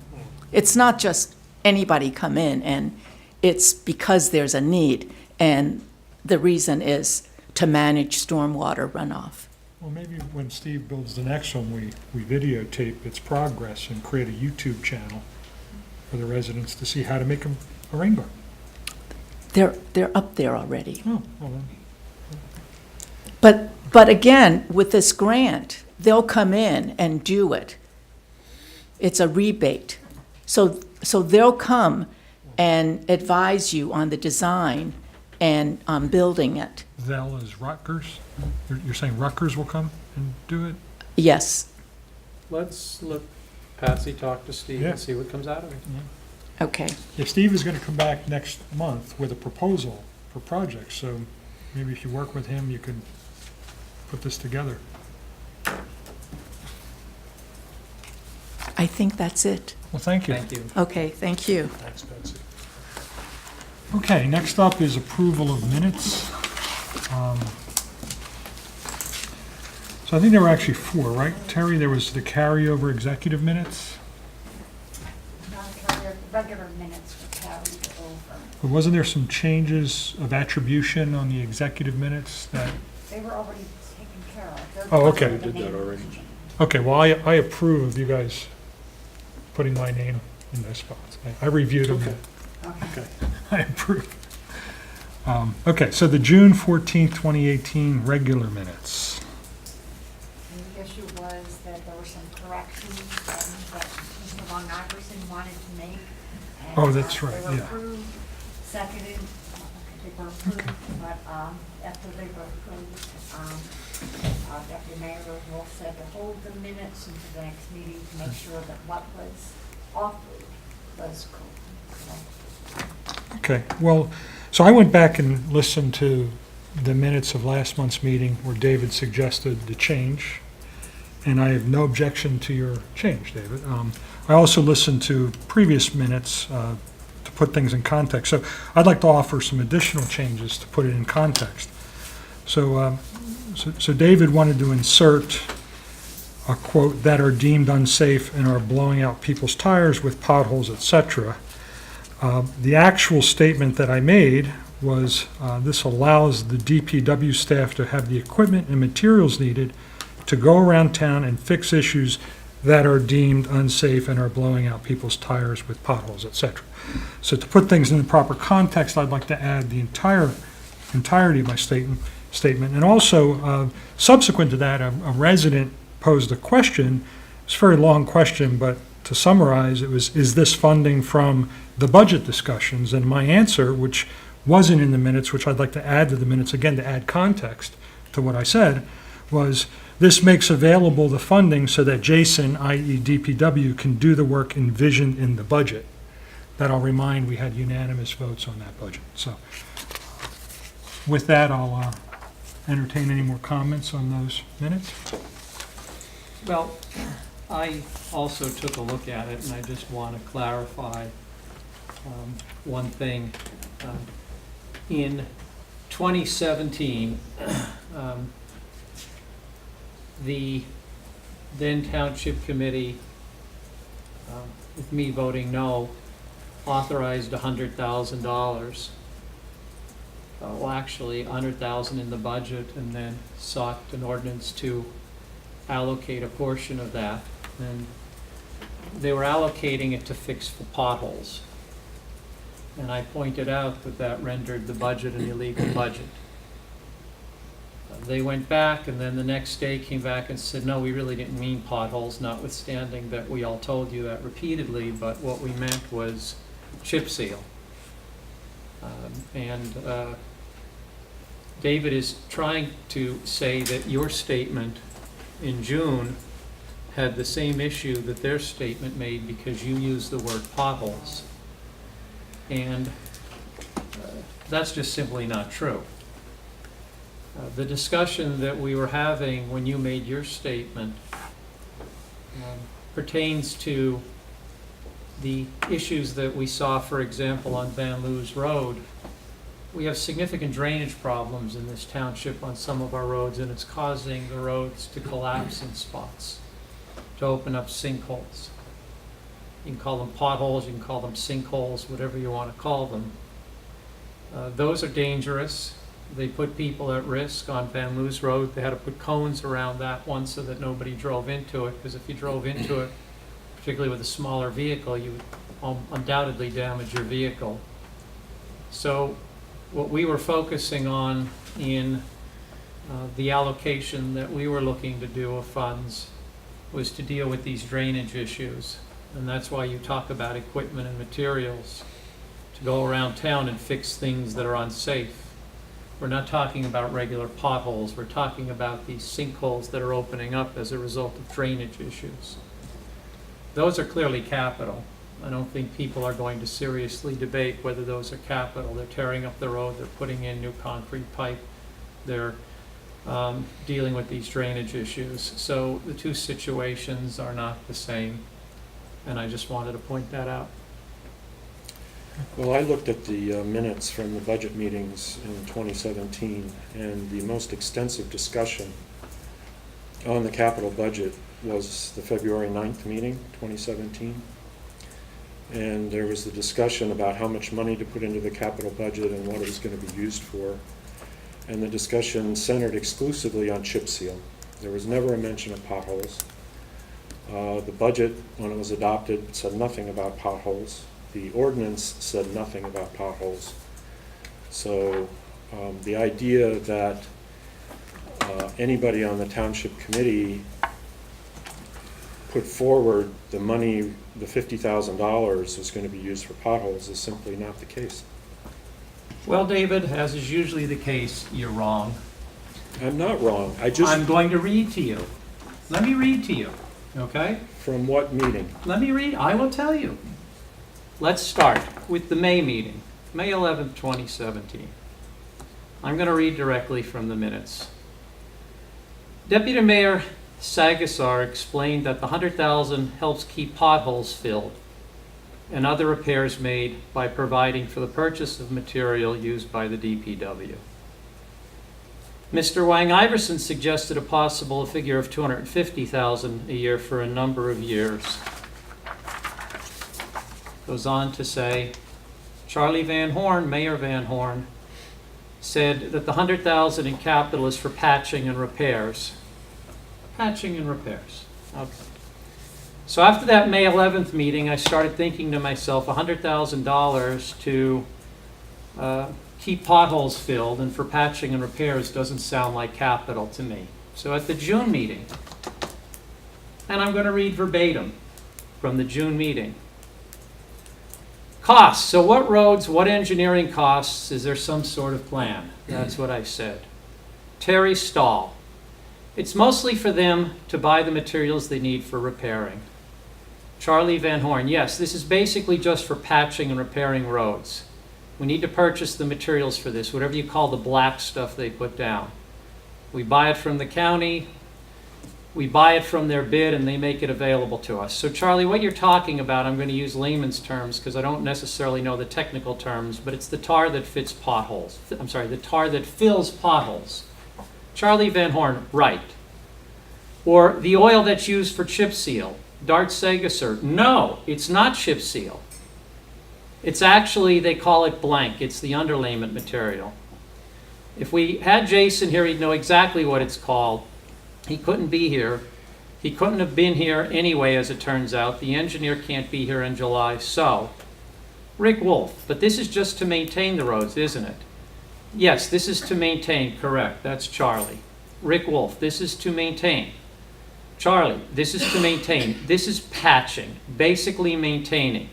It's not just anybody come in, and it's because there's a need, and the reason is to manage stormwater runoff. Well, maybe when Steve builds the next one, we videotape its progress and create a YouTube channel for the residents to see how to make a rain garden. They're up there already. Oh, well then. But again, with this grant, they'll come in and do it. It's a rebate. So they'll come and advise you on the design and on building it. They'll is Rutgers? You're saying Rutgers will come and do it? Yes, Let's let Patsy talk to Steve Yeah. and see what comes out of it. okay. Yeah, Steve is gonna come back next month with a proposal for projects, so maybe if you work with him, you could put this together. I think that's it. Well, thank you. Thank you. Okay, thank you. Thanks, Betsy. Okay, next up is approval of minutes. So I think there were actually four, right? Terry, there was the carryover executive minutes, Regular minutes were carried over. but wasn't there some changes of attribution on the executive minutes that, They were already taken care of. They're Oh, okay. under the We did that name already. change. okay, well, I approve of you guys putting my name in those spots. I reviewed them. Okay. I approve. Okay, so the June 14th, 2018 regular minutes. And the issue was that there were some corrections that Mr. Von Iverson wanted to make. and, Oh, that's right, They were yeah. approved, seconded, they were approved, but after they were approved, Deputy Mayor Wolf said to hold the minutes until the next meeting to make sure that what was offered was correct. Okay, well, so I went back and listened to the minutes of last month's meeting where David suggested the change, and I have no objection to your change, David. I also listened to previous minutes to put things in context. So I'd like to offer some additional changes to put it in context. So David wanted to insert a quote, "that are deemed unsafe and are blowing out people's tires with potholes, etc." The actual statement that I made was, this allows the DPW staff to have the equipment and materials needed to go around town and fix issues that are deemed unsafe and are blowing out people's tires with potholes, et cetera. So to put things in the proper context, I'd like to add the entirety of my statement. And also, subsequent to that, a resident posed a question. It's a very long question, but to summarize, it was, is this funding from the budget discussions? And my answer, which wasn't in the minutes, which I'd like to add to the minutes again to add context to what I said, was this makes available the funding so that Jason, i.e. DPW, can do the work envisioned in the budget. That I'll remind, we had unanimous votes on that budget. So with that, I'll entertain any more comments on those minutes. Well, I also took a look at it, and I just want to clarify one thing. In 2017, the then Township Committee, with me voting no, authorized $100,000. Well, actually, $100,000 in the budget, and then sought an ordinance to allocate a portion of that. And they were allocating it to fix the potholes. And I pointed out that that rendered the budget an illegal budget. They went back, and then the next day came back and said, no, we really didn't mean potholes, notwithstanding that we all told you that repeatedly, but what we meant was chip seal. David is trying to say that your statement in June had the same issue that their statement made because you used the word potholes. And that's just simply not true. The discussion that we were having when you made your statement pertains to the issues that we saw, for example, on Van Loo's Road. We have significant drainage problems in this township on some of our roads, and it's causing the roads to collapse in spots, to open up sinkholes. You can call them potholes, you can call them sinkholes, whatever you want to call them. Those are dangerous. They put people at risk on Van Loo's Road. They had to put cones around that one so that nobody drove into it, because if you drove into it, particularly with a smaller vehicle, you would undoubtedly damage your vehicle. So what we were focusing on in the allocation that we were looking to do of funds was to deal with these drainage issues. And that's why you talk about equipment and materials to go around town and fix things that are unsafe. We're not talking about regular potholes. We're talking about these sinkholes that are opening up as a result of drainage issues. Those are clearly capital. I don't think people are going to seriously debate whether those are capital. They're tearing up the road, they're putting in new concrete pipe, they're dealing with these drainage issues. So the two situations are not the same, and I just wanted to point that out. Well, I looked at the minutes from the budget meetings in 2017, and the most extensive discussion on the capital budget was the February 9th meeting, 2017. And there was the discussion about how much money to put into the capital budget and what it was going to be used for. And the discussion centered exclusively on chip seal. There was never a mention of potholes. The budget, when it was adopted, said nothing about potholes. The ordinance said nothing about potholes. So the idea that anybody on the township committee put forward the money, the $50,000 was going to be used for potholes is simply not the case. Well, David, as is usually the case, you're wrong. I'm not wrong. I'm going to read to you. Let me read to you, okay? From what meeting? Let me read. I will tell you. Let's start with the May meeting, May 11th, 2017. I'm going to read directly from the minutes. Deputy Mayor Sagasar explained that the $100,000 helps keep potholes filled and other repairs made by providing for the purchase of material used by the DPW. Mr. Wang Iverson suggested a possible figure of $250,000 a year for a number of years. Goes on to say, Charlie Van Horn, Mayor Van Horn, said that the $100,000 in capital is for patching and repairs. Patching and repairs. Okay. So after that May 11th meeting, I started thinking to myself, $100,000 to keep potholes filled and for patching and repairs doesn't sound like capital to me. So at the June meeting, and I'm going to read verbatim from the June meeting. Costs. So what roads, what engineering costs? Is there some sort of plan? That's what I said. Terry Stahl. It's mostly for them to buy the materials they need for repairing. Charlie Van Horn. Yes, this is basically just for patching and repairing roads. We need to purchase the materials for this, whatever you call the black stuff they put down. We buy it from the county. We buy it from their bid and they make it available to us. So Charlie, what you're talking about, I'm going to use layman's terms because I don't necessarily know the technical terms, but it's the tar that fits potholes. I'm sorry, the tar that fills potholes. Charlie Van Horn, right. Or the oil that's used for chip seal. Dart Segaser, no, it's not chip seal. It's actually, they call it blank. It's the underlayment material. If we had Jason here, he'd know exactly what it's called. He couldn't be here. He couldn't have been here anyway, as it turns out. The engineer can't be here in July. So, Rick Wolf, but this is just to maintain the roads, isn't it? Yes, this is to maintain, correct. That's Charlie. Rick Wolf, this is to maintain. Charlie, this is to maintain. This is patching, basically maintaining.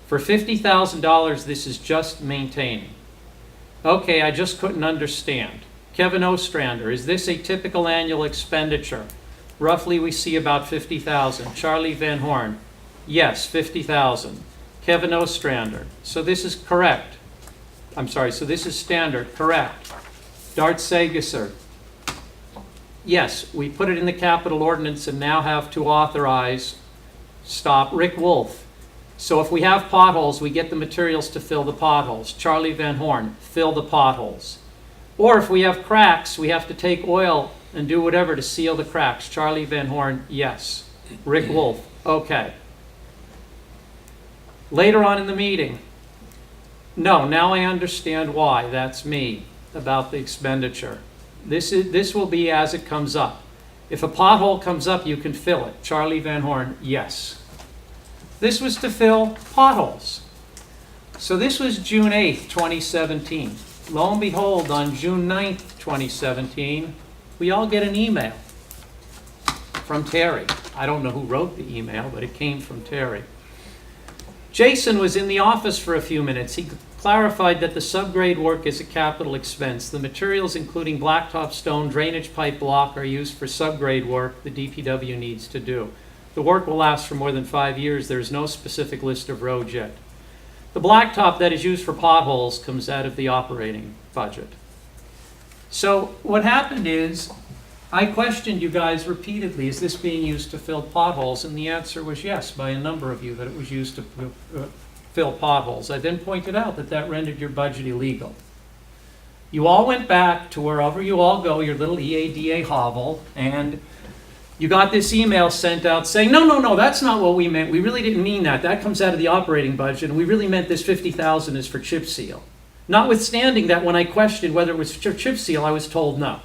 For $50,000, this is just maintaining. Okay, I just couldn't understand. Kevin Ostrander, is this a typical annual expenditure? Roughly we see about $50,000. Charlie Van Horn, yes, $50,000. Kevin Ostrander, so this is correct. I'm sorry, so this is standard, correct. Dart Segaser, yes, we put it in the capital ordinance and now have to authorize, stop. Rick Wolf, so if we have potholes, we get the materials to fill the potholes. Charlie Van Horn, fill the potholes. Or if we have cracks, we have to take oil and do whatever to seal the cracks. Charlie Van Horn, yes. Rick Wolf, okay. Later on in the meeting, no, now I understand why. That's me, about the expenditure. This will be as it comes up. If a pothole comes up, you can fill it. Charlie Van Horn, yes. This was to fill potholes. So this was June 8th, 2017. Lo and behold, on June 9th, 2017, we all get an email from Terry. I don't know who wrote the email, but it came from Terry. Jason was in the office for a few minutes. He clarified that the subgrade work is a capital expense. The materials, including blacktop stone, drainage pipe block, are used for subgrade work the DPW needs to do. The work will last for more than 5 years. There is no specific list of roads yet. The blacktop that is used for potholes comes out of the operating budget. So what happened is, I questioned you guys repeatedly, is this being used to fill potholes? And the answer was yes, by a number of you, that it was used to fill potholes. I then pointed out that that rendered your budget illegal. You all went back to wherever you all go, your little EADA hovel, and you got this email sent out saying, no, that's not what we meant. We really didn't mean that. That comes out of the operating budget, and we really meant this $50,000 is for chip seal. Notwithstanding that when I questioned whether it was for chip seal, I was told no.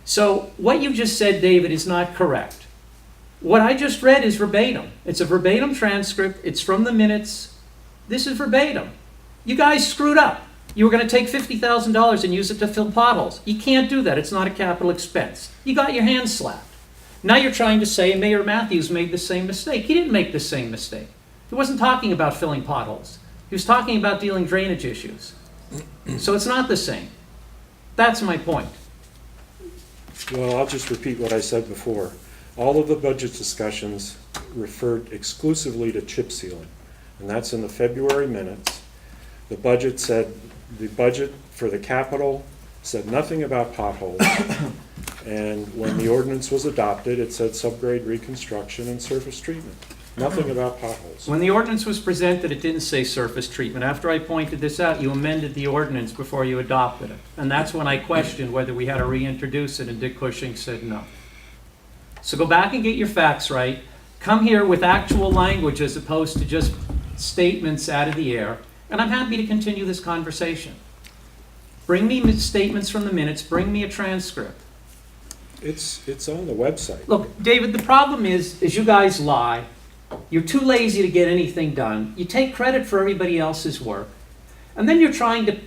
So what you just said, David, is not correct. What I just read is verbatim. It's a verbatim transcript. It's from the minutes. This is verbatim. You guys screwed up. You were going to take $50,000 and use it to fill potholes. You can't do that. It's not a capital expense. You got your hands slapped. Now you're trying to say Mayor Matthews made the same mistake. He didn't make the same mistake. He wasn't talking about filling potholes. He was talking about dealing drainage issues. So it's not the same. That's my point. Well, I'll just repeat what I said before. All of the budget discussions referred exclusively to chip sealing, and that's in the February minutes. The budget said, the budget for the capital said nothing about potholes, and when the ordinance was adopted, it said subgrade reconstruction and surface treatment. Nothing about potholes. When the ordinance was presented, it didn't say surface treatment. After I pointed this out, you amended the ordinance before you adopted it. And that's when I questioned whether we had to reintroduce it, and Dick Cushing said no. So go back and get your facts right. Come here with actual language as opposed to just statements out of the air, and I'm happy to continue this conversation. Bring me statements from the minutes, bring me a transcript. It's on the website. Look, David, the problem is you guys lie. You're too lazy to get anything done. You take credit for everybody else's work. And then you're trying to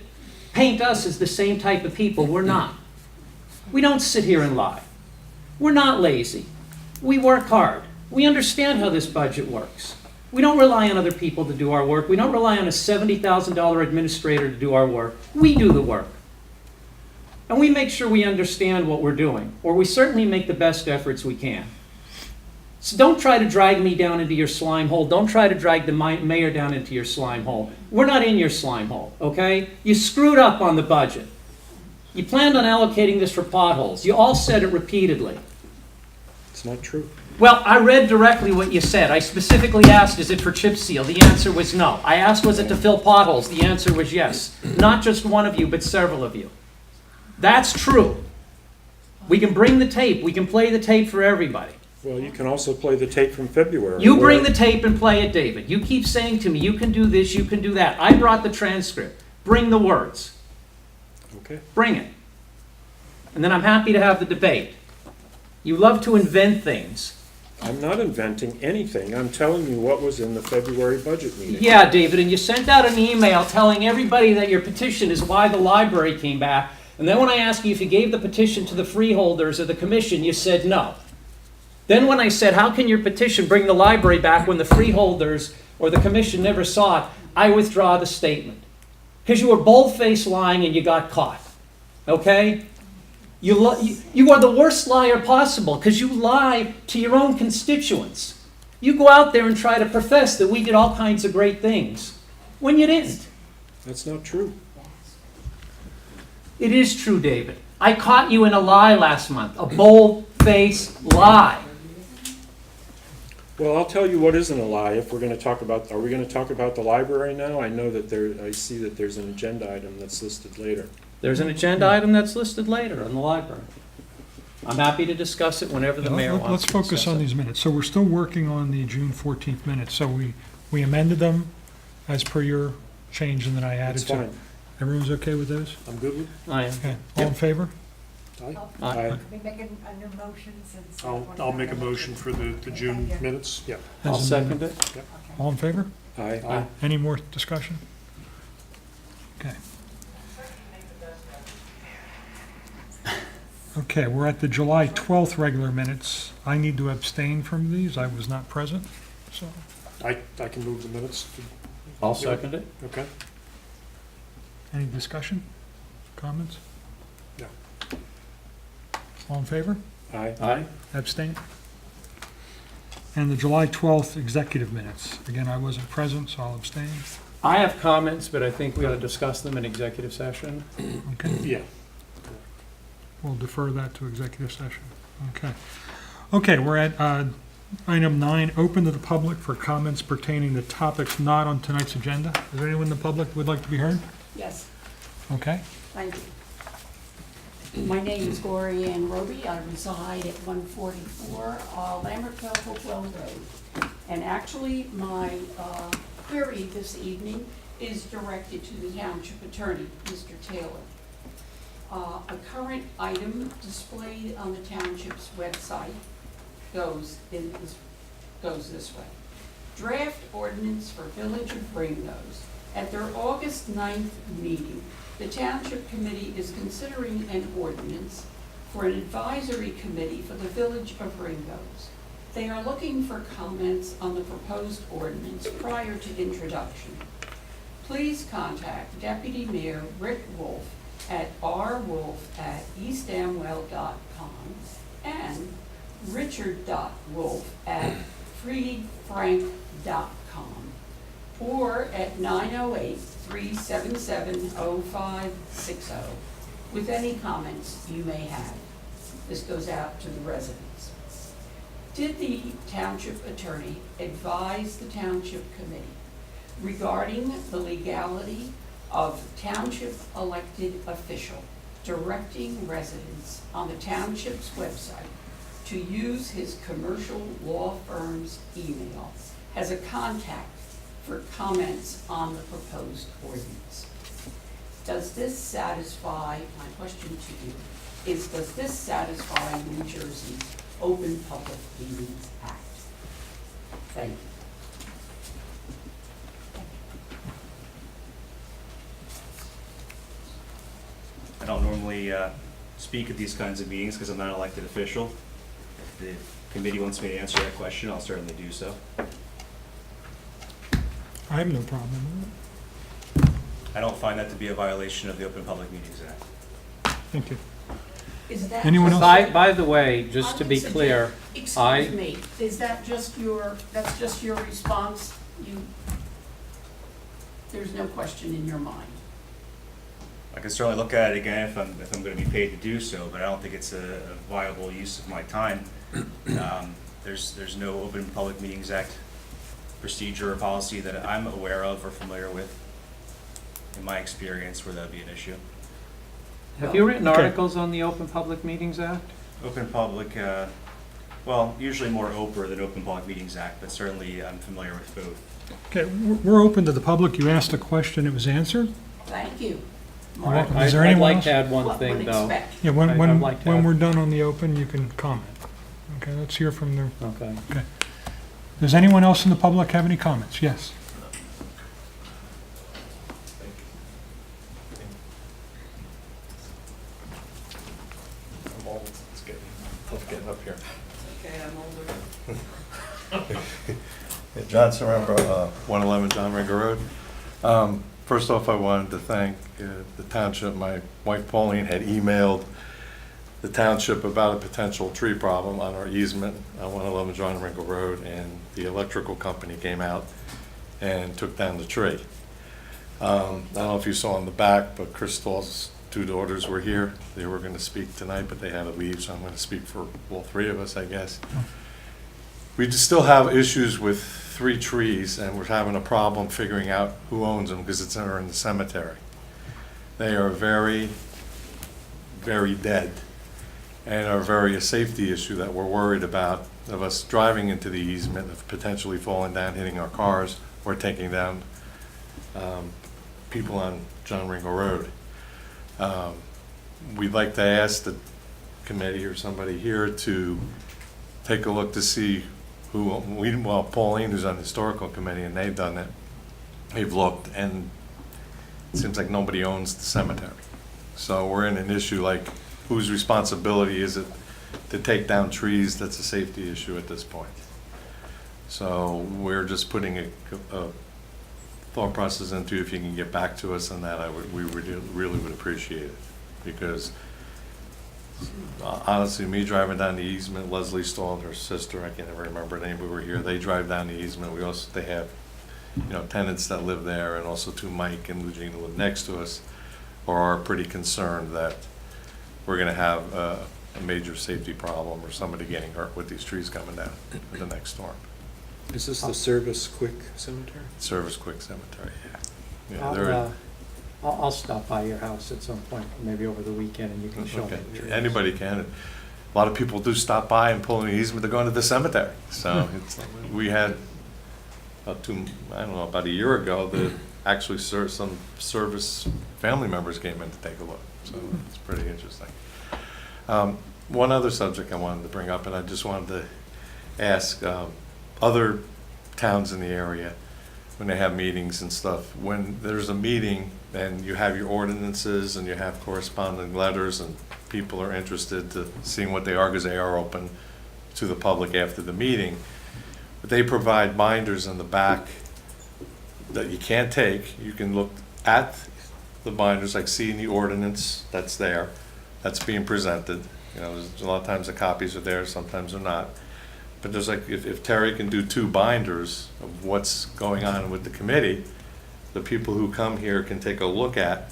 paint us as the same type of people. We're not. We don't sit here and lie. We're not lazy. We work hard. We understand how this budget works. We don't rely on other people to do our work. We don't rely on a $70,000 administrator to do our work. We do the work. And we make sure we understand what we're doing, or we certainly make the best efforts we can. So don't try to drag me down into your slime hole. Don't try to drag the mayor down into your slime hole. We're not in your slime hole, okay? You screwed up on the budget. You planned on allocating this for potholes. You all said it repeatedly. It's not true. Well, I read directly what you said. I specifically asked, is it for chip seal? The answer was no. I asked, was it to fill potholes? The answer was yes. Not just one of you, but several of you. That's true. We can bring the tape. We can play the tape for everybody. Well, you can also play the tape from February. You bring the tape and play it, David. You keep saying to me, you can do this, you can do that. I brought the transcript. Bring the words. Okay. Bring it. And then I'm happy to have the debate. You love to invent things. I'm not inventing anything. I'm telling you what was in the February budget meeting. Yeah, David, and you sent out an email telling everybody that your petition is why the library came back. And then when I asked you if you gave the petition to the freeholders or the commission, you said no. Then when I said, how can your petition bring the library back when the freeholders or the commission never saw it, I withdraw the statement. Because you were bold-faced lying and you got caught. Okay? You are the worst liar possible because you lie to your own constituents. You go out there and try to profess that we did all kinds of great things when you didn't. That's not true. It is true, David. I caught you in a lie last month, a bold-faced lie. Well, I'll tell you what isn't a lie. If we're going to talk about, are we going to talk about the library now? I know that I see that there's an agenda item that's listed later. There's an agenda item that's listed later in the library. I'm happy to discuss it whenever the mayor wants Let's to focus discuss on it. these minutes. So we're still working on the June 14th minutes. So we amended them as per your change and then I added It's to. fine. Everyone's okay with those? I'm good with I am. Okay. All in favor? Aye. Aye. We making a new motion since. I'll make a motion for the June minutes, yeah. I'll As second amended. it. All in favor? Aye. Aye. Any more discussion? Okay. Okay, we're at the July 12th regular minutes. I need to abstain from these. I was not present, so. I can move the minutes. I'll second it. Okay. Any discussion? Comments? No. All in favor? Aye. Aye. Abstain? And the July 12th executive minutes. Again, I wasn't present, so I'll abstain. I have comments, but I think we ought to discuss them in executive session. Okay, Yeah. we'll defer that to executive session. Okay. Okay, we're at item 9, open to the public for comments pertaining to topics not on tonight's agenda. Is there anyone in the public who would like to be heard? Yes, Okay. thank you. My name is Gloria Ann Roby. I reside at 144 Lambertville Hopewell Road. And actually, my query this evening is directed to the township attorney, Mr. Taylor. A current item displayed on the township's website goes this way. Draft ordinance for Village of Ringgoes. At their August 9th meeting, the Township Committee is considering an ordinance for an advisory committee for the Village of Ringgoes. They are looking for comments on the proposed ordinance prior to introduction. Please contact Deputy Mayor Rick Wolf at rwolf@eastamwell.com and richard.wolf@freefrank.com or at 908-377-0560 with any comments you may have. This goes out to the residents. Did the township attorney advise the township committee regarding the legality of township elected official directing residents on the township's website to use his commercial law firm's email as a contact for comments on the proposed ordinance? Does this satisfy, my question to you, is, does this satisfy New Jersey's Open Public Meetings Act? Thank you. I don't normally speak at these kinds of meetings because I'm not an elected official. If the committee wants me to answer that question, I'll certainly do so. I have no problem with it. I don't find that to be a violation of the Open Public Meetings Act. Thank you. Is that Anyone just- else? By the way, just to be I would clear, suggest- I, Excuse me, is that just your, that's just your response? There's no question in your mind? I can certainly look at it again if I'm going to be paid to do so, but I don't think it's a viable use of my time. There's no Open Public Meetings Act procedure or policy that I'm aware of or familiar with in my experience where that would be an issue. have you written Okay. articles on the Open Public Meetings Act? Open Public, well, usually more OPER than Open Public Meetings Act, but certainly I'm familiar with both. Okay, we're open to the public. You asked a question, it was answered. Thank you. You're welcome. Is there I'd anyone like else? to add one What thing, would though. expect? Yeah, I'd when like to when add- we're done on the open, you can comment. Okay, let's hear from the, Okay. okay. Does anyone else in the public have any comments? Yes. I'm old. It's getting tough getting up here. Okay, I'm older. Yeah, John Sorrembro, 111 John Ringo Road. First off, I wanted to thank the township. My wife Pauline had emailed the township about a potential tree problem on our easement on 111 John Ringo Road, and the electrical company came out and took down the tree. I don't know if you saw in the back, but Crystal's two daughters were here. They were going to speak tonight, but they had to leave, so I'm going to speak for all three of us, I guess. We just still have issues with 3 trees, and we're having a problem figuring out who owns them because it's in the cemetery. They are very, very dead, and are very a safety issue that we're worried about of us driving into the easement, of potentially falling down, hitting our cars, or taking down people on John Ringo Road. We'd like to ask the committee or somebody here to take a look to see who, well, Pauline, who's on the historical committee, and they've done it. They've looked, and it seems like nobody owns the cemetery. So we're in an issue like, whose responsibility is it to take down trees? That's a safety issue at this point. So we're just putting a thought process into, if you can get back to us on that, we really would appreciate it. Because honestly, me driving down the easement, Leslie Stahl and her sister, I can't ever remember her name, we were here, they drive down the easement. We also, they have, tenants that live there, and also two, Mike and Eugene, who live next to us, are pretty concerned that we're gonna have a major safety problem or somebody getting hurt with these trees coming down in the next storm. Is this the Service Quick Cemetery? Service Quick Cemetery, yeah. Yeah, they're- I'll stop by your house at some point, maybe over the weekend, and you can show me Okay, the trees. anybody can. A lot of people do stop by and pull an easement to go into the cemetery. So we had about a year ago, that actually some service family members came in to take a look. So it's pretty interesting. One other subject I wanted to bring up, and I just wanted to ask other towns in the area, when they have meetings and stuff, when there's a meeting and you have your ordinances and you have corresponding letters and people are interested to seeing what they are, because they are open to the public after the meeting, but they provide binders in the back that you can't take. You can look at the binders, like seeing the ordinance that's there, that's being presented. There's a lot of times the copies are there, sometimes they're not. But there's like, if Terry can do 2 binders of what's going on with the committee, the people who come here can take a look at,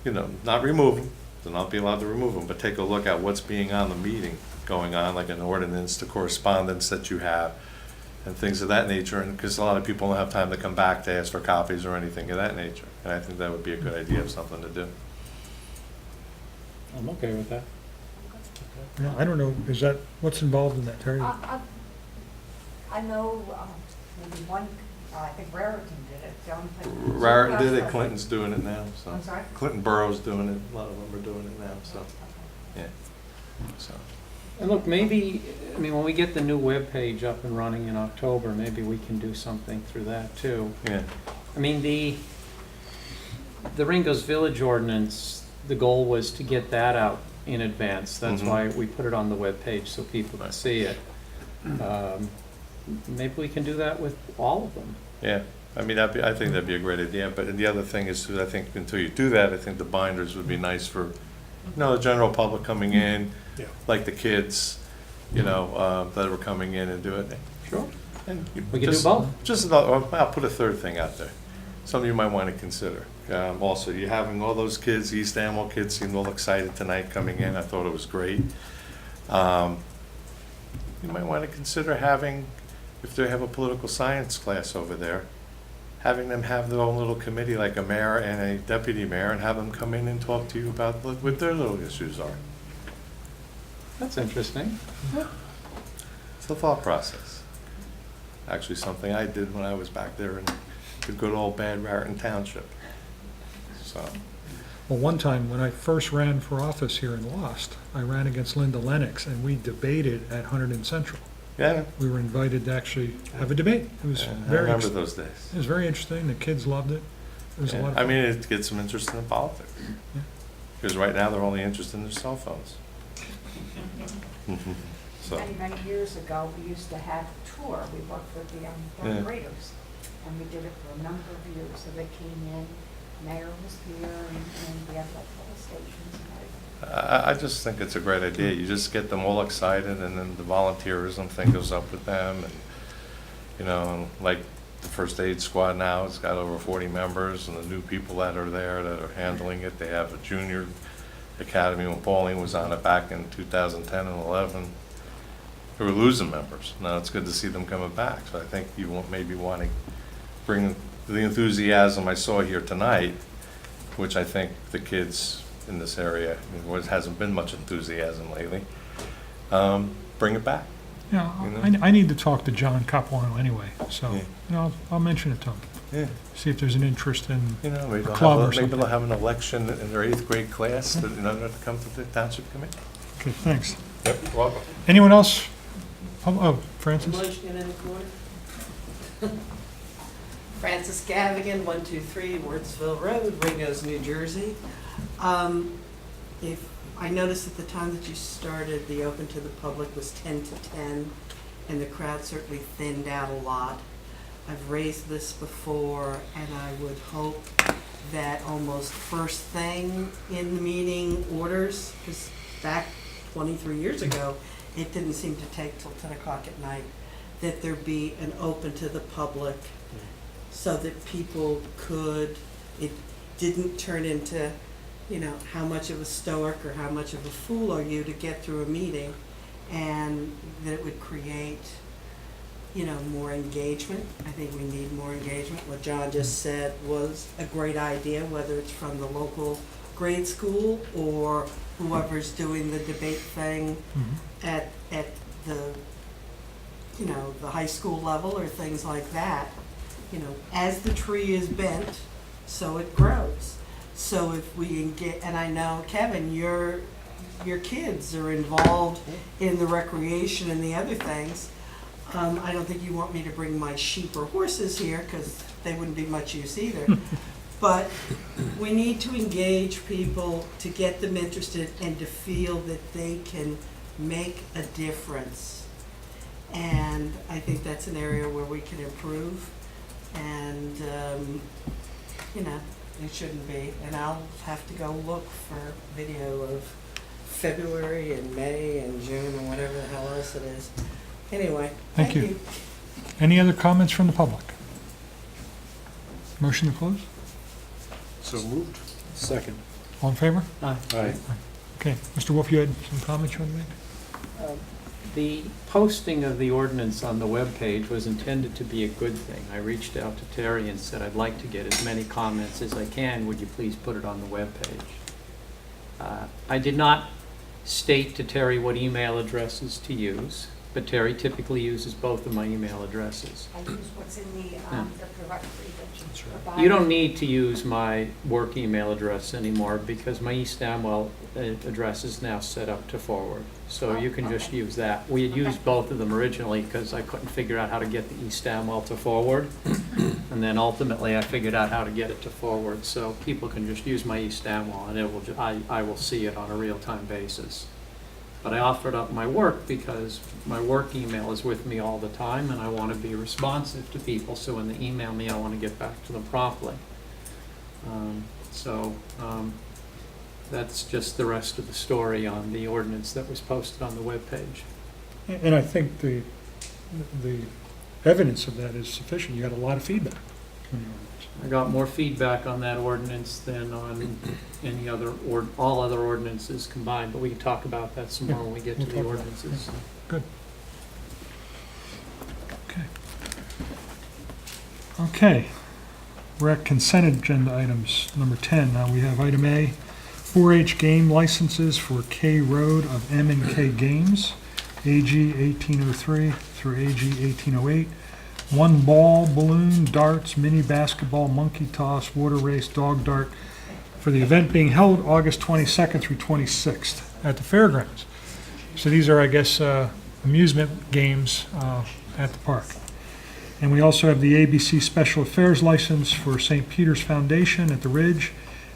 not remove them, they'll not be allowed to remove them, but take a look at what's being on the meeting going on, like an ordinance, the correspondence that you have, and things of that nature. And because a lot of people don't have time to come back to ask for copies or anything of that nature. And I think that would be a good idea of something to do. I'm okay with that. Yeah, I don't know, what's involved in that, Terry? I know, maybe one, I think Raritan did it, John. Raritan did it, Clinton's doing it now, so. I'm sorry? Clinton Borough's doing it, a lot of them are doing it now, so. Yeah. So, And look, maybe, I mean, when we get the new webpage up and running in October, maybe we can do something through that too. yeah. I mean, the Ringo's Village ordinance, the goal was to get that out in advance. That's Mhm. why we put it on the webpage so people can see it. Maybe we can do that with all of them. Yeah, I mean, I think that'd be a great idea, but the other thing is, I think until you do that, I think the binders would be nice for, the general public coming in, Yeah. like the kids, that are coming in and do it. Sure. And We can do just- both. Just, I'll put a third thing out there, something you might want to consider. Also, you're having all those kids, East Amwell kids seemed all excited tonight coming in, I thought it was great. You might want to consider having, if they have a political science class over there, having them have their own little committee, like a mayor and a deputy mayor, and have them come in and talk to you about what their little issues are. That's interesting. It's a thought process. Actually, something I did when I was back there in the good old bad Raritan Township. So, Well, one time, when I first ran for office here and lost, I ran against Linda Lennox, and we debated at Hunterdon Central. yeah, We were invited to actually have a debate. It was I very, remember it those days. was very interesting. The kids loved it. It was a lot of I fun. mean, it gets them interested in politics. Yeah. Because right now, they're only interested in their cell phones. So, Many, many years ago, we used to have a tour. We worked with the Yeah. young graders, and we did it for a number of years. So they came in, mayor was here, and we had like all stations and everything. I just think it's a great idea. You just get them all excited, and then the volunteerism thing goes up with them, and, and like the first aid squad now, it's got over 40 members, and the new people that are there that are handling it, they have a junior academy. When Pauline was on it back in 2010 and 11, they were losing members. Now it's good to see them coming back, so I think you maybe want to bring the enthusiasm I saw here tonight, which I think the kids in this area, there hasn't been much enthusiasm lately, bring it back. Yeah, You know? I need to talk to John Capuano anyway, so, Yeah. I'll mention it to him. Yeah. See if there's an interest in Maybe a they'll club or maybe something. they'll have an election in their 8th grade class that, to come to the township committee. Okay, thanks. Yep, you're welcome. Anyone else? Oh, Francis? Munchkin in the corner. Francis Gavigan, 123 Wardsville Road, Ringo's, New Jersey. If I noticed at the time that you started, the open to the public was 10 to 10, and the crowd certainly thinned out a lot. I've raised this before, and I would hope that almost first thing in the meeting orders, because back 23 years ago, it didn't seem to take till 10 o'clock at night, that there be an open to the public so that people could, it didn't turn into, how much of a stoic or how much of a fool are you to get through a meeting, and that it would create, more engagement. I think we need more engagement. What John just said was a great idea, whether it's from the local grade school or whoever's doing the debate thing at the, the high school level or things like that. As the tree is bent, so it grows. So if we can get, and I know, Kevin, your kids are involved in the recreation and the other things. I don't think you want me to bring my sheep or horses here, because they wouldn't be much use either. But we need to engage people to get them interested and to feel that they can make a difference. And I think that's an area where we can improve. And, it shouldn't be. And I'll have to go look for video of February and May and June and whatever the hell else it is. Anyway, Thank you. Any other comments from the public? Motion to close? So moved. Second. All in favor? Aye. Aye. Okay, Mr. Wolf, you had some comments you want to make? The posting of the ordinance on the webpage was intended to be a good thing. I reached out to Terry and said, I'd like to get as many comments as I can. Would you please put it on the webpage? I did not state to Terry what email addresses to use. but Terry typically uses both of my email addresses. I use what's in the directory that you provide. You don't need to use my work email address anymore because my East Amwell address is now set up to forward. So you can just use that. We had used both of them originally because I couldn't figure out how to get the East Amwell to forward. And then ultimately I figured out how to get it to forward. So people can just use my East Amwell and it will I will see it on a real-time basis. But I offered up my work because my work email is with me all the time and I want to be responsive to people. So when they email me, I want to get back to them promptly. That's just the rest of the story on the ordinance that was posted on the webpage. And I think the evidence of that is sufficient. You got a lot of feedback. I got more feedback on that ordinance than on any other, or all other ordinances combined, but we can talk about that some more when we get to the ordinances. Good. Okay. We're at consent agenda items, number 10. Now we have item A, 4-H game licenses for K Road of M&K Games, AG 1803 through AG 1808. One ball, balloon, darts, mini basketball, monkey toss, water race, dog dart, for the event being held August 22nd through 26th at the fairgrounds. So these are, I guess, amusement games at the park. And we also have the ABC Special Affairs license for St. Peter's Foundation at the Ridge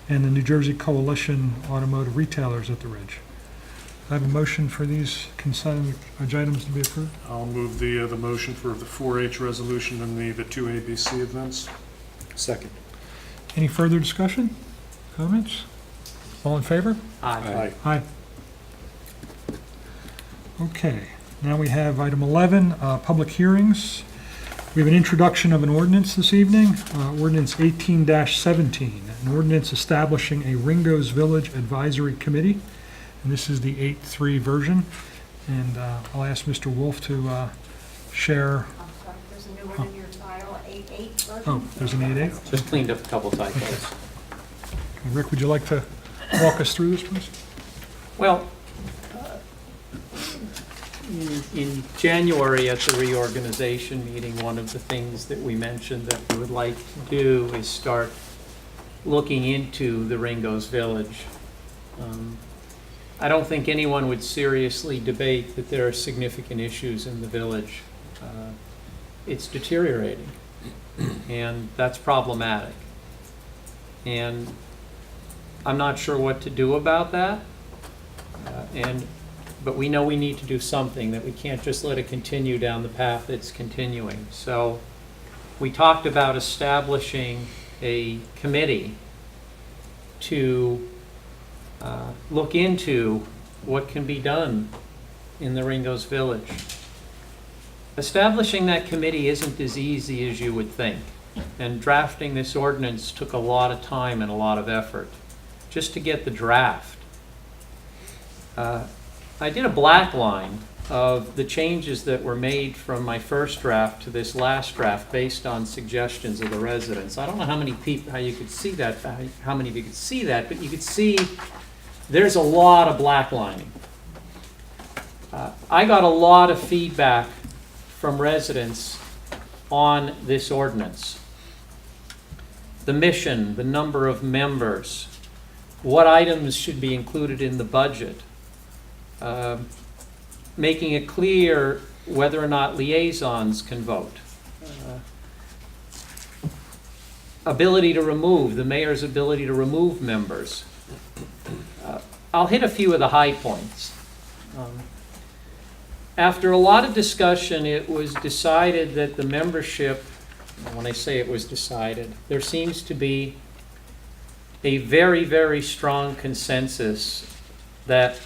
and the New Jersey Coalition Automotive Retailers at the Ridge. I have a motion for these consent items to be approved. I'll move the motion for the 4-H resolution and the two ABC events. Second. Any further discussion? Comments? All in favor? Aye. Aye. Okay, now we have item 11, public hearings. We have an introduction of an ordinance this evening, ordinance 18-17, an ordinance establishing a Ringo's Village Advisory Committee. And this is the 8.3 version. And I'll ask Mr. Wolf to share. I'm sorry, there's a new one in your file, 8.8 version. Oh, there's an 8.8? Just cleaned up a couple typos. Okay, Rick, would you like to walk us through this, please? Well, in January at the reorganization meeting, one of the things that we mentioned that we would like to do is start looking into the Ringo's Village. I don't think anyone would seriously debate that there are significant issues in the village. It's deteriorating, and that's problematic. And I'm not sure what to do about that. But we know we need to do something, that we can't just let it continue down the path it's continuing. So we talked about establishing a committee to look into what can be done in the Ringo's Village. Establishing that committee isn't as easy as you would think, and drafting this ordinance took a lot of time and a lot of effort just to get the draft. I did a black line of the changes that were made from my first draft to this last draft based on suggestions of the residents. I don't know how many people, how you could see that, how many of you could see that, but you could see there's a lot of black lining. I got a lot of feedback from residents on this ordinance. The mission, the number of members, what items should be included in the budget. Making it clear whether or not liaisons can vote. Ability to remove, the mayor's ability to remove members. I'll hit a few of the high points. After a lot of discussion, it was decided that the membership, when I say it was decided, there seems to be a very, very strong consensus that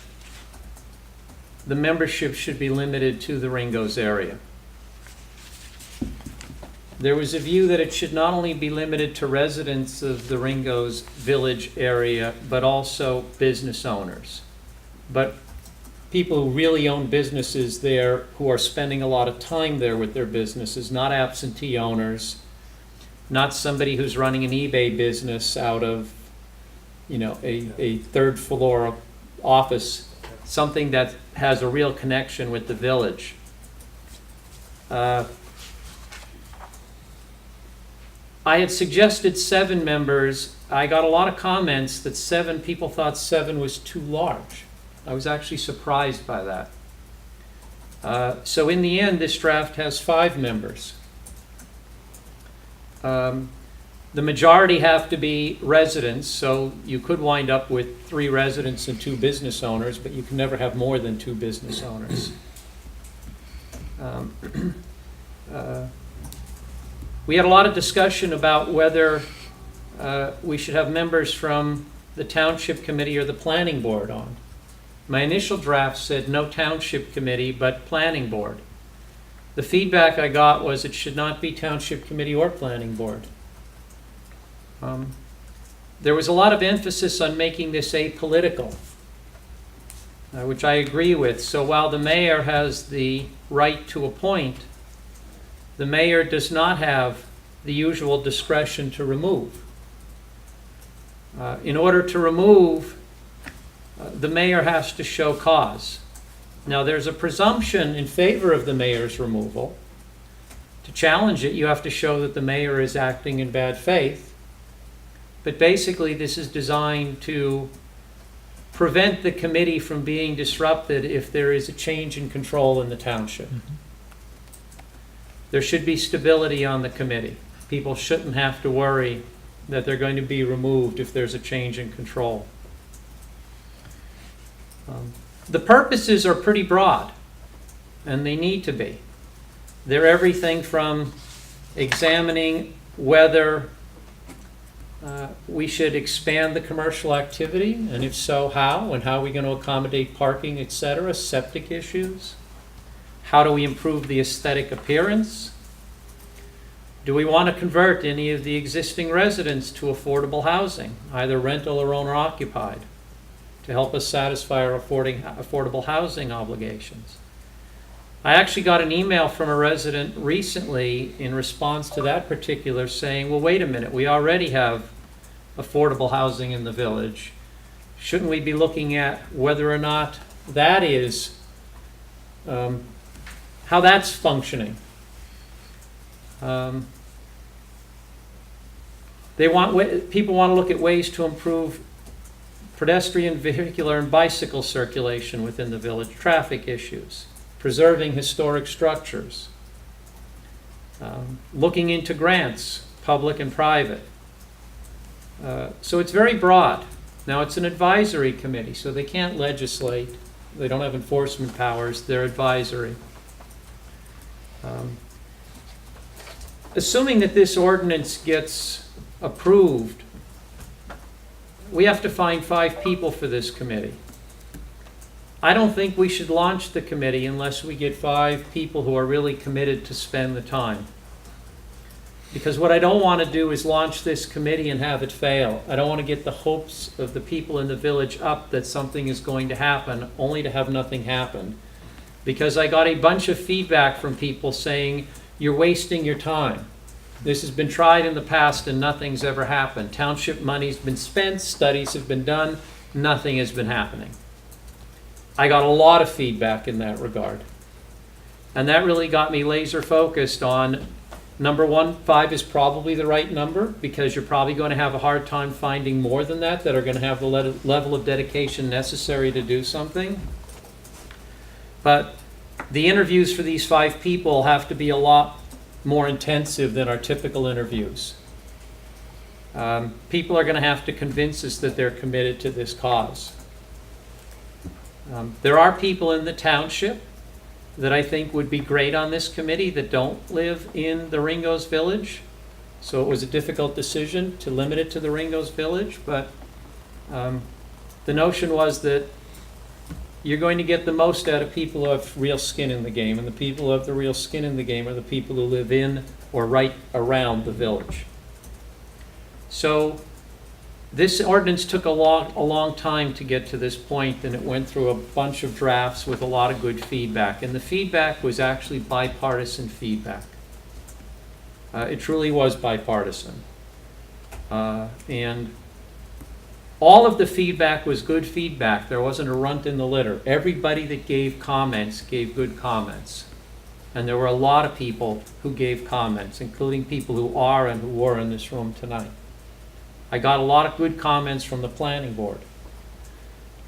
the membership should be limited to the Ringo's area. There was a view that it should not only be limited to residents of the Ringo's Village area, but also business owners. But people who really own businesses there, who are spending a lot of time there with their businesses, not absentee owners, not somebody who's running an eBay business out of, a third floor office, something that has a real connection with the village. I had suggested 7 members. I got a lot of comments that 7 people thought 7 was too large. I was actually surprised by that. So in the end, this draft has 5 members. The majority have to be residents, so you could wind up with 3 residents and 2 business owners, but you can never have more than 2 business owners. We had a lot of discussion about whether we should have members from the Township Committee or the Planning Board on. My initial draft said no Township Committee, but Planning Board. The feedback I got was it should not be Township Committee or Planning Board. There was a lot of emphasis on making this apolitical, which I agree with. So while the mayor has the right to appoint, the mayor does not have the usual discretion to remove. In order to remove, the mayor has to show cause. Now, there's a presumption in favor of the mayor's removal. To challenge it, you have to show that the mayor is acting in bad faith. But basically, this is designed to prevent the committee from being disrupted if there is a change in control in the township. There should be stability on the committee. People shouldn't have to worry that they're going to be removed if there's a change in control. The purposes are pretty broad, and they need to be. They're everything from examining whether we should expand the commercial activity, and if so, how, and how are we going to accommodate parking, etc., septic issues. How do we improve the aesthetic appearance? Do we want to convert any of the existing residents to affordable housing, either rental or owner-occupied, to help us satisfy our affordable housing obligations? I actually got an email from a resident recently in response to that particular saying, well, wait a minute, we already have affordable housing in the village. Shouldn't we be looking at whether or not that is, how that's functioning? People want to look at ways to improve pedestrian, vehicular, and bicycle circulation within the village, traffic issues, preserving historic structures, looking into grants, public and private. So it's very broad. Now, it's an advisory committee, so they can't legislate. They don't have enforcement powers. They're advisory. Assuming that this ordinance gets approved, we have to find 5 people for this committee. I don't think we should launch the committee unless we get 5 people who are really committed to spend the time. Because what I don't want to do is launch this committee and have it fail. I don't want to get the hopes of the people in the village up that something is going to happen, only to have nothing happen. Because I got a bunch of feedback from people saying, you're wasting your time. This has been tried in the past and nothing's ever happened. Township money's been spent, studies have been done, nothing has been happening. I got a lot of feedback in that regard. And that really got me laser focused on, number one, 5 is probably the right number, because you're probably going to have a hard time finding more than that are going to have the level of dedication necessary to do something. But the interviews for these 5 people have to be a lot more intensive than our typical interviews. People are going to have to convince us that they're committed to this cause. There are people in the township that I think would be great on this committee that don't live in the Ringo's Village. So it was a difficult decision to limit it to the Ringo's Village, but the notion was that you're going to get the most out of people who have real skin in the game, and the people who have the real skin in the game are the people who live in or right around the village. So this ordinance took a long time to get to this point, and it went through a bunch of drafts with a lot of good feedback. And the feedback was actually bipartisan feedback. It truly was bipartisan. And all of the feedback was good feedback. There wasn't a runt in the litter. Everybody that gave comments gave good comments. And there were a lot of people who gave comments, including people who are and who were in this room tonight. I got a lot of good comments from the planning board.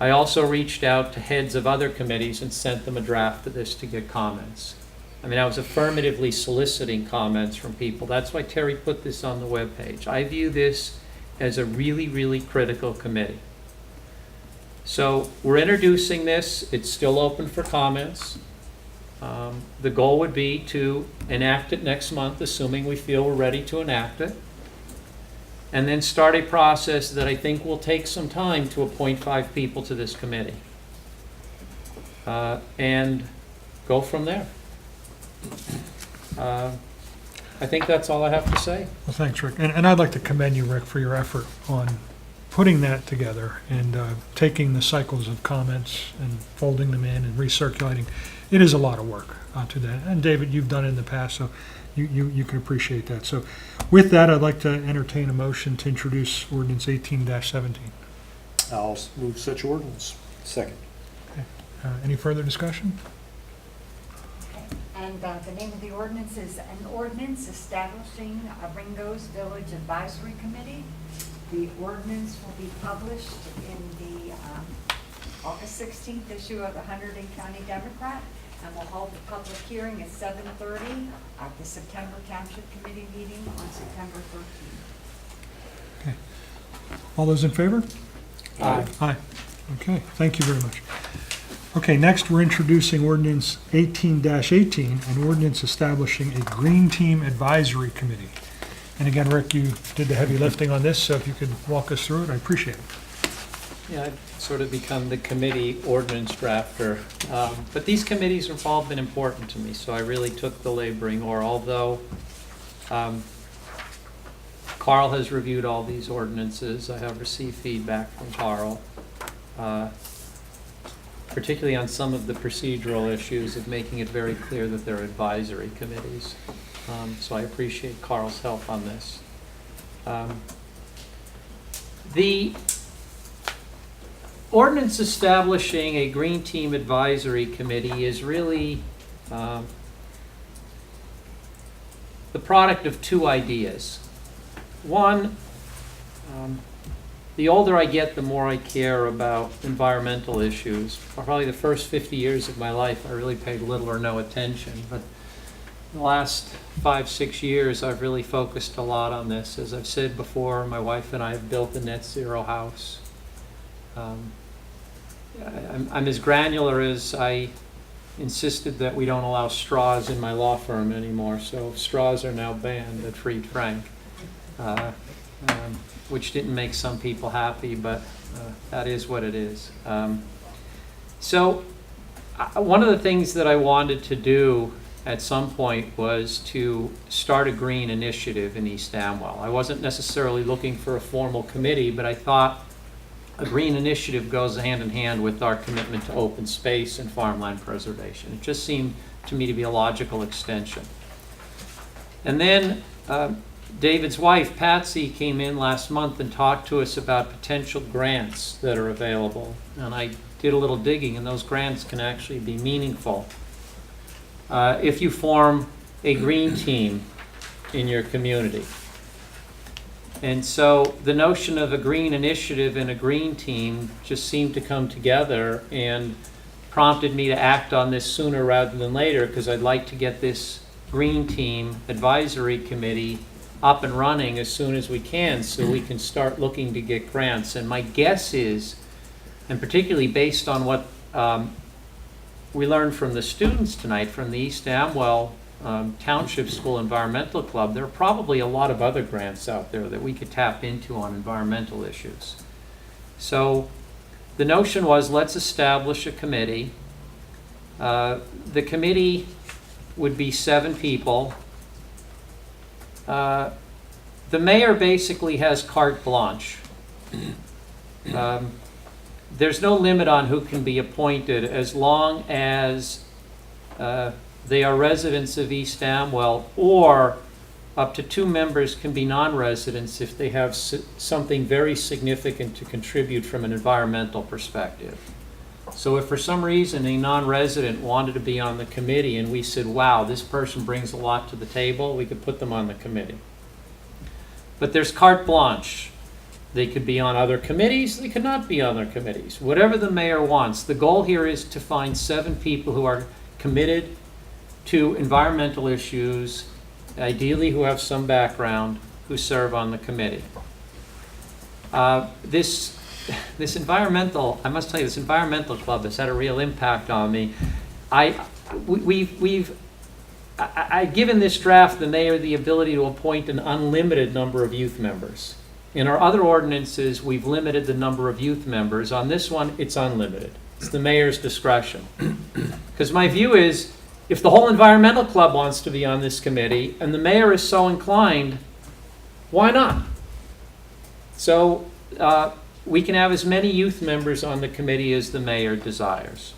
I also reached out to heads of other committees and sent them a draft of this to get comments. I mean, I was affirmatively soliciting comments from people. That's why Terry put this on the webpage. I view this as a really, really critical committee. So we're introducing this. It's still open for comments. The goal would be to enact it next month, assuming we feel we're ready to enact it, and then start a process that I think will take some time to appoint 5 people to this committee, and go from there. I think that's all I have to say. Well, thanks, Rick. And I'd like to commend you, Rick, for your effort on putting that together and taking the cycles of comments and folding them in and recirculating. It is a lot of work to that. And David, you've done it in the past, so you can appreciate that. So with that, I'd like to entertain a motion to introduce ordinance 18-17. I'll move such ordinance. Second. Any further discussion? And the name of the ordinance is an ordinance establishing a Ringo's Village Advisory Committee. The ordinance will be published in the August 16th issue of the Hunterdon County Democrat, and we'll hold the public hearing at 7:30 at the September Township Committee meeting on September 13th. Okay. All those in favor? Aye. Aye. Okay, thank you very much. Okay, next we're introducing ordinance 18-18, an ordinance establishing a Green Team Advisory Committee. And again, Rick, you did the heavy lifting on this, so if you could walk us through it, I appreciate it. Yeah, I've sort of become the committee ordinance drafter. But these committees have all been important to me, so I really took the laboring oar, although Carl has reviewed all these ordinances. I have received feedback from Carl, particularly on some of the procedural issues of making it very clear that they're advisory committees. So I appreciate Carl's help on this. The ordinance establishing a Green Team Advisory Committee is really the product of 2 ideas. One, the older I get, the more I care about environmental issues. For probably the first 50 years of my life, I really paid little or no attention. But in the last 5-6 years, I've really focused a lot on this. As I've said before, my wife and I have built a net zero house. I'm as granular as I insisted that we don't allow straws in my law firm anymore. So straws are now banned at Fried Frank, which didn't make some people happy, but that is what it is. So one of the things that I wanted to do at some point was to start a green initiative in East Amwell. I wasn't necessarily looking for a formal committee, but I thought a green initiative goes hand in hand with our commitment to open space and farmland preservation. It just seemed to me to be a logical extension. And then David's wife, Patsy, came in last month and talked to us about potential grants that are available. And I did a little digging, and those grants can actually be meaningful if you form a green team in your community. And so the notion of a green initiative and a green team just seemed to come together and prompted me to act on this sooner rather than later, because I'd like to get this green team advisory committee up and running as soon as we can so we can start looking to get grants. And my guess is, and particularly based on what we learned from the students tonight from the East Amwell Township School Environmental Club, there are probably a lot of other grants out there that we could tap into on environmental issues. So the notion was, let's establish a committee. The committee would be 7 people. The mayor basically has carte blanche. There's no limit on who can be appointed as long as they are residents of East Amwell, or up to 2 members can be non-residents if they have something very significant to contribute from an environmental perspective. So if for some reason a non-resident wanted to be on the committee and we said, wow, this person brings a lot to the table, we could put them on the committee. But there's carte blanche. They could be on other committees, they could not be on other committees. Whatever the mayor wants. The goal here is to find 7 people who are committed to environmental issues, ideally who have some background, who serve on the committee. This environmental, I must tell you, this environmental club has had a real impact on me. I've given this draft the mayor the ability to appoint an unlimited number of youth members. In our other ordinances, we've limited the number of youth members. On this one, it's unlimited. It's the mayor's discretion. Because my view is, if the whole environmental club wants to be on this committee, and the mayor is so inclined, why not? So we can have as many youth members on the committee as the mayor desires.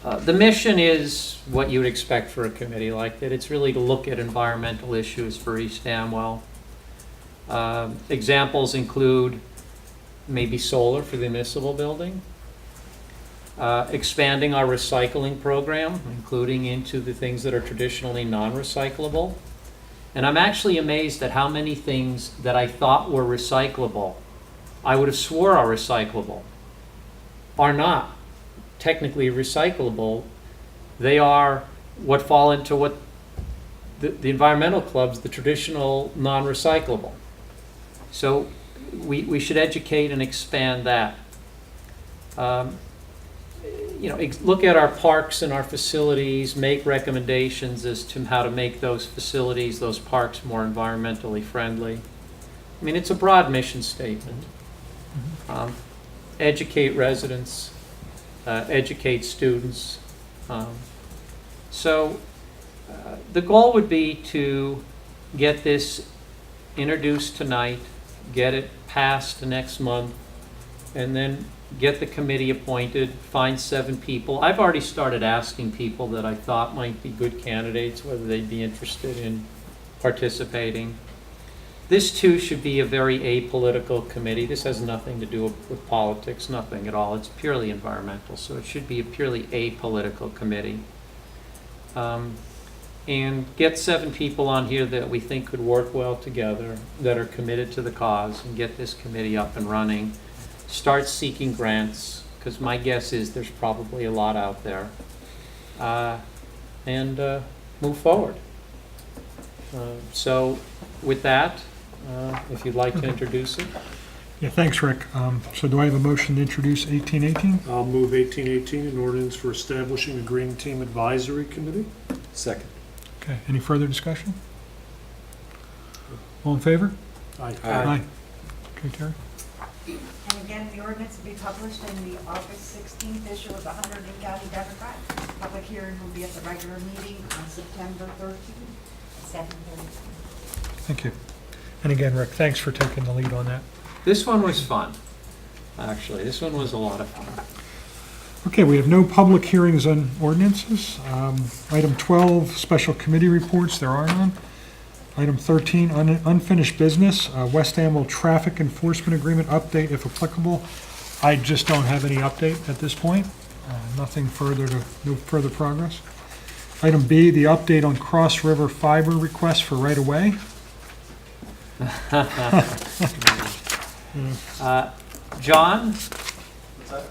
The mission is what you would expect for a committee like that. It's really to look at environmental issues for East Amwell. Examples include maybe solar for the municipal building, expanding our recycling program, including into the things that are traditionally non-recyclable. And I'm actually amazed at how many things that I thought were recyclable, I would have swore are recyclable, are not technically recyclable. They are what fall into what the environmental clubs, the traditional non-recyclable. So we should educate and expand that. Look at our parks and our facilities, make recommendations as to how to make those facilities, those parks more environmentally friendly. I mean, it's a broad mission statement. Educate residents, educate students. So the goal would be to get this introduced tonight, get it passed next month, and then get the committee appointed, find 7 people. I've already started asking people that I thought might be good candidates, whether they'd be interested in participating. This too should be a very apolitical committee. This has nothing to do with politics, nothing at all. It's purely environmental, so it should be a purely apolitical committee. And get 7 people on here that we think could work well together, that are committed to the cause, and get this committee up and running. Start seeking grants, because my guess is there's probably a lot out there. And move forward. So with that, if you'd like to introduce it. Yeah, thanks, Rick. So do I have a motion to introduce 1818? I'll move 1818, an ordinance for establishing a Green Team Advisory Committee. Second. Okay, any further discussion? All in favor? Aye. Aye. Okay, Terry? And again, the ordinance will be published in the August 16th issue of the Hunterdon County Democrat. Public hearing will be at the regular meeting on September 13th at 7:30. Thank you. And again, Rick, thanks for taking the lead on that. This one was fun, actually. This one was a lot of fun. Okay, we have no public hearings on ordinances. Item 12, special committee reports, there are none. Item 13, unfinished business, West Amwell Traffic Enforcement Agreement update if applicable. I just don't have any update at this point. No further progress. Item B, the update on Cross River Fiber request for right-of-way. John,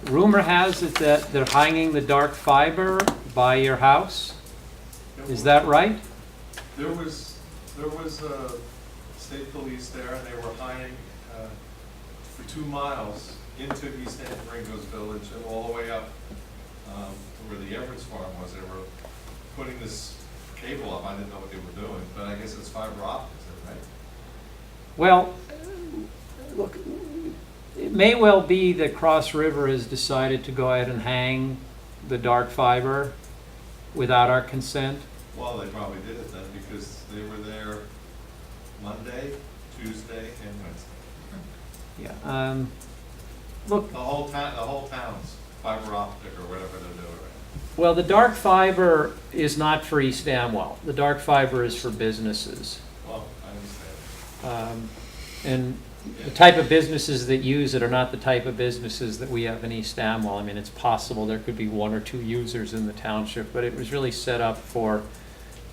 rumor has it that they're hanging the dark fiber by your house. Is that right? There was state police there, and they were hiding for 2 miles into East Ringo's village and all the way up to where the Everett's farm was. They were putting this cable up. I didn't know what they were doing, but I guess it's fiber optics, right? Well, look, it may well be that Cross River has decided to go ahead and hang the dark fiber without our consent. Well, they probably did it then because they were there Monday, Tuesday, and Wednesday. Yeah. Look, the whole town's fiber optic or whatever they're doing. Well, the dark fiber is not for East Amwell. The dark fiber is for businesses. Well, I understand. And the type of businesses that use it are not the type of businesses that we have in East Amwell. I mean, it's possible there could be 1 or 2 users in the township, but it was really set up for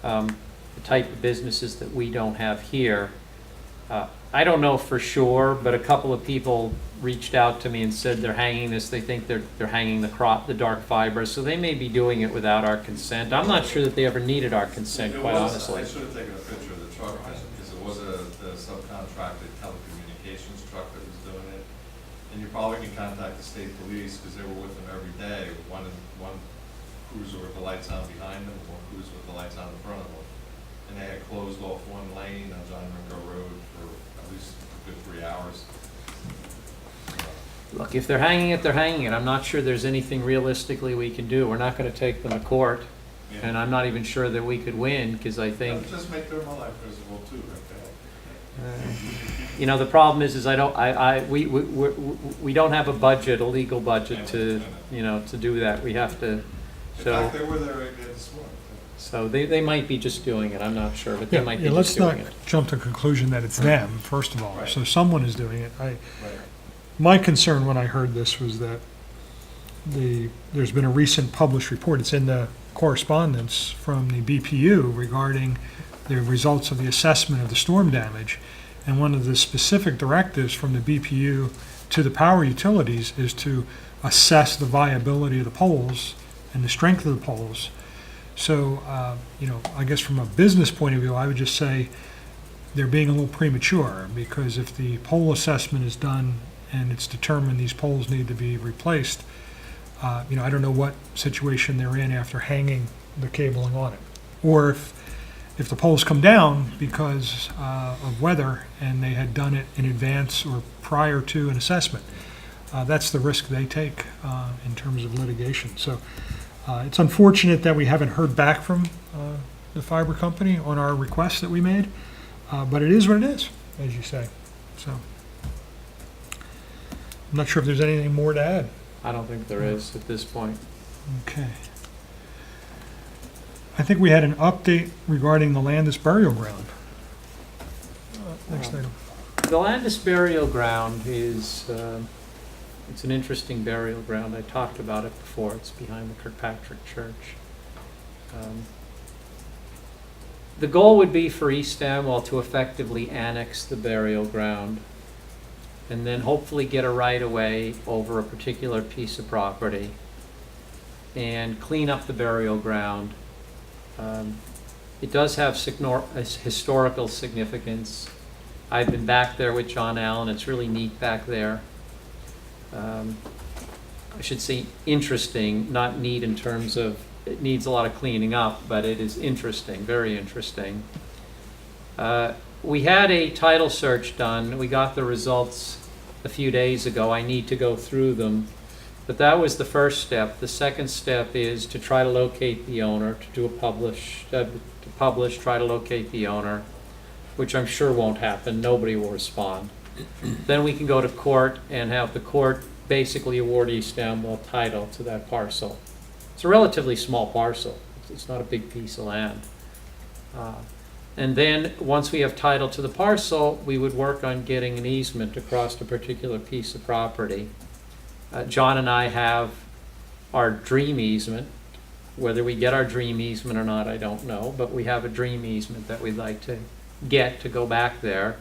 the type of businesses that we don't have here. I don't know for sure, but a couple of people reached out to me and said they're hanging this. They think they're hanging the dark fiber, so they may be doing it without our consent. I'm not sure that they ever needed our consent, quite honestly. I should have taken a picture of the truck because it was the subcontracted telecommunications truck that was doing it. And you probably can contact the state police because they were with them every day. One cruiser with the lights on behind them, one cruiser with the lights on in front of them. And they had closed off one lane on John Ringo Road for at least a good 3 hours. Look, if they're hanging it, they're hanging it. I'm not sure there's anything realistically we can do. We're not going to take them to court, and I'm not even sure that we could win, because I think... Just make their life visible too, you know, the problem is we don't have a budget, a legal budget to, you know, to do that. We have to, In fact, they were there again this morning. so they might be just doing it. I'm not sure, but they might be let's just not doing it. jump to the conclusion that it's them, first of all. Right. So someone is doing it. Right. My concern when I heard this was that there's been a recent published report, it's in the correspondence from the BPU regarding the results of the assessment of the storm damage. And one of the specific directives from the BPU to the power utilities is to assess the viability of the poles and the strength of the poles. So, you know, I guess from a business point of view, I would just say they're being a little premature, because if the pole assessment is done and it's determined these poles need to be replaced, you know, I don't know what situation they're in after hanging the cabling on it. Or if the poles come down because of weather and they had done it in advance or prior to an assessment, that's the risk they take in terms of litigation. So it's unfortunate that we haven't heard back from the fiber company on our request that we made, but it is what it is, as you say. So I'm not sure if there's anything more to add. I don't think there is at this point. Okay. I think we had an update regarding the Landis burial ground. Next item. The Landis burial ground is, it's an interesting burial ground. I talked about it before. It's behind the Kirkpatrick Church. The goal would be for East Amwell to effectively annex the burial ground and then hopefully get a right-of-way over a particular piece of property and clean up the burial ground. It does have historical significance. I've been back there with John Allen. It's really neat back there. I should say interesting, not neat in terms of it needs a lot of cleaning up, but it is interesting, very interesting. We had a title search done. We got the results a few days ago. I need to go through them. But that was the first step. The second step is to try to locate the owner, to do a publish, try to locate the owner, which I'm sure won't happen. Nobody will respond. Then we can go to court and have the court basically award East Amwell title to that parcel. It's a relatively small parcel. It's not a big piece of land. And then once we have title to the parcel, we would work on getting an easement across a particular piece of property. John and I have our dream easement. Whether we get our dream easement or not, I don't know, but we have a dream easement that we'd like to get to go back there.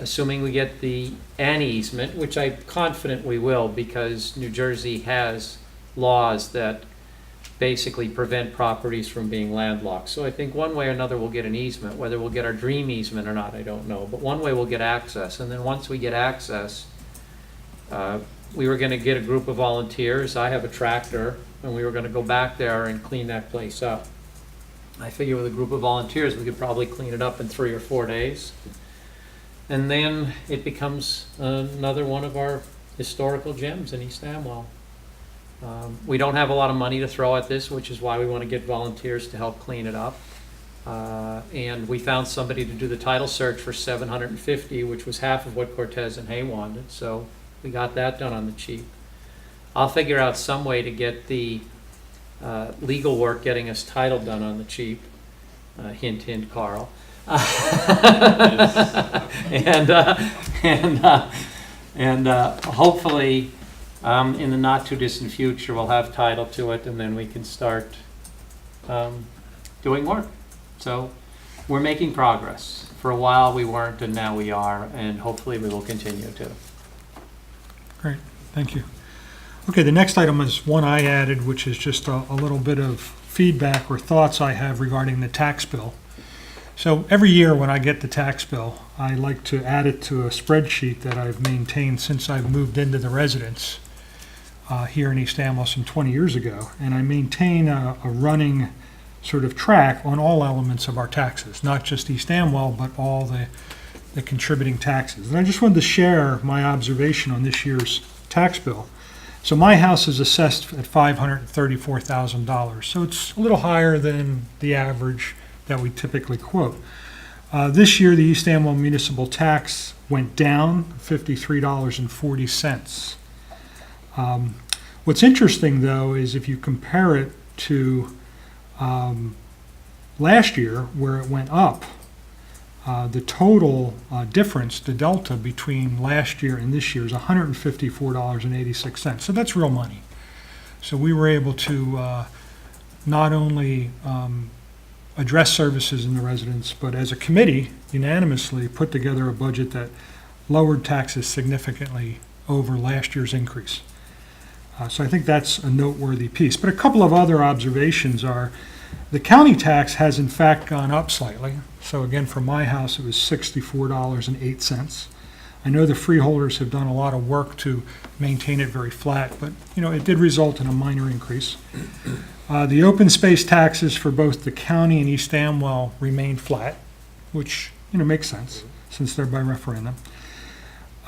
Assuming we get an easement, which I'm confident we will, because New Jersey has laws that basically prevent properties from being landlocked. So I think one way or another we'll get an easement. Whether we'll get our dream easement or not, I don't know. But one way we'll get access. And then once we get access, we were going to get a group of volunteers. I have a tractor, and we were going to go back there and clean that place up. I figure with a group of volunteers, we could probably clean it up in 3 or 4 days. And then it becomes another one of our historical gems in East Amwell. We don't have a lot of money to throw at this, which is why we want to get volunteers to help clean it up. And we found somebody to do the title search for $750, which was half of what Cortez and Hay wanted. So we got that done on the cheap. I'll figure out some way to get the legal work getting us title done on the cheap. Hint, hint, Carl. And hopefully, in the not-too-distant future, we'll have title to it, and then we can start doing work. So we're making progress. For a while, we weren't, and now we are, and hopefully we will continue to. Great, thank you. Okay, the next item is one I added, which is just a little bit of feedback or thoughts I have regarding the tax bill. So every year when I get the tax bill, I like to add it to a spreadsheet that I've maintained since I've moved into the residence here in East Amwell some 20 years ago. And I maintain a running sort of track on all elements of our taxes, not just East Amwell, but all the contributing taxes. And I just wanted to share my observation on this year's tax bill. So my house is assessed at $534,000, so it's a little higher than the average that we typically quote. This year, the East Amwell municipal tax went down $53.40. What's interesting, though, is if you compare it to last year, where it went up, the total difference, the delta between last year and this year is $154.86. So that's real money. So we were able to not only address services in the residence, but as a committee, unanimously put together a budget that lowered taxes significantly over last year's increase. So I think that's a noteworthy piece. But a couple of other observations are the county tax has in fact gone up slightly. So again, for my house, it was $64.08. I know the freeholders have done a lot of work to maintain it very flat, but it did result in a minor increase. The open space taxes for both the county and East Amwell remain flat, which makes sense since they're by referendum.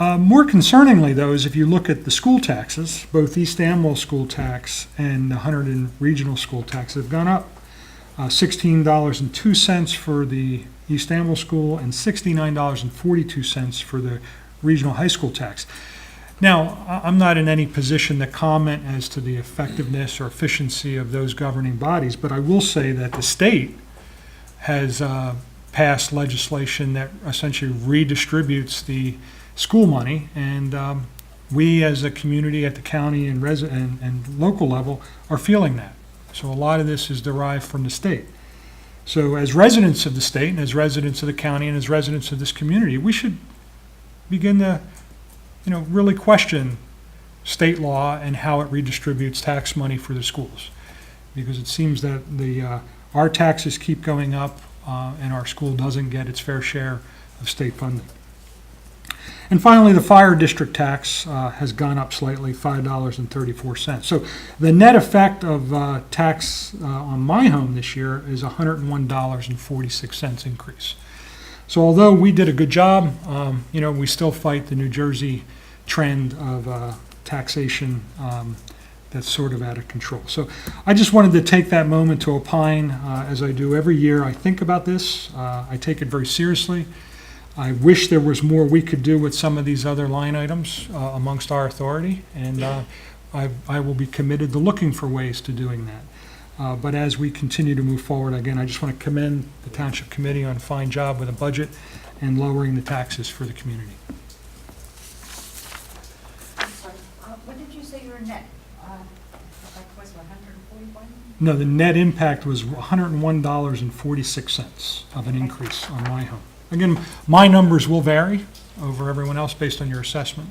More concerningly, though, is if you look at the school taxes, both East Amwell school tax and the Hunterdon regional school tax have gone up. $16.02 for the East Amwell school and $69.42 for the regional high school tax. Now, I'm not in any position to comment as to the effectiveness or efficiency of those governing bodies, but I will say that the state has passed legislation that essentially redistributes the school money, and we as a community at the county and local level are feeling that. So a lot of this is derived from the state. So as residents of the state and as residents of the county and as residents of this community, we should begin to really question state law and how it redistributes tax money for the schools. Because it seems that our taxes keep going up and our school doesn't get its fair share of state funding. And finally, the fire district tax has gone up slightly, $5.34. So the net effect of tax on my home this year is $101.46 increase. So although we did a good job, we still fight the New Jersey trend of taxation that's sort of out of control. So I just wanted to take that moment to opine, as I do every year. I think about this. I take it very seriously. I wish there was more we could do with some of these other line items amongst our authority, and I will be committed to looking for ways to doing that. But as we continue to move forward, again, I just want to commend the Township Committee on a fine job with a budget and lowering the taxes for the community. What did you say your net, was 141? No, the net impact was $101.46 of an increase on my home. Again, my numbers will vary over everyone else based on your assessment,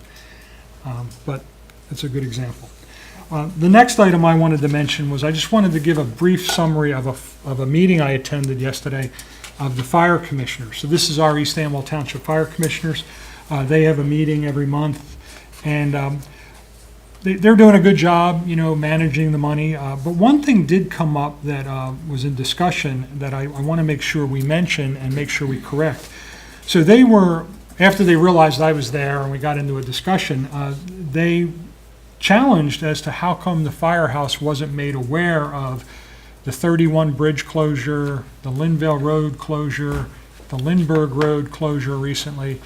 but it's a good example. The next item I wanted to mention was I just wanted to give a brief summary of a meeting I attended yesterday of the fire commissioners. So this is our East Amwell Township Fire Commissioners. They have a meeting every month, and they're doing a good job, managing the money. But one thing did come up that was in discussion that I want to make sure we mention and make sure we correct. So they were, after they realized I was there and we got into a discussion, they challenged as to how come the firehouse wasn't made aware of the 31 bridge closure, the Linville Road closure, the Lindbergh Road closure recently.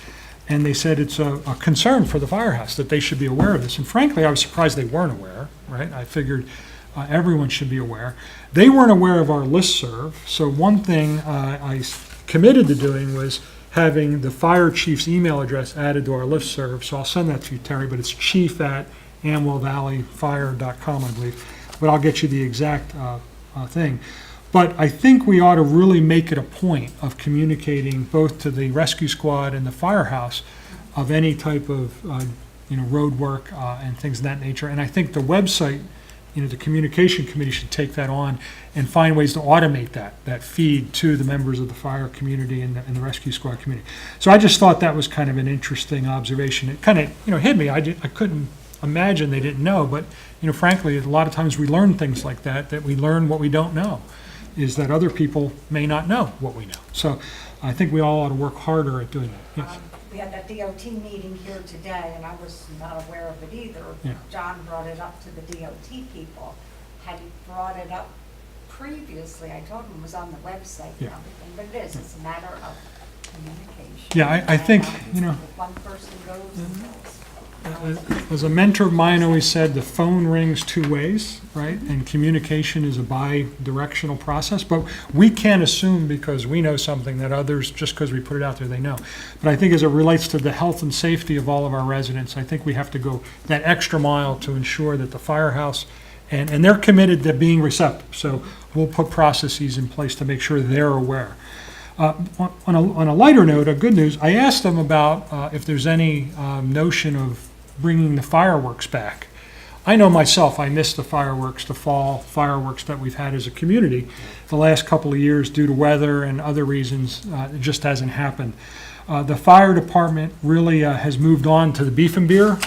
And they said it's a concern for the firehouse that they should be aware of this. And frankly, I was surprised they weren't aware, right? I figured everyone should be aware. They weren't aware of our listserv. So one thing I committed to doing was having the fire chief's email address added to our listserv. So I'll send that to you, Terry, but it's chief@amwellvalleyfire.com, I believe. But I'll get you the exact thing. But I think we ought to really make it a point of communicating both to the rescue squad and the firehouse of any type of, road work and things of that nature. And I think the website, the communication committee should take that on and find ways to automate that feed to the members of the fire community and the rescue squad community. So I just thought that was kind of an interesting observation. It kind of, hit me. I couldn't imagine they didn't know, but, frankly, a lot of times we learn things like that we learn what we don't know, is that other people may not know what we know. So I think we all ought to work harder at doing that. Yes. We had that DOT meeting here today, and I was not aware of it either. Yeah. John brought it up to the DOT people. Had he brought it up previously, I told him it was on the website and Yeah. everything, but it is, it's a matter of communication. Yeah, I think, If one person goes and goes. As a mentor of mine always said, the phone rings two ways, right? And communication is a bi-directional process. But we can't assume because we know something that others, just because we put it out there, they know. But I think as it relates to the health and safety of all of our residents, I think we have to go that extra mile to ensure that the firehouse, and they're committed to being receptive. So we'll put processes in place to make sure they're aware. On a lighter note, good news, I asked them about if there's any notion of bringing the fireworks back. I know myself, I miss the fireworks, the fall fireworks that we've had as a community. The last couple of years, due to weather and other reasons, it just hasn't happened. The fire department really has moved on to the beef and beer,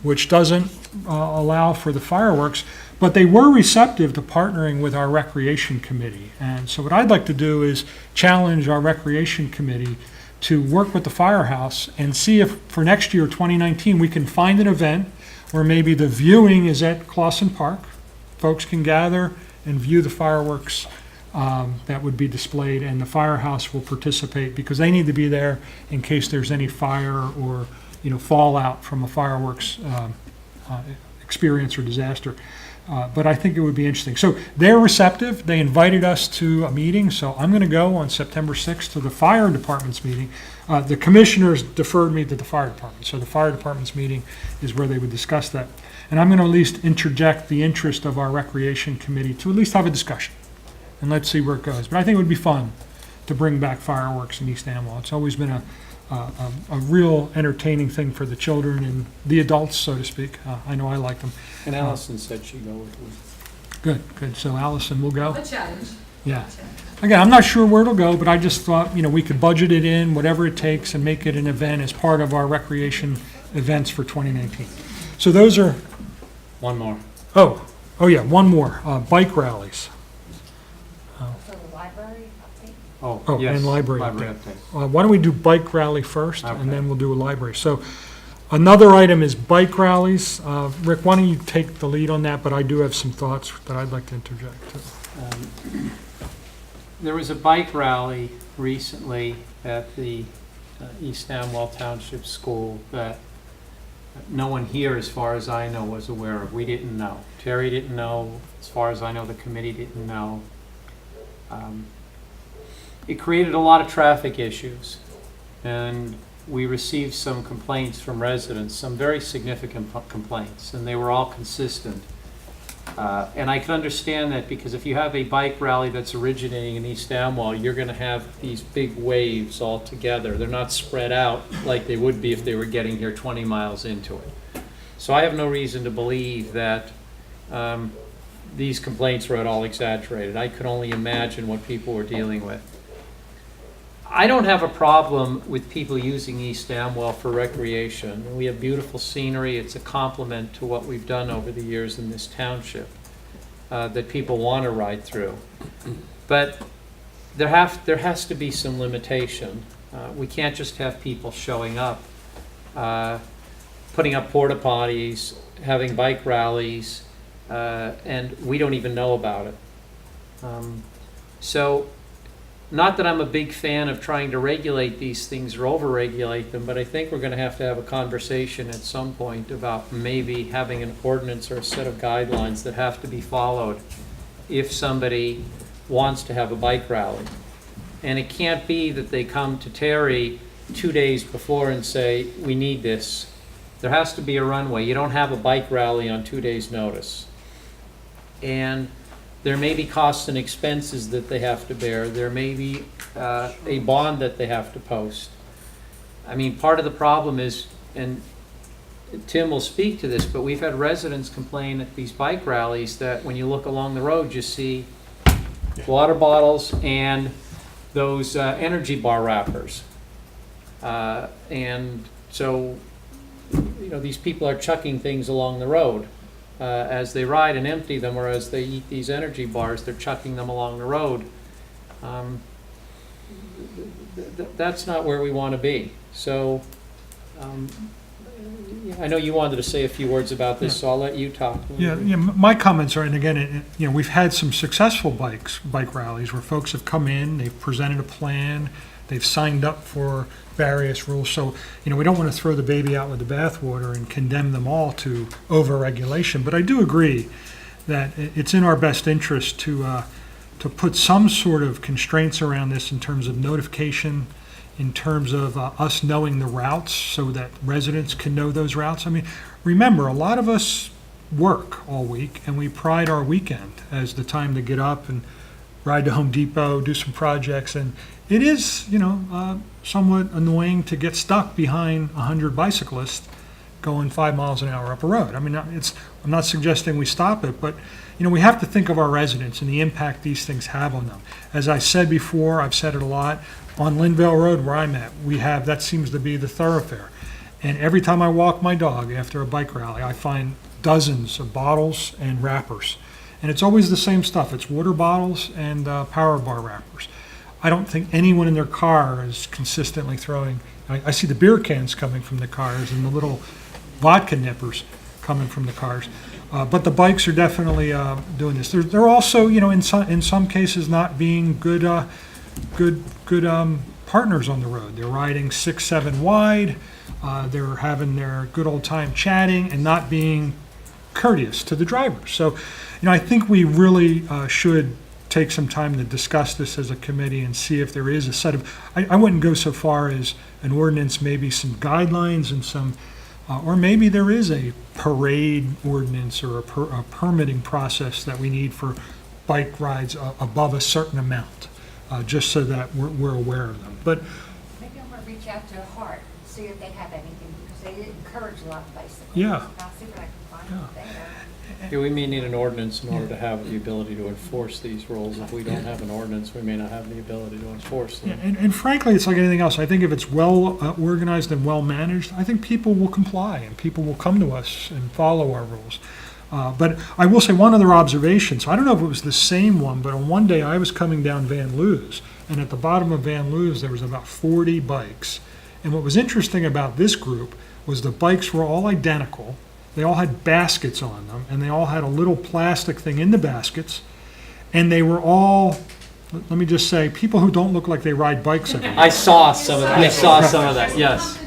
which doesn't allow for the fireworks, but they were receptive to partnering with our recreation committee. And so what I'd like to do is challenge our recreation committee to work with the firehouse and see if for next year, 2019, we can find an event where maybe the viewing is at Clausen Park. Folks can gather and view the fireworks that would be displayed, and the firehouse will participate because they need to be there in case there's any fire or fallout from a fireworks experience or disaster. But I think it would be interesting. So they're receptive. They invited us to a meeting, so I'm going to go on September 6th to the fire department's meeting. The commissioners deferred me to the fire department, so the fire department's meeting is where they would discuss that. And I'm going to at least interject the interest of our recreation committee to at least have a discussion, and let's see where it goes. But I think it would be fun to bring back fireworks in East Amwell. It's always been a real entertaining thing for the children and the adults, so to speak. I know I like them. And Allison said she'd go with me. Good. So Allison will go. A challenge. Yeah. Again, I'm not sure where it'll go, but I just thought, we could budget it in, whatever it takes, and make it an event as part of our recreation events for 2019. So those are, One more. oh yeah, one more, bike rallies. For the library update? Oh, yes, and library update. update. Why don't we do bike rally first, Okay. and then we'll do a library. So another item is bike rallies. Rick, why don't you take the lead on that, but I do have some thoughts that I'd like to interject too. There was a bike rally recently at the East Amwell Township School that no one here, as far as I know, was aware of. We didn't know. Terry didn't know. As far as I know, the committee didn't know. It created a lot of traffic issues, and we received some complaints from residents, some very significant complaints, and they were all consistent. And I can understand that because if you have a bike rally that's originating in East Amwell, you're going to have these big waves all together. They're not spread out like they would be if they were getting here 20 miles into it. So I have no reason to believe that these complaints were at all exaggerated. I could only imagine what people were dealing with. I don't have a problem with people using East Amwell for recreation. We have beautiful scenery. It's a compliment to what we've done over the years in this township that people want to ride through. But there has to be some limitation. We can't just have people showing up, putting up porta potties, having bike rallies, and we don't even know about it. So not that I'm a big fan of trying to regulate these things or over-regulate them, but I think we're going to have a conversation at some point about maybe having an ordinance or a set of guidelines that have to be followed if somebody wants to have a bike rally. And it can't be that they come to Terry 2 days before and say, we need this. There has to be a runway. You don't have a bike rally on 2 days' notice. And there may be costs and expenses that they have to bear. There may be a bond that they have to post. I mean, part of the problem is, and Tim will speak to this, but we've had residents complain at these bike rallies that when you look along the road, you see water bottles and those energy bar wrappers. And so, you know, these people are chucking things along the road as they ride and empty them, or as they eat these energy bars, they're chucking them along the road. That's not where we want to be. So I know you wanted to say a few words about this, so I'll let you talk. Yeah, my comments are, and again, you know, we've had some successful bike rallies where folks have come in, they've presented a plan, they've signed up for various rules. So, you know, we don't want to throw the baby out with the bathwater and condemn them all to over-regulation. But I do agree that it's in our best interest to put some sort of constraints around this in terms of notification, in terms of us knowing the routes so that residents can know those routes. I mean, remember, a lot of us work all week and we pride our weekend as the time to get up and ride to Home Depot, do some projects, and it is, you know, somewhat annoying to get stuck behind 100 bicyclists going 5 miles an hour up a road. I mean, I'm not suggesting we stop it, but, you know, we have to think of our residents and the impact these things have on them. As I said before, I've said it a lot, on Linville Road where I'm at, that seems to be the thoroughfare. And every time I walk my dog after a bike rally, I find dozens of bottles and wrappers. And it's always the same stuff. It's water bottles and power bar wrappers. I don't think anyone in their car is consistently throwing, I see the beer cans coming from the cars and the little vodka nippers coming from the cars. But the bikes are definitely doing this. They're also, you know, in some cases not being good partners on the road. They're riding 6, 7 wide. They're having their good old time chatting and not being courteous to the drivers. So, you know, I think we really should take some time to discuss this as a committee and see if there is a set of, I wouldn't go so far as an ordinance, maybe some guidelines and some, or maybe there is a parade ordinance or a permitting process that we need for bike rides above a certain amount, just so that we're aware of them. But maybe I'm going to reach out to Hart, see if they have anything, because they encourage a lot of bicycles. Yeah. I'll see what I can find there. Yeah, we may need an ordinance in order to have the ability to enforce these rules. If we don't have an ordinance, we may not have the ability to enforce them. and frankly, it's like anything else. I think if it's well organized and well managed, I think people will comply and people will come to us and follow our rules. But I will say one other observation. So I don't know if it was the same one, but on one day I was coming down Van Lew's, and at the bottom of Van Lew's there was about 40 bikes. And what was interesting about this group was the bikes were all identical. They all had baskets on them, and they all had a little plastic thing in the baskets. And they were all, let me just say, people who don't look like they ride bikes every day. I saw some of that. I saw some of that. Yes,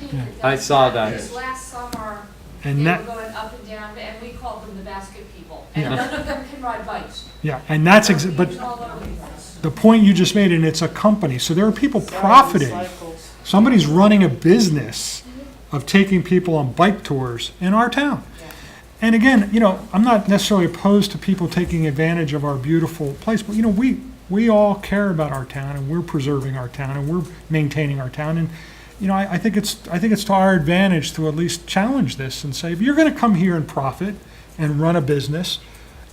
I saw that. Last summer, And they that- were going up and down, and we called them the basket people. And none of them can ride bikes. Yeah, and that's, but All over the place. the point you just made, and it's a company, so there are people profiting. Somebody's running a business of taking people on bike tours in our town. And again, you know, I'm not necessarily opposed to people taking advantage of our beautiful place, but you know, we all care about our town, and we're preserving our town, and we're maintaining our town. And you know, I think it's to our advantage to at least challenge this and say, if you're going to come here and profit and run a business,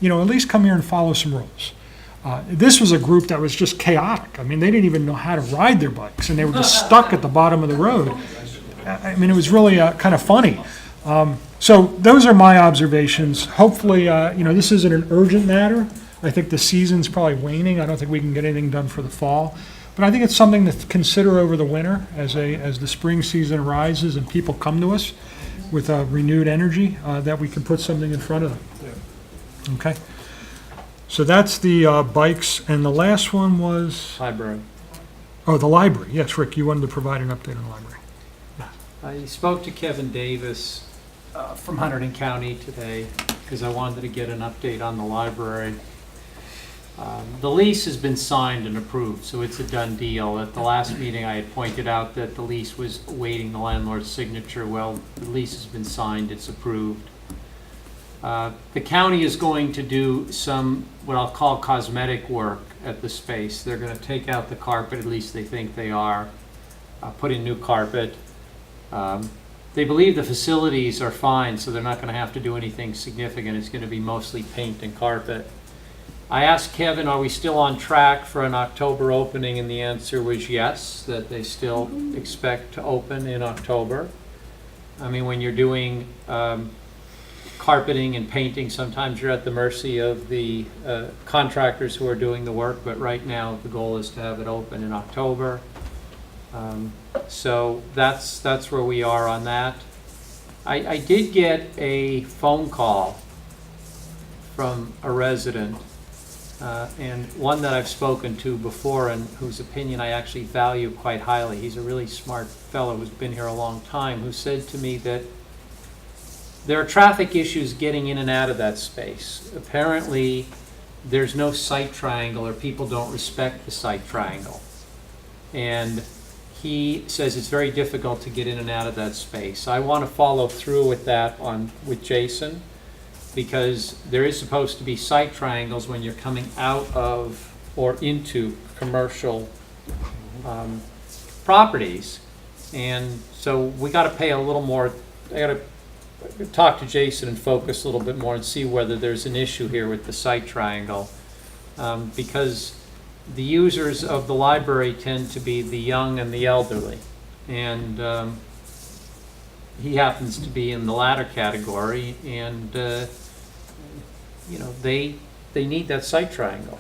you know, at least come here and follow some rules. This was a group that was just chaotic. I mean, they didn't even know how to ride their bikes, and they were just stuck at the bottom of the road. I mean, it was really kind of funny. So those are my observations. Hopefully, you know, this isn't an urgent matter. I think the season's probably waning. I don't think we can get anything done for the fall. But I think it's something to consider over the winter as the spring season arises and people come to us with renewed energy, that we can put something in front of them. Okay? So that's the bikes, and the last one was? Library. Oh, the library. Yes, Rick, you wanted to provide an update on the library. I spoke to Kevin Davis from Hunterdon County today because I wanted to get an update on the library. The lease has been signed and approved, so it's a done deal. At the last meeting, I had pointed out that the lease was awaiting the landlord's signature. Well, the lease has been signed, it's approved. The county is going to do some, what I'll call cosmetic work at the space. They're going to take out the carpet, at least they think they are, put in new carpet. They believe the facilities are fine, so they're not going to have to do anything significant. It's going to be mostly paint and carpet. I asked Kevin, are we still on track for an October opening? And the answer was yes, that they still expect to open in October. I mean, when you're doing carpeting and painting, sometimes you're at the mercy of the contractors who are doing the work, but right now the goal is to have it open in October. So that's where we are on that. I did get a phone call from a resident, and one that I've spoken to before and whose opinion I actually value quite highly. He's a really smart fellow who's been here a long time, who said to me that there are traffic issues getting in and out of that space. Apparently, there's no sight triangle, or people don't respect the sight triangle. And he says it's very difficult to get in and out of that space. I want to follow through with that with Jason, because there is supposed to be sight triangles when you're coming out of or into commercial properties. And so we got to pay a little more. I got to talk to Jason and focus a little bit more and see whether there's an issue here with the sight triangle, because the users of the library tend to be the young and the elderly, and he happens to be in the latter category, and you know, they need that sight triangle.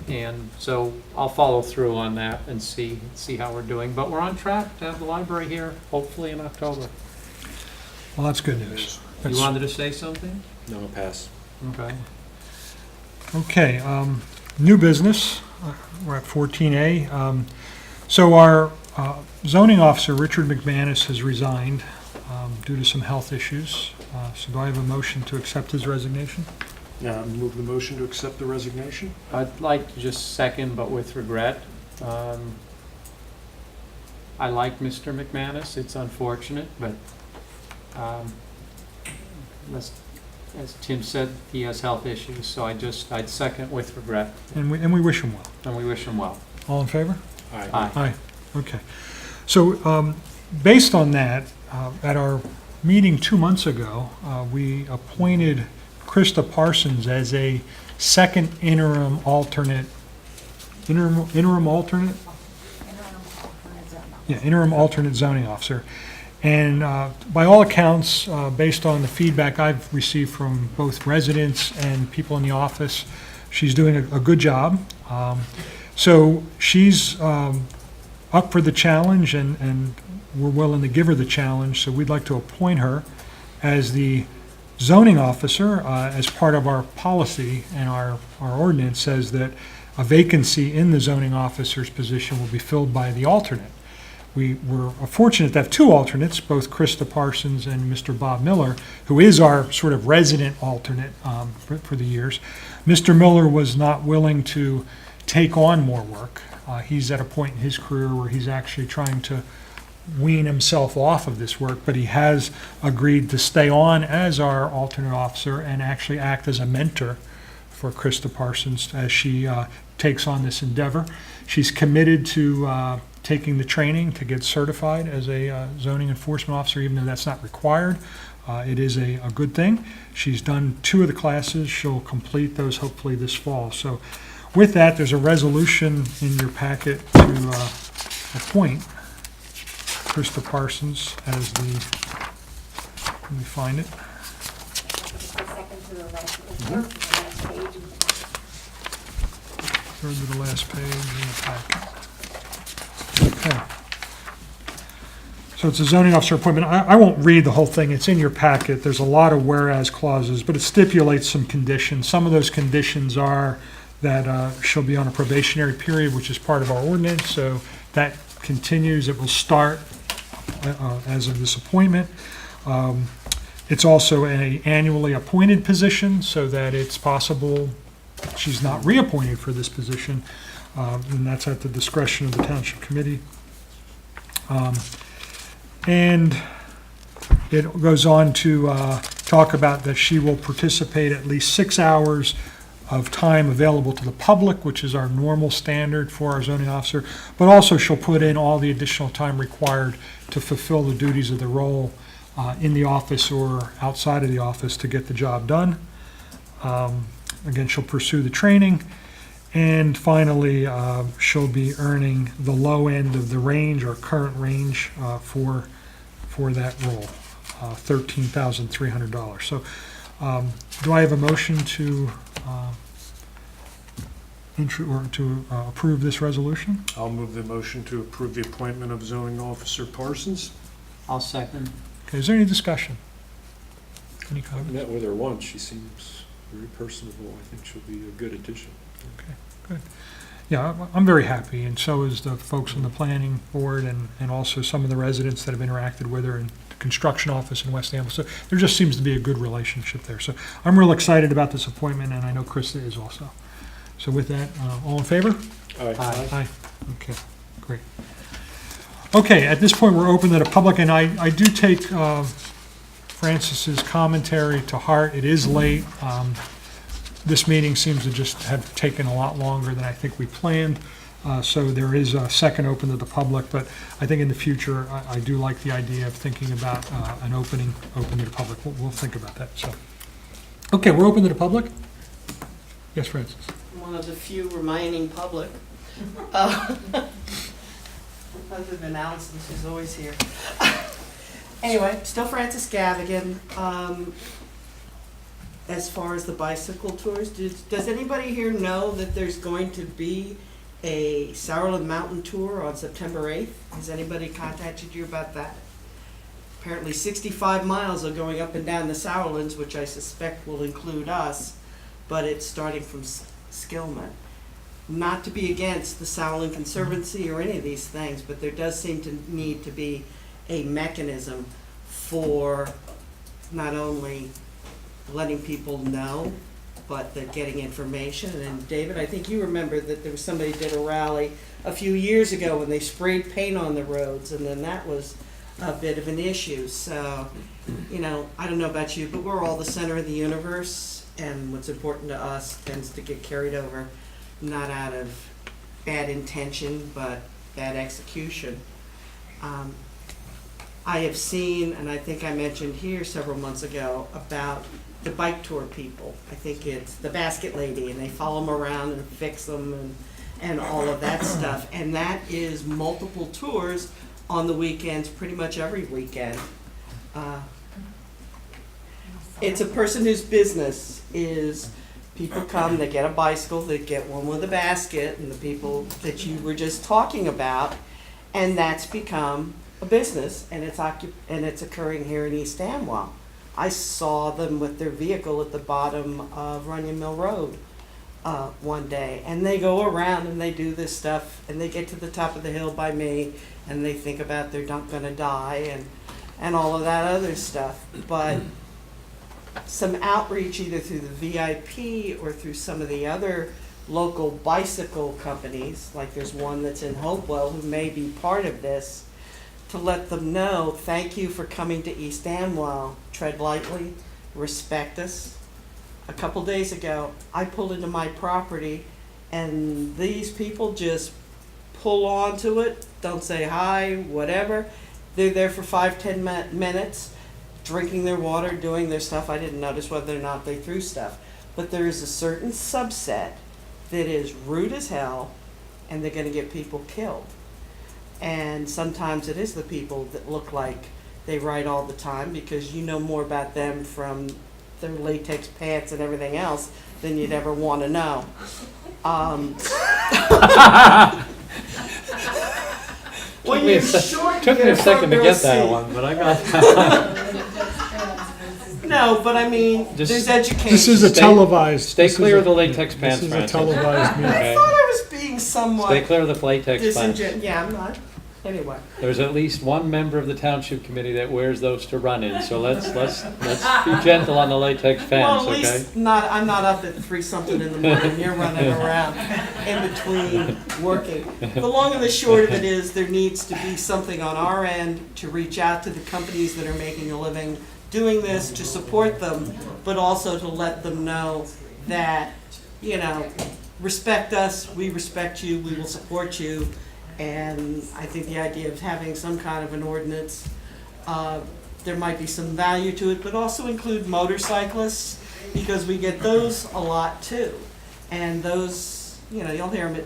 And so I'll follow through on that and see how we're doing. But we're on track to have the library here hopefully in October. Well, that's good news. You wanted to say something? No, pass. Okay. Okay, new business, we're at 14A. So our zoning officer, Richard McManus, has resigned due to some health issues. So do I have a motion to accept his resignation? Move the motion to accept the resignation. I'd like to just second, but with regret. I like Mr. McManus. It's unfortunate, but as Tim said, he has health issues, so I'd second with regret. And we wish him well. And we wish him well. All in favor? Aye. Aye. Okay. So based on that, at our meeting 2 months ago, we appointed Krista Parsons as a second interim alternate. Interim alternate? Yeah, interim alternate zoning officer. And by all accounts, based on the feedback I've received from both residents and people in the office, she's doing a good job. So she's up for the challenge, and we're willing to give her the challenge. So we'd like to appoint her as the zoning officer. As part of our policy, and our ordinance says that a vacancy in the zoning officer's position will be filled by the alternate. We were fortunate to have two alternates, both Krista Parsons and Mr. Bob Miller, who is our sort of resident alternate for the years. Mr. Miller was not willing to take on more work. He's at a point in his career where he's actually trying to wean himself off of this work, but he has agreed to stay on as our alternate officer and actually act as a mentor for Krista Parsons as she takes on this endeavor. She's committed to taking the training to get certified as a zoning enforcement officer, even though that's not required. It is a good thing. She's done 2 of the classes. She'll complete those hopefully this fall. So with that, there's a resolution in your packet to appoint Krista Parsons as the, let me find it. Second to the last, third to the last page. Third to the last page in the packet. Okay. So it's a zoning officer appointment. I won't read the whole thing. It's in your packet. There's a lot of whereas clauses, but it stipulates some conditions. Some of those conditions are that she'll be on a probationary period, which is part of our ordinance. So that continues. It will start as of this appointment. It's also an annually appointed position, so that it's possible she's not reappointed for this position, and that's at the discretion of the Township Committee. And it goes on to talk about that she will participate at least 6 hours of time available to the public, which is our normal standard for our zoning officer, but also she'll put in all the additional time required to fulfill the duties of the role in the office or outside of the office to get the job done. Again, she'll pursue the training. And finally, she'll be earning the low end of the range or current range for that role, $13,300. So do I have a motion to approve this resolution? I'll move the motion to approve the appointment of zoning officer Parsons. I'll second. Okay, is there any discussion? Any I've comments? met with her once. She seems very personable. I think she'll be a good addition. Okay, good. Yeah, I'm very happy, and so is the folks on the planning board and also some of the residents that have interacted with her in the construction office in West Amwell. So there just seems to be a good relationship there. So I'm real excited about this appointment, and I know Krista is also. So with that, all in favor? Aye. Aye. Okay, great. Okay, at this point, we're open to the public, and I do take Francis's commentary to heart. It is late. This meeting seems to just have taken a lot longer than I think we planned, so there is a second open to the public, but I think in the future, I do like the idea of thinking about an open to the public. We'll think about that, so. Okay, we're open to the public? Yes, Francis? One of the few remaining public. Other than Allison, she's always here. Anyway, still Francis Gavigan. As far as the bicycle tours, does anybody here know that there's going to be a Sourland Mountain Tour on September 8th? Has anybody contacted you about that? Apparently 65 miles are going up and down the Sourlands, which I suspect will include us, but it's starting from Skillman. Not to be against the Sourland Conservancy or any of these things, but there does seem to need to be a mechanism for not only letting people know, but they're getting information. And David, I think you remember that there was somebody did a rally a few years ago when they sprayed paint on the roads, and then that was a bit of an issue. So, you know, I don't know about you, but we're all the center of the universe, and what's important to us tends to get carried over, not out of bad intention, but bad execution. I have seen, and I think I mentioned here several months ago, about the bike tour people. I think it's the Basket Lady, and they follow them around and fix them and all of that stuff. And that is multiple tours on the weekends, pretty much every weekend. It's a person whose business is people come, they get a bicycle, they get one with a basket, and the people that you were just talking about, and that's become a business, and it's occurring here in East Amwell. I saw them with their vehicle at the bottom of Runyon Mill Road one day, and they go around and they do this stuff, and they get to the top of the hill by me, and they think about they're not going to die and all of that other stuff. But some outreach either through the VIP or through some of the other local bicycle companies, like there's one that's in Hopewell who may be part of this, to let them know, thank you for coming to East Amwell. Tread lightly, respect us. A couple days ago, I pulled into my property, and these people just pull onto it, don't say hi, whatever. They're there for 5-10 minutes, drinking their water, doing their stuff. I didn't notice whether or not they threw stuff. But there is a certain subset that is rude as hell, and they're going to get people killed. And sometimes it is the people that look like they ride all the time, because you know more about them from their latex pants and everything else than you'd ever want to know. When you're short, Took me a second to get that one, but I got that. No, but I mean, Just- there's education. This is a televised. Stay this is clear a- of the latex pants, This is a Francis. televised meeting. I thought I was being somewhat Stay clear of the latex pants. disingenuous. Yeah, I'm not. Anyway. There's at least one member of the township committee that wears those to run in, so let's be gentle on the latex pants, Well, at okay? least I'm not up at 3-something in the morning, you're running around in between working. The long and the short of it is, there needs to be something on our end to reach out to the companies that are making a living doing this, to support them, but also to let them know that, you know, respect us, we respect you, we will support you. And I think the idea of having some kind of an ordinance, there might be some value to it, but also include motorcyclists, because we get those a lot too. And those, you know, you'll hear them at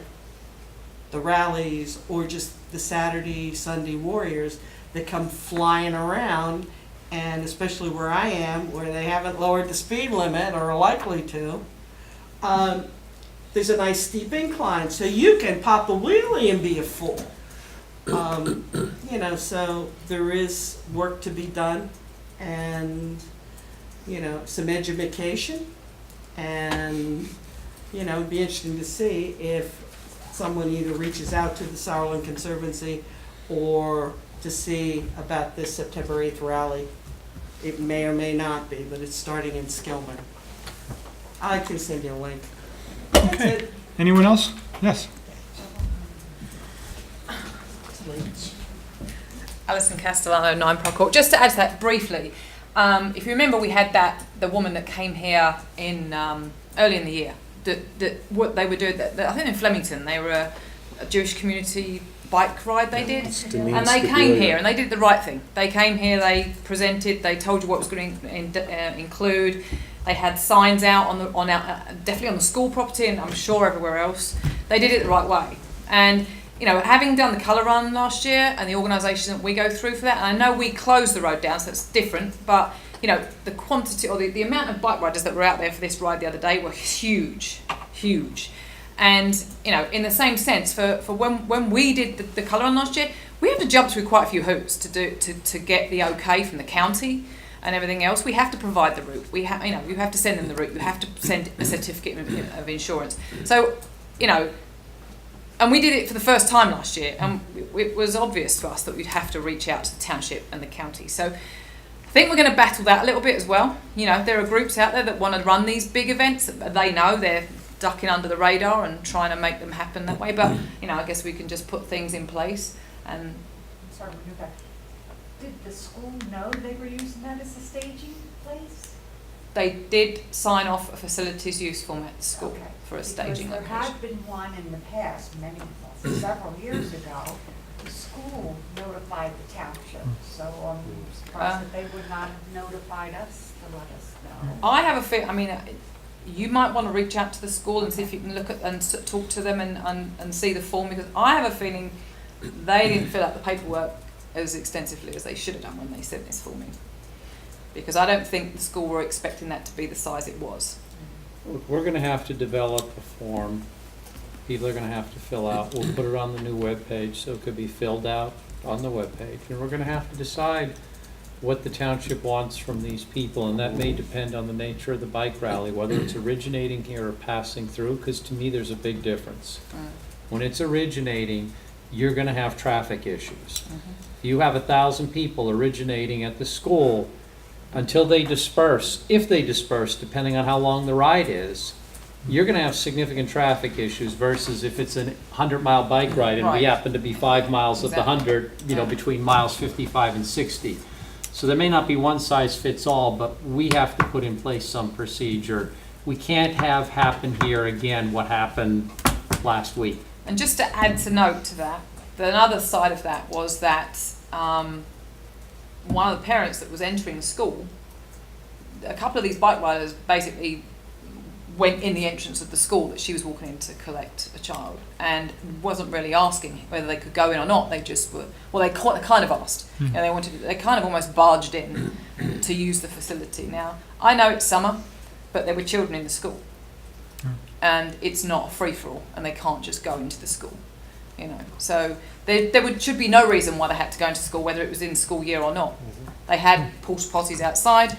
the rallies or just the Saturday, Sunday warriors that come flying around, and especially where I am, where they haven't lowered the speed limit or are likely to. There's a nice steep incline, so you can pop a wheelie and be a fool. You know, so there is work to be done, and, you know, some education, and, you know, it'd be interesting to see if someone either reaches out to the Sauerland Conservancy or to see about this September 8th rally. It may or may not be, but it's starting in Skilmer. I can send you a link. Okay. Anyone else? Yes. Alison Castellano, 9 Pro Court. Just to add to that briefly, if you remember, we had the woman that came here in early in the year. What they were doing, I think in Flemington, they were a Jewish community bike ride they did, and they came here and they did the right thing. They came here, they presented, they told you what was going to include. They had signs out definitely on the school property, and I'm sure everywhere else. They did it the right way. And you know, having done the colour run last year and the organisation that we go through for that, and I know we closed the road down, so it's different, but you know, the quantity or the amount of bike riders that were out there for this ride the other day were huge. And you know, in the same sense, for when we did the colour run last year, we had to jump through quite a few hoops to get the okay from the county and everything else. We have to provide the route. You have to send them the route. You have to send a certificate of insurance. So, you know, and we did it for the first time last year, and it was obvious to us that we'd have to reach out to the township and the county. So I think we're going to battle that a little bit as well. You know, there are groups out there that want to run these big events. They know they're ducking under the radar and trying to make them happen that way. But, you know, I guess we can just put things in place. And Sorry, we'll do that. Did the school know they were using that as a staging place? they did sign off a facilities use form at the school for a staging Because there location. had been one in the past, several years ago, the school notified the township, so I'm surprised that they would not have notified us to let us know. I have a feeling, I mean, you might want to reach out to the school and see if you can look at and talk to them and see the form, because I have a feeling they didn't fill out the paperwork as extensively as they should have done when they sent this form in. Because I don't think the school were expecting that to be the size it was. Look, we're gonna have to develop a form. People are gonna have to fill out. We'll put it on the new webpage, so it could be filled out on the webpage. And we're gonna have to decide what the township wants from these people, and that may depend on the nature of the bike rally, whether it's originating here or passing through, because to me, there's a big difference. When it's originating, you're gonna have traffic issues. If you have 1,000 people originating at the school, until they disperse, if they disperse, depending on how long the ride is, you're gonna have significant traffic issues versus if it's a 100-mile bike ride and we Right. happen to be 5 miles of the Exactly. 100, you know, between miles 55 and 60. So there may not be one size fits all, but we have to put in place some procedure. We can't have happen here again what happened last week. And just to add to note to that, another side of that was that one of the parents that was entering the school, a couple of these bike riders basically went in the entrance of the school that she was walking in to collect a child, and wasn't really asking whether they could go in or not. They just were, well, they kind of asked, and they kind of almost barged in to use the facility. Now, I know it's summer, but there were children in the school, and it's not a free-for-all, and they can't just go into the school, you know. So there should be no reason why they had to go into school, whether it was in school year or not. They had porta potties outside.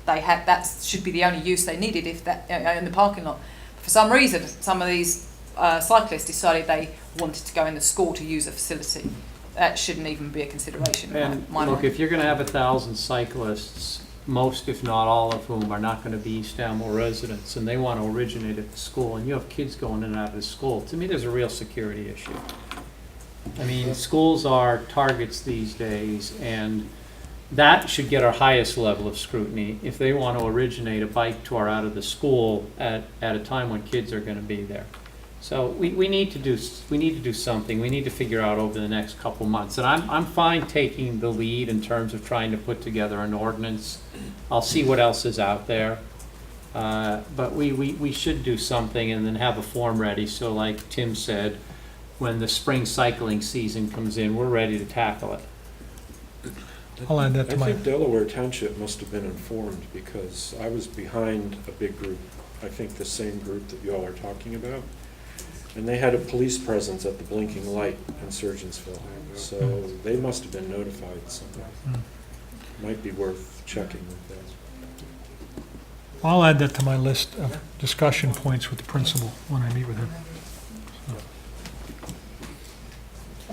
That should be the only use they needed if that in the parking lot. For some reason, some of these cyclists decided they wanted to go in the school to use a facility, that shouldn't even be a consideration. And my look, mind. if you're gonna have 1,000 cyclists, most if not all of whom are not gonna be East Amwell residents, and they wanna originate at the school, and you have kids going in and out of the school, to me, there's a real security issue. I mean, schools are targets these days, and that should get our highest level of scrutiny if they want to originate a bike tour out of the school at a time when kids are going to be there. So we need to do something. We need to figure out over the next couple months. And I'm fine taking the lead in terms of trying to put together an ordinance. I'll see what else is out there. But we should do something and then have a form ready. So like Tim said, when the spring cycling season comes in, we're ready to tackle it. I'll add that to my. I think Delaware Township must have been informed because I was behind a big group, I think the same group that you all are talking about. And they had a police presence at the blinking light in Surgeonsville. So they must have been notified somehow. Might be worth checking with them. I'll add that to my list of discussion points with the principal when I meet with him.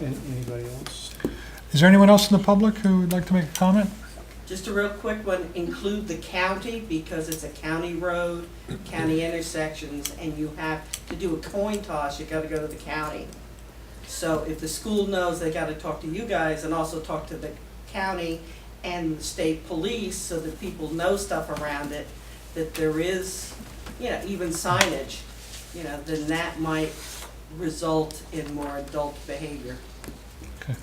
Anybody else? Is there anyone else in the public who would like to make a comment? Just a real quick one, include the county because it's a county road, county intersections, and you have to do a coin toss, you gotta go to the county. So if the school knows, they gotta talk to you guys and also talk to the county and the state police so that people know stuff around it, that there is, even signage, then that might result in more adult behavior. Okay.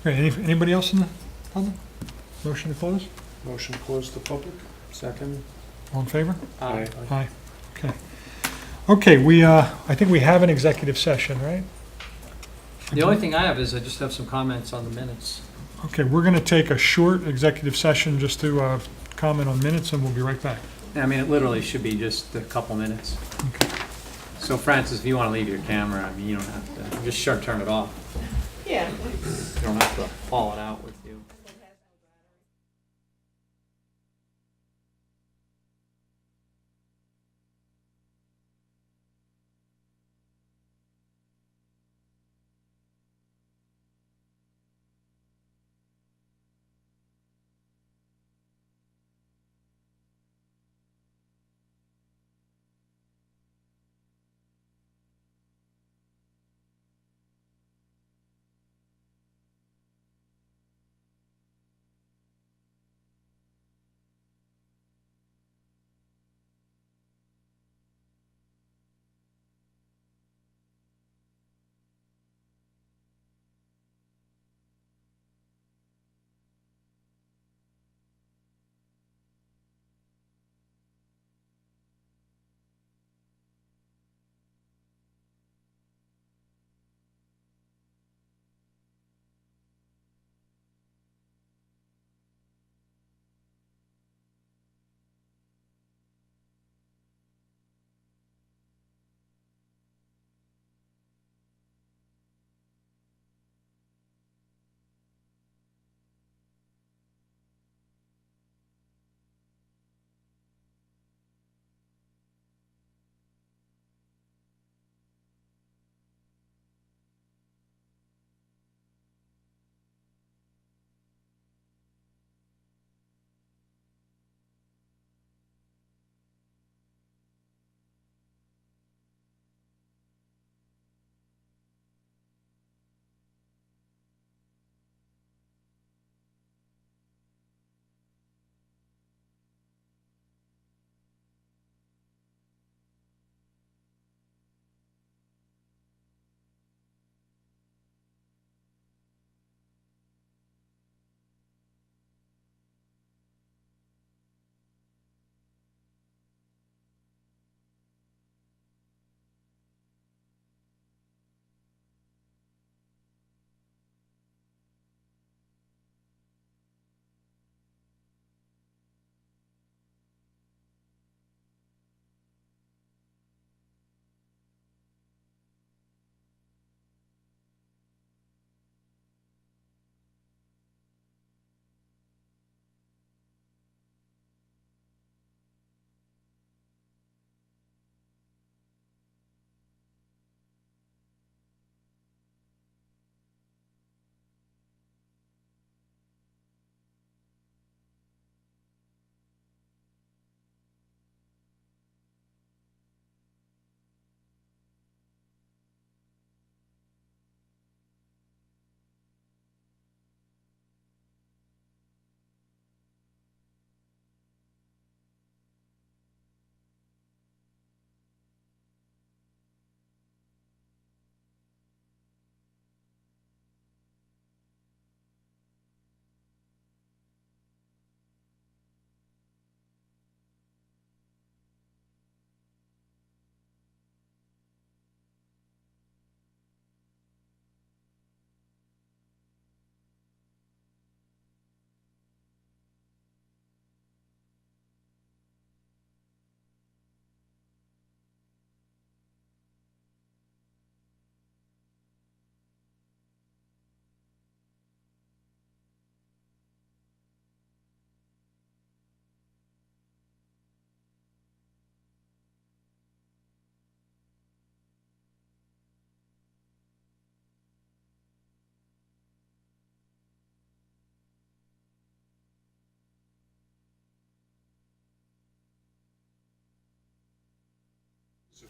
Great. Anybody else in the public? Motion to close? Motion to close the public. Second. All in favor? Aye. Aye. Okay. Okay, I think we have an executive session, right? The only thing I have is I just have some comments on the minutes. Okay, we're going to take a short executive session just to comment on minutes, and we'll be right back. I mean, it literally should be just a couple minutes. So Francis, if you want to leave your camera, I mean, you don't have to, just turn it off. Yeah. You don't have to haul it out with you.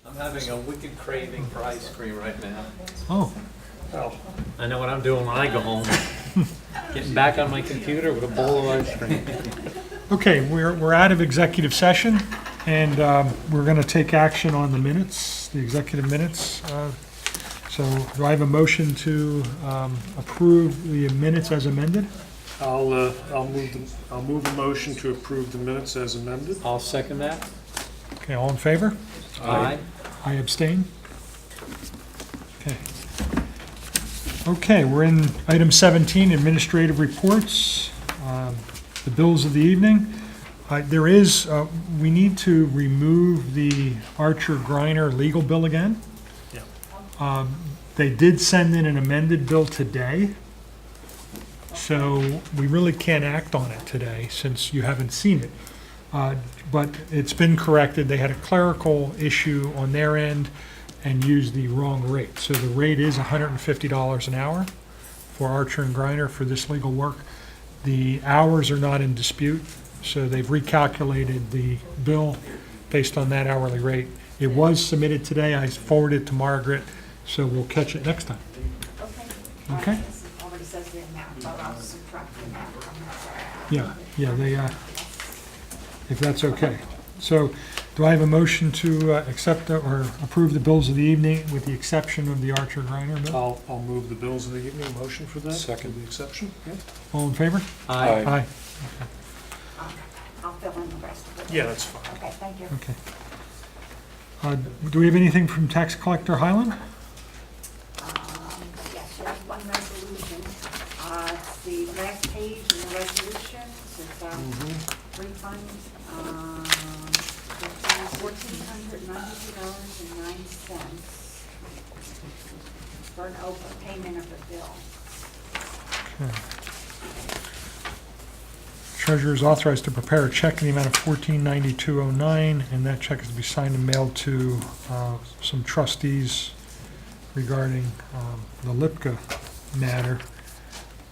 I'm having a wicked craving for ice cream right now. Oh, Well, I know what I'm doing when I go home. Getting back on my computer with a bowl of ice cream. okay, we're out of executive session, and we're going to take action on the minutes, the executive minutes. So do I have a motion to approve the minutes as amended? I'll move a motion to approve the minutes as amended. I'll second that. Okay, all in favor? Aye. I abstain. Okay. Okay, we're in item 17, administrative reports, the bills of the evening. There is, we need to remove the Archer Griner legal bill again. Yeah. They did send in an amended bill today, so we really can't act on it today since you haven't seen it. But it's been corrected. They had a clerical issue on their end and used the wrong rate. So the rate is $150 an hour for Archer and Griner for this legal work. The hours are not in dispute, so they've recalculated the bill based on that hourly rate. It was submitted today. I forwarded it to Margaret, so we'll catch it next time. Okay? This already says the amount, but I'll subtract the amount from that. Yeah, they, if that's okay. So do I have a motion to accept or approve the bills of the evening with the exception of the Archer Griner bill? I'll move the bills of the evening, motion for that. Second. The exception, yeah. All in favor? Aye. Aye. I'll fill in the rest of it. Yeah, that's fine. Okay, thank you. Okay. Do we have anything from tax collector Highland? Yes, there's one resolution. It's the last page in the resolution. It's refunds, $1,492.09 for an overpayment of the bill. Treasurer is authorized to prepare a check in the amount of $1492.09, and that check is to be signed and mailed to some trustees regarding the Lipka matter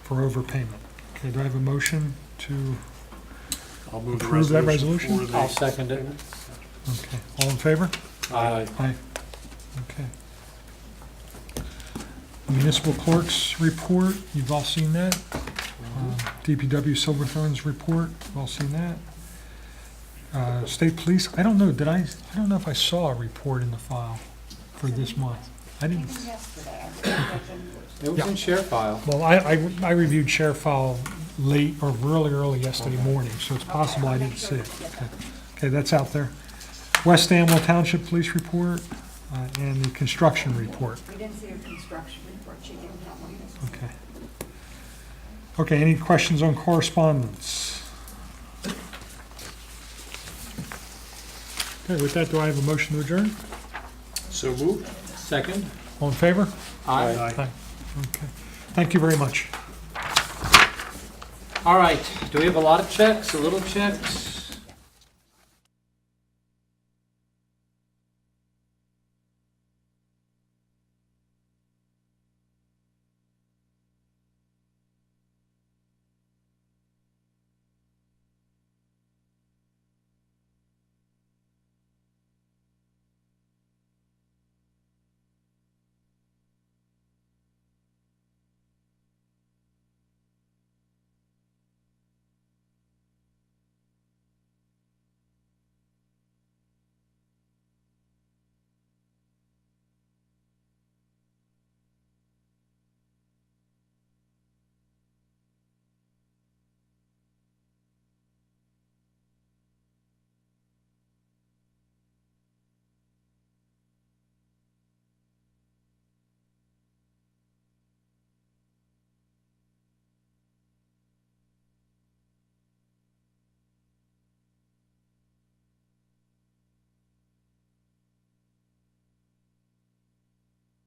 for overpayment. Okay, do I have a motion to I'll move the approve that resolution resolution? for the I'll second it. Okay, all in favor? Aye. Aye. Okay. Municipal clerk's report, you've all seen that. DPW Silverthorne's report, you've all seen that. State Police, I don't know, I don't know if I saw a report in the file for this month. I didn't, Even yesterday, It was Yeah. in share file. well, I reviewed share file late or really early yesterday morning, so it's possible I didn't see it. Okay, that's out there. West Amwell Township Police report and the construction report. we didn't see a construction report. She didn't tell me this. Okay. Okay, any questions on correspondence? Okay, with that, do I have a motion to adjourn? So moved. Second? All in favor? Aye. Aye. Okay. Thank you very much. All right, do we have a lot of checks, a little checks?